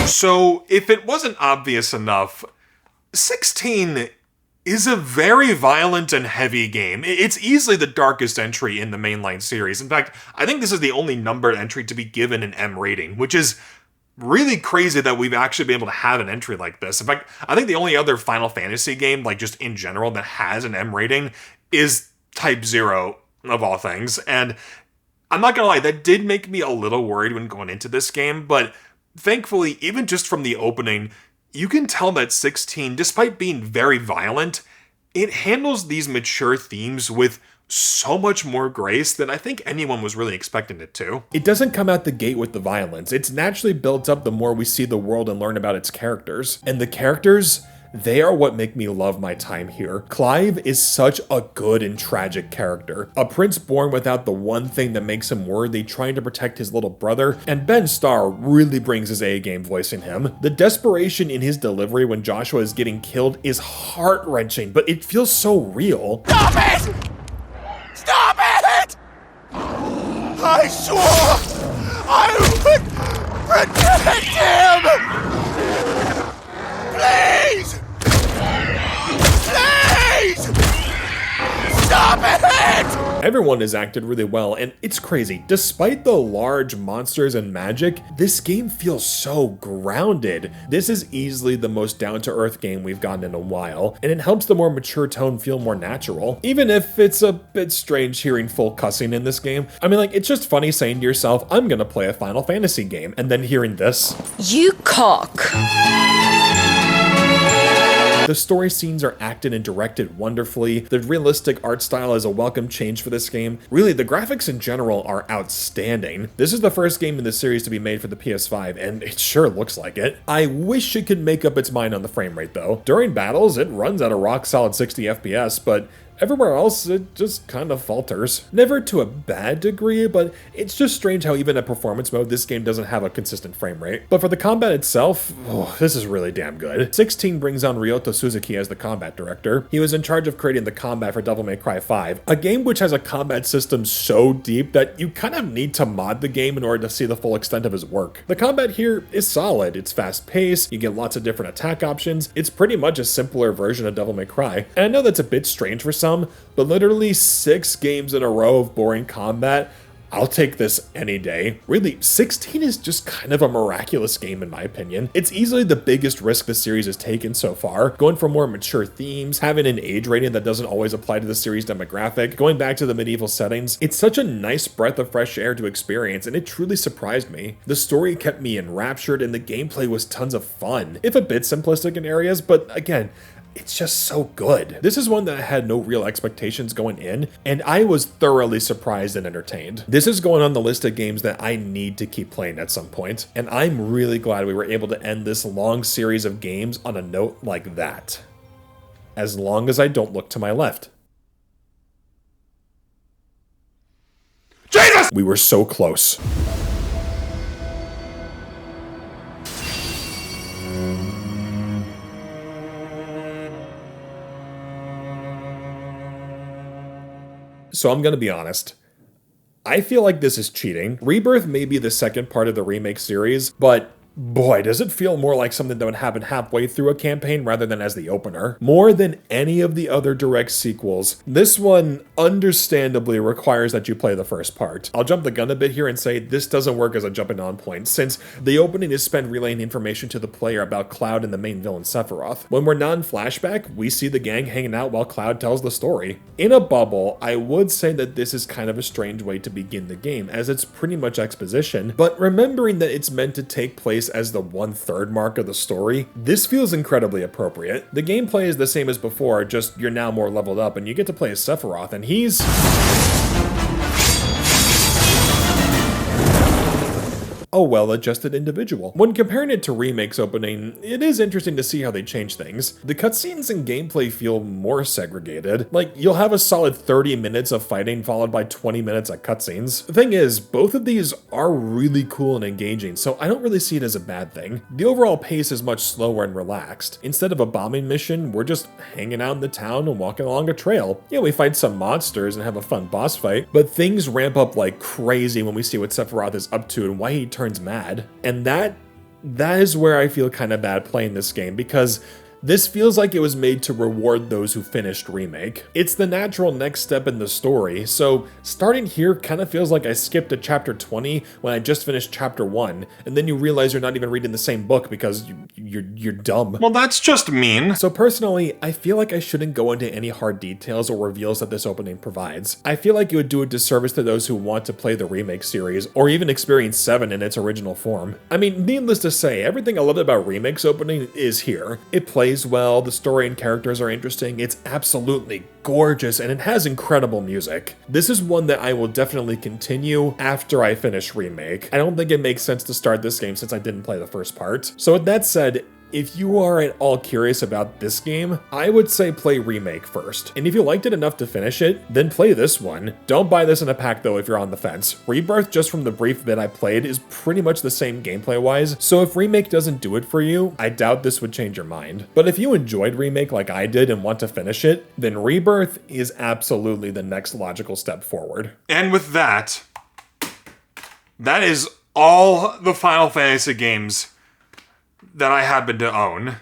So, if it wasn't obvious enough, 16 is a very violent and heavy game. It's easily the darkest entry in the mainline series. In fact, I think this is the only numbered entry to be given an M rating, which is really crazy that we've actually been able to have an entry like this. In fact, I think the only other Final Fantasy game, like just in general, that has an M rating is Type 0 of all things. And I'm not gonna lie, that did make me a little worried when going into this game, but thankfully, even just from the opening, you can tell that 16, despite being very violent, it handles these mature themes with so much more grace than I think anyone was really expecting it to. It doesn't come out the gate with the violence. It's naturally built up the more we see the world and learn about its characters. And the characters, they are what make me love my time here. Clive is such a good and tragic character. A prince born without the one thing that makes him worthy, trying to protect his little brother, and Ben Starr really brings his A game voicing him. The desperation in his delivery when Joshua is getting killed is heart-wrenching, but it feels so real. Stop it! Stop it! I swore I would protect him! Please! Please! Stop it! Everyone has acted really well, and it's crazy. Despite the large monsters and magic, this game feels so grounded. This is easily the most down-to-earth game we've gotten in a while, and it helps the more mature tone feel more natural. Even if it's a bit strange hearing full cussing in this game. I mean, like, it's just funny saying to yourself, I'm gonna play a Final Fantasy game, and then hearing this. You cock. The story scenes are acted and directed wonderfully. The realistic art style is a welcome change for this game. Really, the graphics in general are outstanding. This is the first game in the series to be made for the PS5, and it sure looks like it. I wish it could make up its mind on the frame rate though. During battles, it runs at a rock solid 60 FPS, but everywhere else, it just kind of falters. Never to a bad degree, but it's just strange how even at performance mode, this game doesn't have a consistent frame rate. But for the combat itself, this is really damn good. 16 brings on Ryoto Suzuki as the combat director. He was in charge of creating the combat for Devil May Cry 5, a game which has a combat system so deep that you kind of need to mod the game in order to see the full extent of his work. The combat here is solid. It's fast paced, you get lots of different attack options. It's pretty much a simpler version of Devil May Cry. And I know that's a bit strange for some, but literally 6 games in a row of boring combat, I'll take this any day. Really, 16 is just kind of a miraculous game in my opinion. It's easily the biggest risk the series has taken so far, going for more mature themes, having an age rating that doesn't always apply to the series demographic, going back to the medieval settings. It's such a nice breath of fresh air to experience, and it truly surprised me. The story kept me enraptured, and the gameplay was tons of fun, if a bit simplistic in areas, but again, it's just so good. This is one that I had no real expectations going in, and I was thoroughly surprised and entertained. This is going on the list of games that I need to keep playing at some point, and I'm really glad we were able to end this long series of games on a note like that. As long as I don't look to my left. Jesus! We were so close. So I'm gonna be honest. I feel like this is cheating. Rebirth may be the second part of the remake series, but boy, does it feel more like something that would happen halfway through a campaign rather than as the opener. More than any of the other direct sequels, this one understandably requires that you play the first part. I'll jump the gun a bit here and say this doesn't work as a jumping on point, since the opening is spent relaying information to the player about Cloud and the main villain Sephiroth. When we're not in flashback, we see the gang hanging out while Cloud tells the story. In a bubble, I would say that this is kind of a strange way to begin the game, as it's pretty much exposition, but remembering that it's meant to take place as the 1/3 mark of the story, this feels incredibly appropriate. The gameplay is the same as before, just you're now more leveled up and you get to play as Sephiroth, and he's a well-adjusted individual. When comparing it to Remake's opening, it is interesting to see how they change things. The cutscenes and gameplay feel more segregated. Like, you'll have a solid 30 minutes of fighting followed by 20 minutes of cutscenes. The thing is, both of these are really cool and engaging, so I don't really see it as a bad thing. The overall pace is much slower and relaxed. Instead of a bombing mission, we're just hanging out in the town and walking along a trail. Yeah, we fight some monsters and have a fun boss fight, but things ramp up like crazy when we see what Sephiroth is up to and why he turns mad. And that is where I feel kind of bad playing this game, because This feels like it was made to reward those who finished Remake. It's the natural next step in the story, so starting here kind of feels like I skipped to chapter 20 when I just finished chapter 1, and then you realize you're not even reading the same book because you're dumb. Well, that's just mean. So personally, I feel like I shouldn't go into any hard details or reveals that this opening provides. I feel like it would do a disservice to those who want to play the Remake series, or even experience 7 in its original form. I mean, needless to say, everything I loved about Remake's opening is here. It plays well, the story and characters are interesting, it's absolutely gorgeous, and it has incredible music. This is one that I will definitely continue after I finish Remake. I don't think it makes sense to start this game since I didn't play the first part. So with that said, if you are at all curious about this game, I would say play Remake first. And if you liked it enough to finish it, then play this one. Don't buy this in a pack though if you're on the fence. Rebirth, just from the brief bit I played, is pretty much the same gameplay wise, so if Remake doesn't do it for you, I doubt this would change your mind. But if you enjoyed Remake like I did and want to finish it, then Rebirth is absolutely the next logical step forward. And with that, that is all the Final Fantasy games that I happen to own.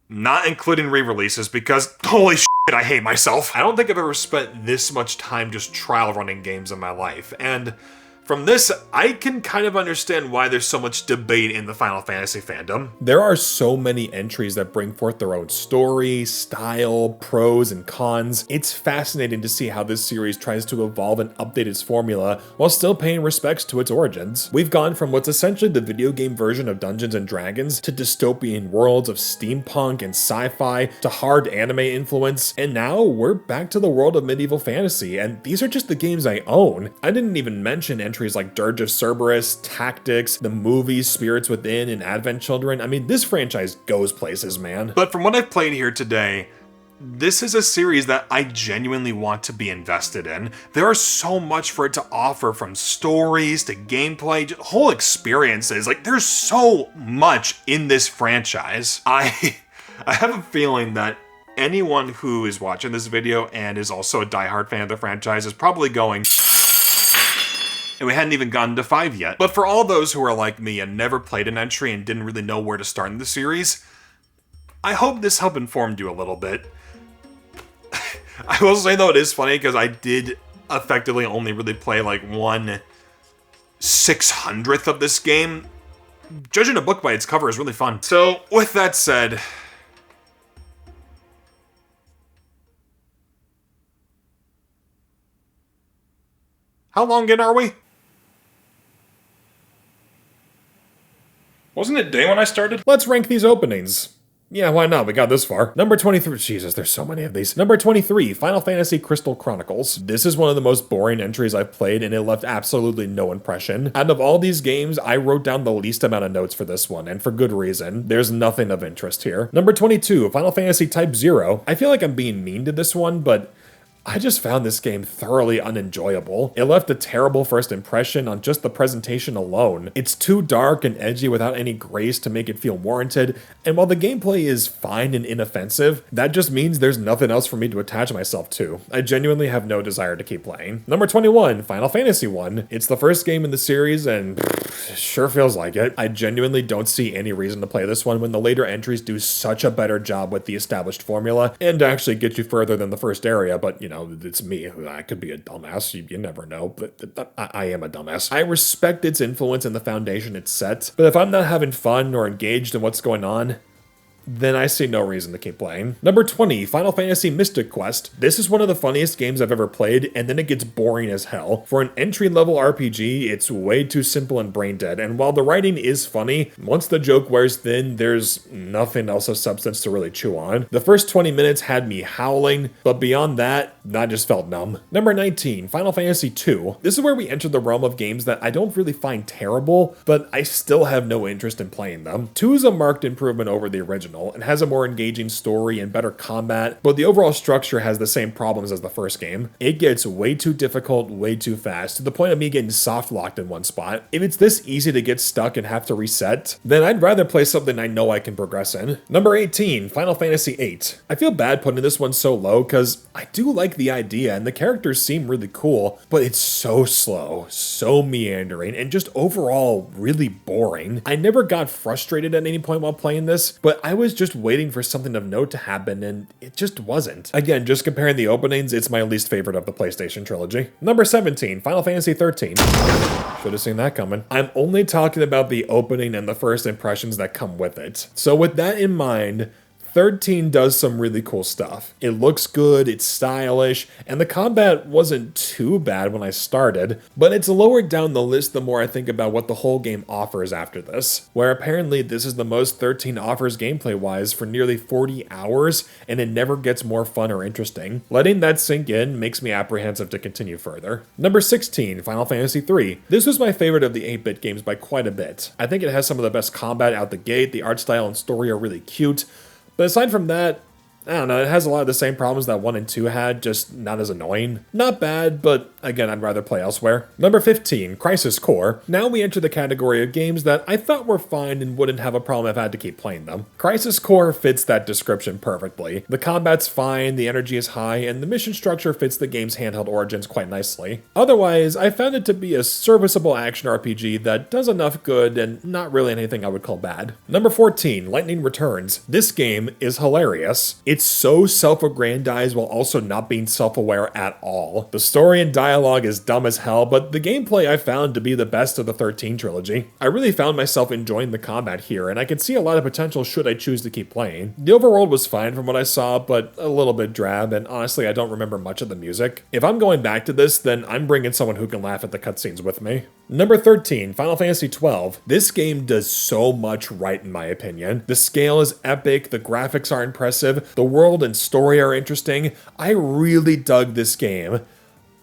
Not including re-releases, because holy shit, I hate myself. I don't think I've ever spent this much time just trial running games in my life, and from this, I can kind of understand why there's so much debate in the Final Fantasy fandom. There are so many entries that bring forth their own story, style, pros, and cons. It's fascinating to see how this series tries to evolve and update its formula while still paying respects to its origins. We've gone from what's essentially the video game version of Dungeons & Dragons to dystopian worlds of steampunk and sci-fi to hard anime influence, and now we're back to the world of medieval fantasy, and these are just the games I own. I didn't even mention entries like Dirge of Cerberus, Tactics, the movies Spirits Within, and Advent Children. I mean, this franchise goes places, man. But from what I've played here today, this is a series that I genuinely want to be invested in. There are so much for it to offer, from stories to gameplay, whole experiences. Like, there's so much in this franchise. I have a feeling that anyone who is watching this video and is also a diehard fan of the franchise is probably going, and we hadn't even gotten to 5 yet. But for all those who are like me and never played an entry and didn't really know where to start in the series, I hope this helped inform you a little bit. I will say though, it is funny because I did effectively only really play like 1/600th of this game. Judging a book by its cover is really fun. So with that said, how long in are we? Wasn't it day when I started? Let's rank these openings. Yeah, why not? We got this far. Number 23, Jesus, there's so many of these. Number 23, Final Fantasy Crystal Chronicles. This is one of the most boring entries I've played, and it left absolutely no impression. Out of all these games, I wrote down the least amount of notes for this one, and for good reason. There's nothing of interest here. Number 22, Final Fantasy Type 0. I feel like I'm being mean to this one, but I just found this game thoroughly unenjoyable. It left a terrible first impression on just the presentation alone. It's too dark and edgy without any grace to make it feel warranted, and while the gameplay is fine and inoffensive, that just means there's nothing else for me to attach myself to. I genuinely have no desire to keep playing. Number 21, Final Fantasy 1. It's the first game in the series, and it sure feels like it. I genuinely don't see any reason to play this one when the later entries do such a better job with the established formula, and actually get you further than the first area, but you know, it's me. I could be a dumbass. You never know, but I am a dumbass. I respect its influence and the foundation it's set, but if I'm not having fun or engaged in what's going on, then I see no reason to keep playing. Number 20, Final Fantasy Mystic Quest. This is one of the funniest games I've ever played, and then it gets boring as hell. For an entry-level RPG, it's way too simple and brain-dead, and while the writing is funny, once the joke wears thin, there's nothing else of substance to really chew on. The first 20 minutes had me howling, but beyond that, I just felt numb. Number 19, Final Fantasy 2. This is where we enter the realm of games that I don't really find terrible, but I still have no interest in playing them. 2 is a marked improvement over the original, and has a more engaging story and better combat, but the overall structure has the same problems as the first game. It gets way too difficult, way too fast, to the point of me getting soft-locked in one spot. If it's this easy to get stuck and have to reset, then I'd rather play something I know I can progress in. Number 18, Final Fantasy VIII. I feel bad putting this one so low, because I do like the idea, and the characters seem really cool, but it's so slow, so meandering, and just overall really boring. I never got frustrated at any point while playing this, but I was was just waiting for something of note to happen, and it just wasn't. Again, just comparing the openings, it's my least favorite of the PlayStation trilogy. Number 17, Final Fantasy 13. Should have seen that coming. I'm only talking about the opening and the first impressions that come with it. So with that in mind, 13 does some really cool stuff. It looks good, it's stylish, and the combat wasn't too bad when I started, but it's lowered down the list the more I think about what the whole game offers after this, where apparently this is the most 13 offers gameplay-wise for nearly 40 hours, and it never gets more fun or interesting. Letting that sink in makes me apprehensive to continue further. Number 16, Final Fantasy 3. This was my favorite of the 8-bit games by quite a bit. I think it has some of the best combat out the gate, the art style and story are really cute. But aside from that, I don't know, it has a lot of the same problems that 1 and 2 had, just not as annoying. Not bad, but again, I'd rather play elsewhere. Number 15, Crisis Core. Now we enter the category of games that I thought were fine and wouldn't have a problem if I had to keep playing them. Crisis Core fits that description perfectly. The combat's fine, the energy is high, and the mission structure fits the game's handheld origins quite nicely. Otherwise, I found it to be a serviceable action RPG that does enough good and not really anything I would call bad. Number 14, Lightning Returns. This game is hilarious. It's so self-aggrandized while also not being self-aware at all. The story and dialogue is dumb as hell, but the gameplay I found to be the best of the 13 trilogy. I really found myself enjoying the combat here, and I can see a lot of potential should I choose to keep playing. The overworld was fine from what I saw, but a little bit drab, and honestly I don't remember much of the music. If I'm going back to this, then I'm bringing someone who can laugh at the cutscenes with me. Number 13, Final Fantasy 12. This game does so much right in my opinion. The scale is epic, the graphics are impressive, the world and story are interesting. I really dug this game.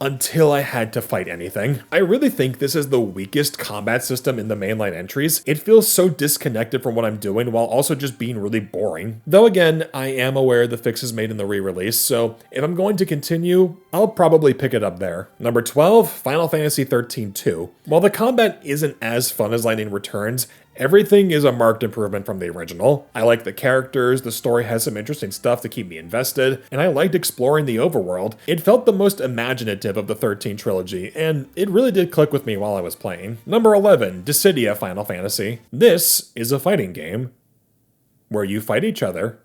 Until I had to fight anything. I really think this is the weakest combat system in the mainline entries. It feels so disconnected from what I'm doing while also just being really boring. Though again, I am aware the fix is made in the re-release, so if I'm going to continue, I'll probably pick it up there. Number 12, Final Fantasy 13-2. While the combat isn't as fun as Lightning Returns, everything is a marked improvement from the original. I like the characters, the story has some interesting stuff to keep me invested, and I liked exploring the overworld. It felt the most imaginative of the 13 trilogy, and it really did click with me while I was playing. Number 11, Dissidia Final Fantasy. This is a fighting game where you fight each other.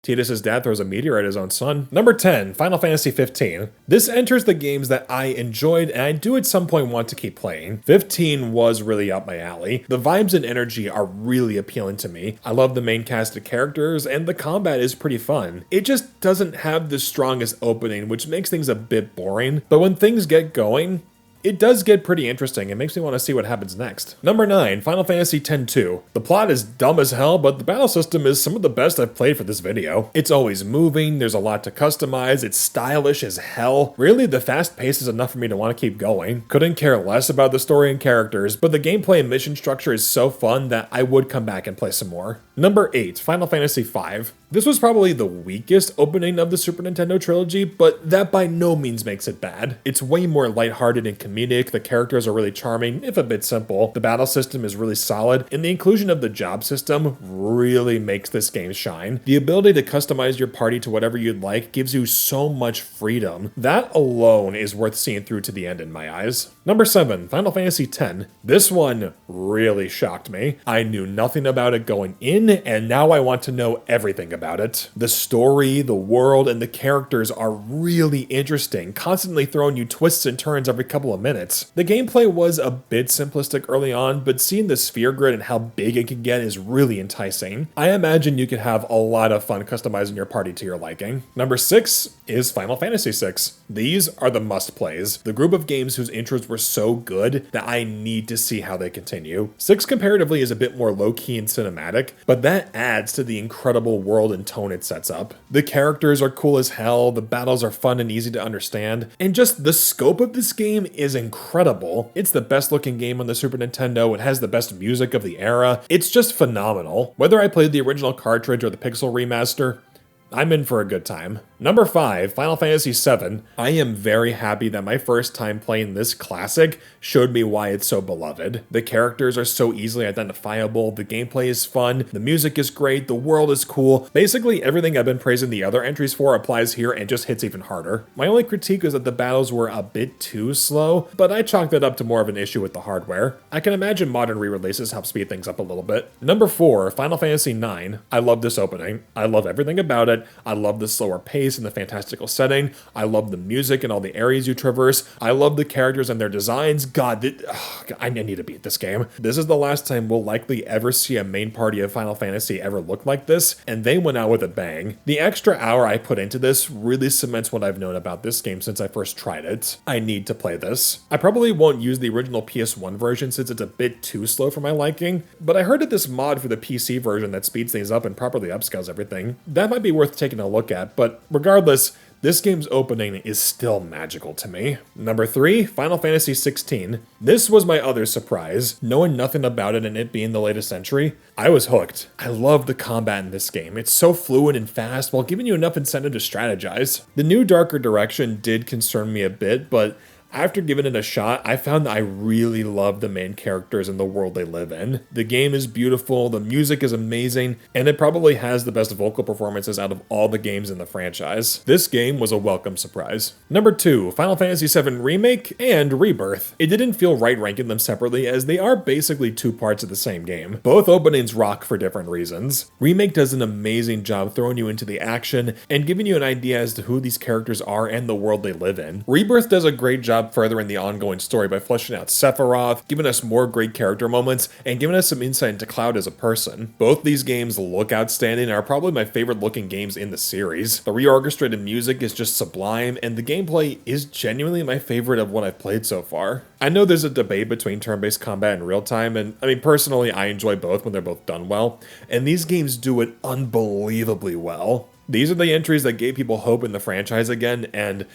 Tidus' dad throws a meteor at his own son. Number 10, Final Fantasy 15. This enters the games that I enjoyed and I do at some point want to keep playing. 15 was really up my alley. The vibes and energy are really appealing to me. I love the main cast of characters and the combat is pretty fun. It just doesn't have the strongest opening, which makes things a bit boring, but when things get going, it does get pretty interesting and makes me want to see what happens next. Number 9, Final Fantasy X-2. The plot is dumb as hell, but the battle system is some of the best I've played for this video. It's always moving, there's a lot to customize, it's stylish as hell. Really, the fast pace is enough for me to want to keep going. Couldn't care less about the story and characters, but the gameplay and mission structure is so fun that I would come back and play some more. Number 8, Final Fantasy V. This was probably the weakest opening of the Super Nintendo trilogy, but that by no means makes it bad. It's way more lighthearted and comedic, the characters are really charming, if a bit simple, the battle system is really solid, and the inclusion of the job system really makes this game shine. The ability to customize your party to whatever you'd like gives you so much freedom. That alone is worth seeing through to the end in my eyes. Number 7, Final Fantasy X. This one really shocked me. I knew nothing about it going in, and now I want to know everything about it. The story, the world, and the characters are really interesting, constantly throwing you twists and turns every couple of minutes. The gameplay was a bit simplistic early on, but seeing the sphere grid and how big it can get is really enticing. I imagine you could have a lot of fun customizing your party to your liking. Number 6 is Final Fantasy VI. These are the must-plays, the group of games whose intros were so good that I need to see how they continue. 6 comparatively is a bit more low-key and cinematic, but that adds to the incredible world and tone it sets up. The characters are cool as hell, the battles are fun and easy to understand, and just the scope of this game is incredible. It's the best looking game on the Super Nintendo, it has the best music of the era, it's just phenomenal. Whether I played the original cartridge or the Pixel remaster, I'm in for a good time. Number 5, Final Fantasy VII. I am very happy that my first time playing this classic showed me why it's so beloved. The characters are so easily identifiable, the gameplay is fun, the music is great, the world is cool. Basically everything I've been praising the other entries for applies here and just hits even harder. My only critique is that the battles were a bit too slow, but I chalked that up to more of an issue with the hardware. I can imagine modern re-releases help speed things up a little bit. Number 4, Final Fantasy IX. I love this opening. I love everything about it. I love the slower pace and the fantastical setting. I love the music and all the areas you traverse. I love the characters and their designs. God, I need to beat this game. This is the last time we'll likely ever see a main party of Final Fantasy ever look like this, and they went out with a bang. The extra hour I put into this really cements what I've known about this game since I first tried it. I need to play this. I probably won't use the original PS1 version since it's a bit too slow for my liking, but I heard that this mod for the PC version that speeds things up and properly upscales everything. That might be worth taking a look at, but regardless, this game's opening is still magical to me. Number 3, Final Fantasy XVI. This was my other surprise. Knowing nothing about it and it being the latest entry, I was hooked. I love the combat in this game. It's so fluid and fast while giving you enough incentive to strategize. The new darker direction did concern me a bit, but after giving it a shot, I found that I really love the main characters and the world they live in. The game is beautiful, the music is amazing, and it probably has the best vocal performances out of all the games in the franchise. This game was a welcome surprise. Number 2, Final Fantasy VII Remake and Rebirth. It didn't feel right ranking them separately as they are basically two parts of the same game. Both openings rock for different reasons. Remake does an amazing job throwing you into the action and giving you an idea as to who these characters are and the world they live in. Rebirth does a great job furthering the ongoing story by fleshing out Sephiroth, giving us more great character moments, and giving us some insight into Cloud as a person. Both these games look outstanding and are probably my favorite looking games in the series. The reorchestrated music is just sublime, and the gameplay is genuinely my favorite of what I've played so far. I know there's a debate between turn-based combat and real-time, and I mean, personally, I enjoy both when they're both done well, and these games do it unbelievably well. These are the entries that gave people hope in the franchise again, and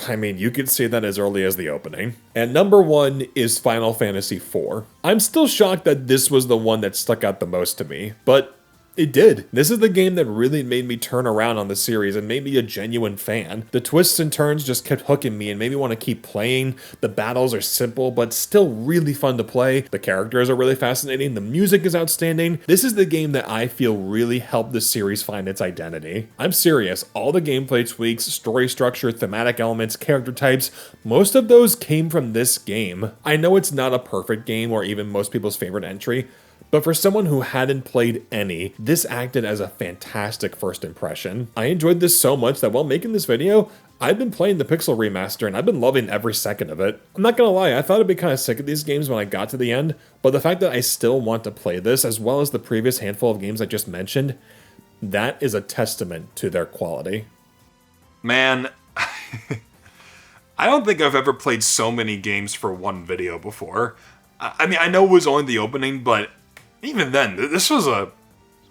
I mean, you could say that as early as the opening. And number 1 is Final Fantasy IV. I'm still shocked that this was the one that stuck out the most to me, but it did. This is the game that really made me turn around on the series and made me a genuine fan. The twists and turns just kept hooking me and made me want to keep playing. The battles are simple, but still really fun to play. The characters are really fascinating. The music is outstanding. This is the game that I feel really helped the series find its identity. I'm serious. All the gameplay tweaks, story structure, thematic elements, character types, most of those came from this game. I know it's not a perfect game or even most people's favorite entry, but for someone who hadn't played any, this acted as a fantastic first impression. I enjoyed this so much that while making this video, I've been playing the Pixel Remaster and I've been loving every second of it. I'm not gonna lie, I thought I'd be kind of sick of these games when I got to the end, but the fact that I still want to play this as well as the previous handful of games I just mentioned, that is a testament to their quality. Man, I don't think I've ever played so many games for one video before. I mean, I know it was only the opening, but even then, this was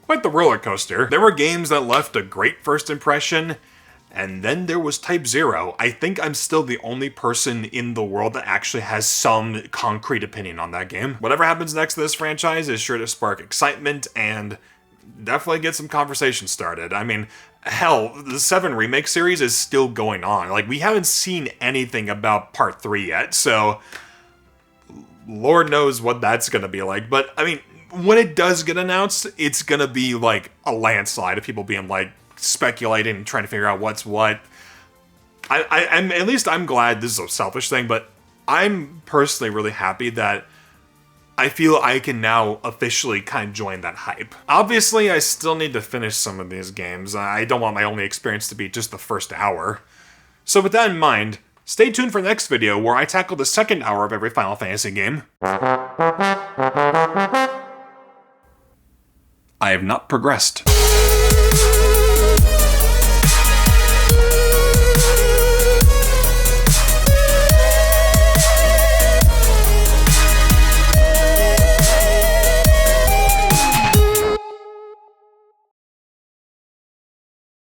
quite the roller coaster. There were games that left a great first impression, and then there was Type 0. I think I'm still the only person in the world that actually has some concrete opinion on that game. Whatever happens next to this franchise is sure to spark excitement and definitely get some conversation started. I mean, hell, the 7 Remake series is still going on. Like, we haven't seen anything about Part 3 yet, so Lord knows what that's gonna be like. But, I mean, when it does get announced, it's gonna be like a landslide of people being like speculating and trying to figure out what's what. I'm at least I'm glad, this is a selfish thing, but I'm personally really happy that I feel I can now officially kind of join that hype. Obviously, I still need to finish some of these games. I don't want my only experience to be just the first hour. So with that in mind, stay tuned for the next video where I tackle the second hour of every Final Fantasy game. I have not progressed.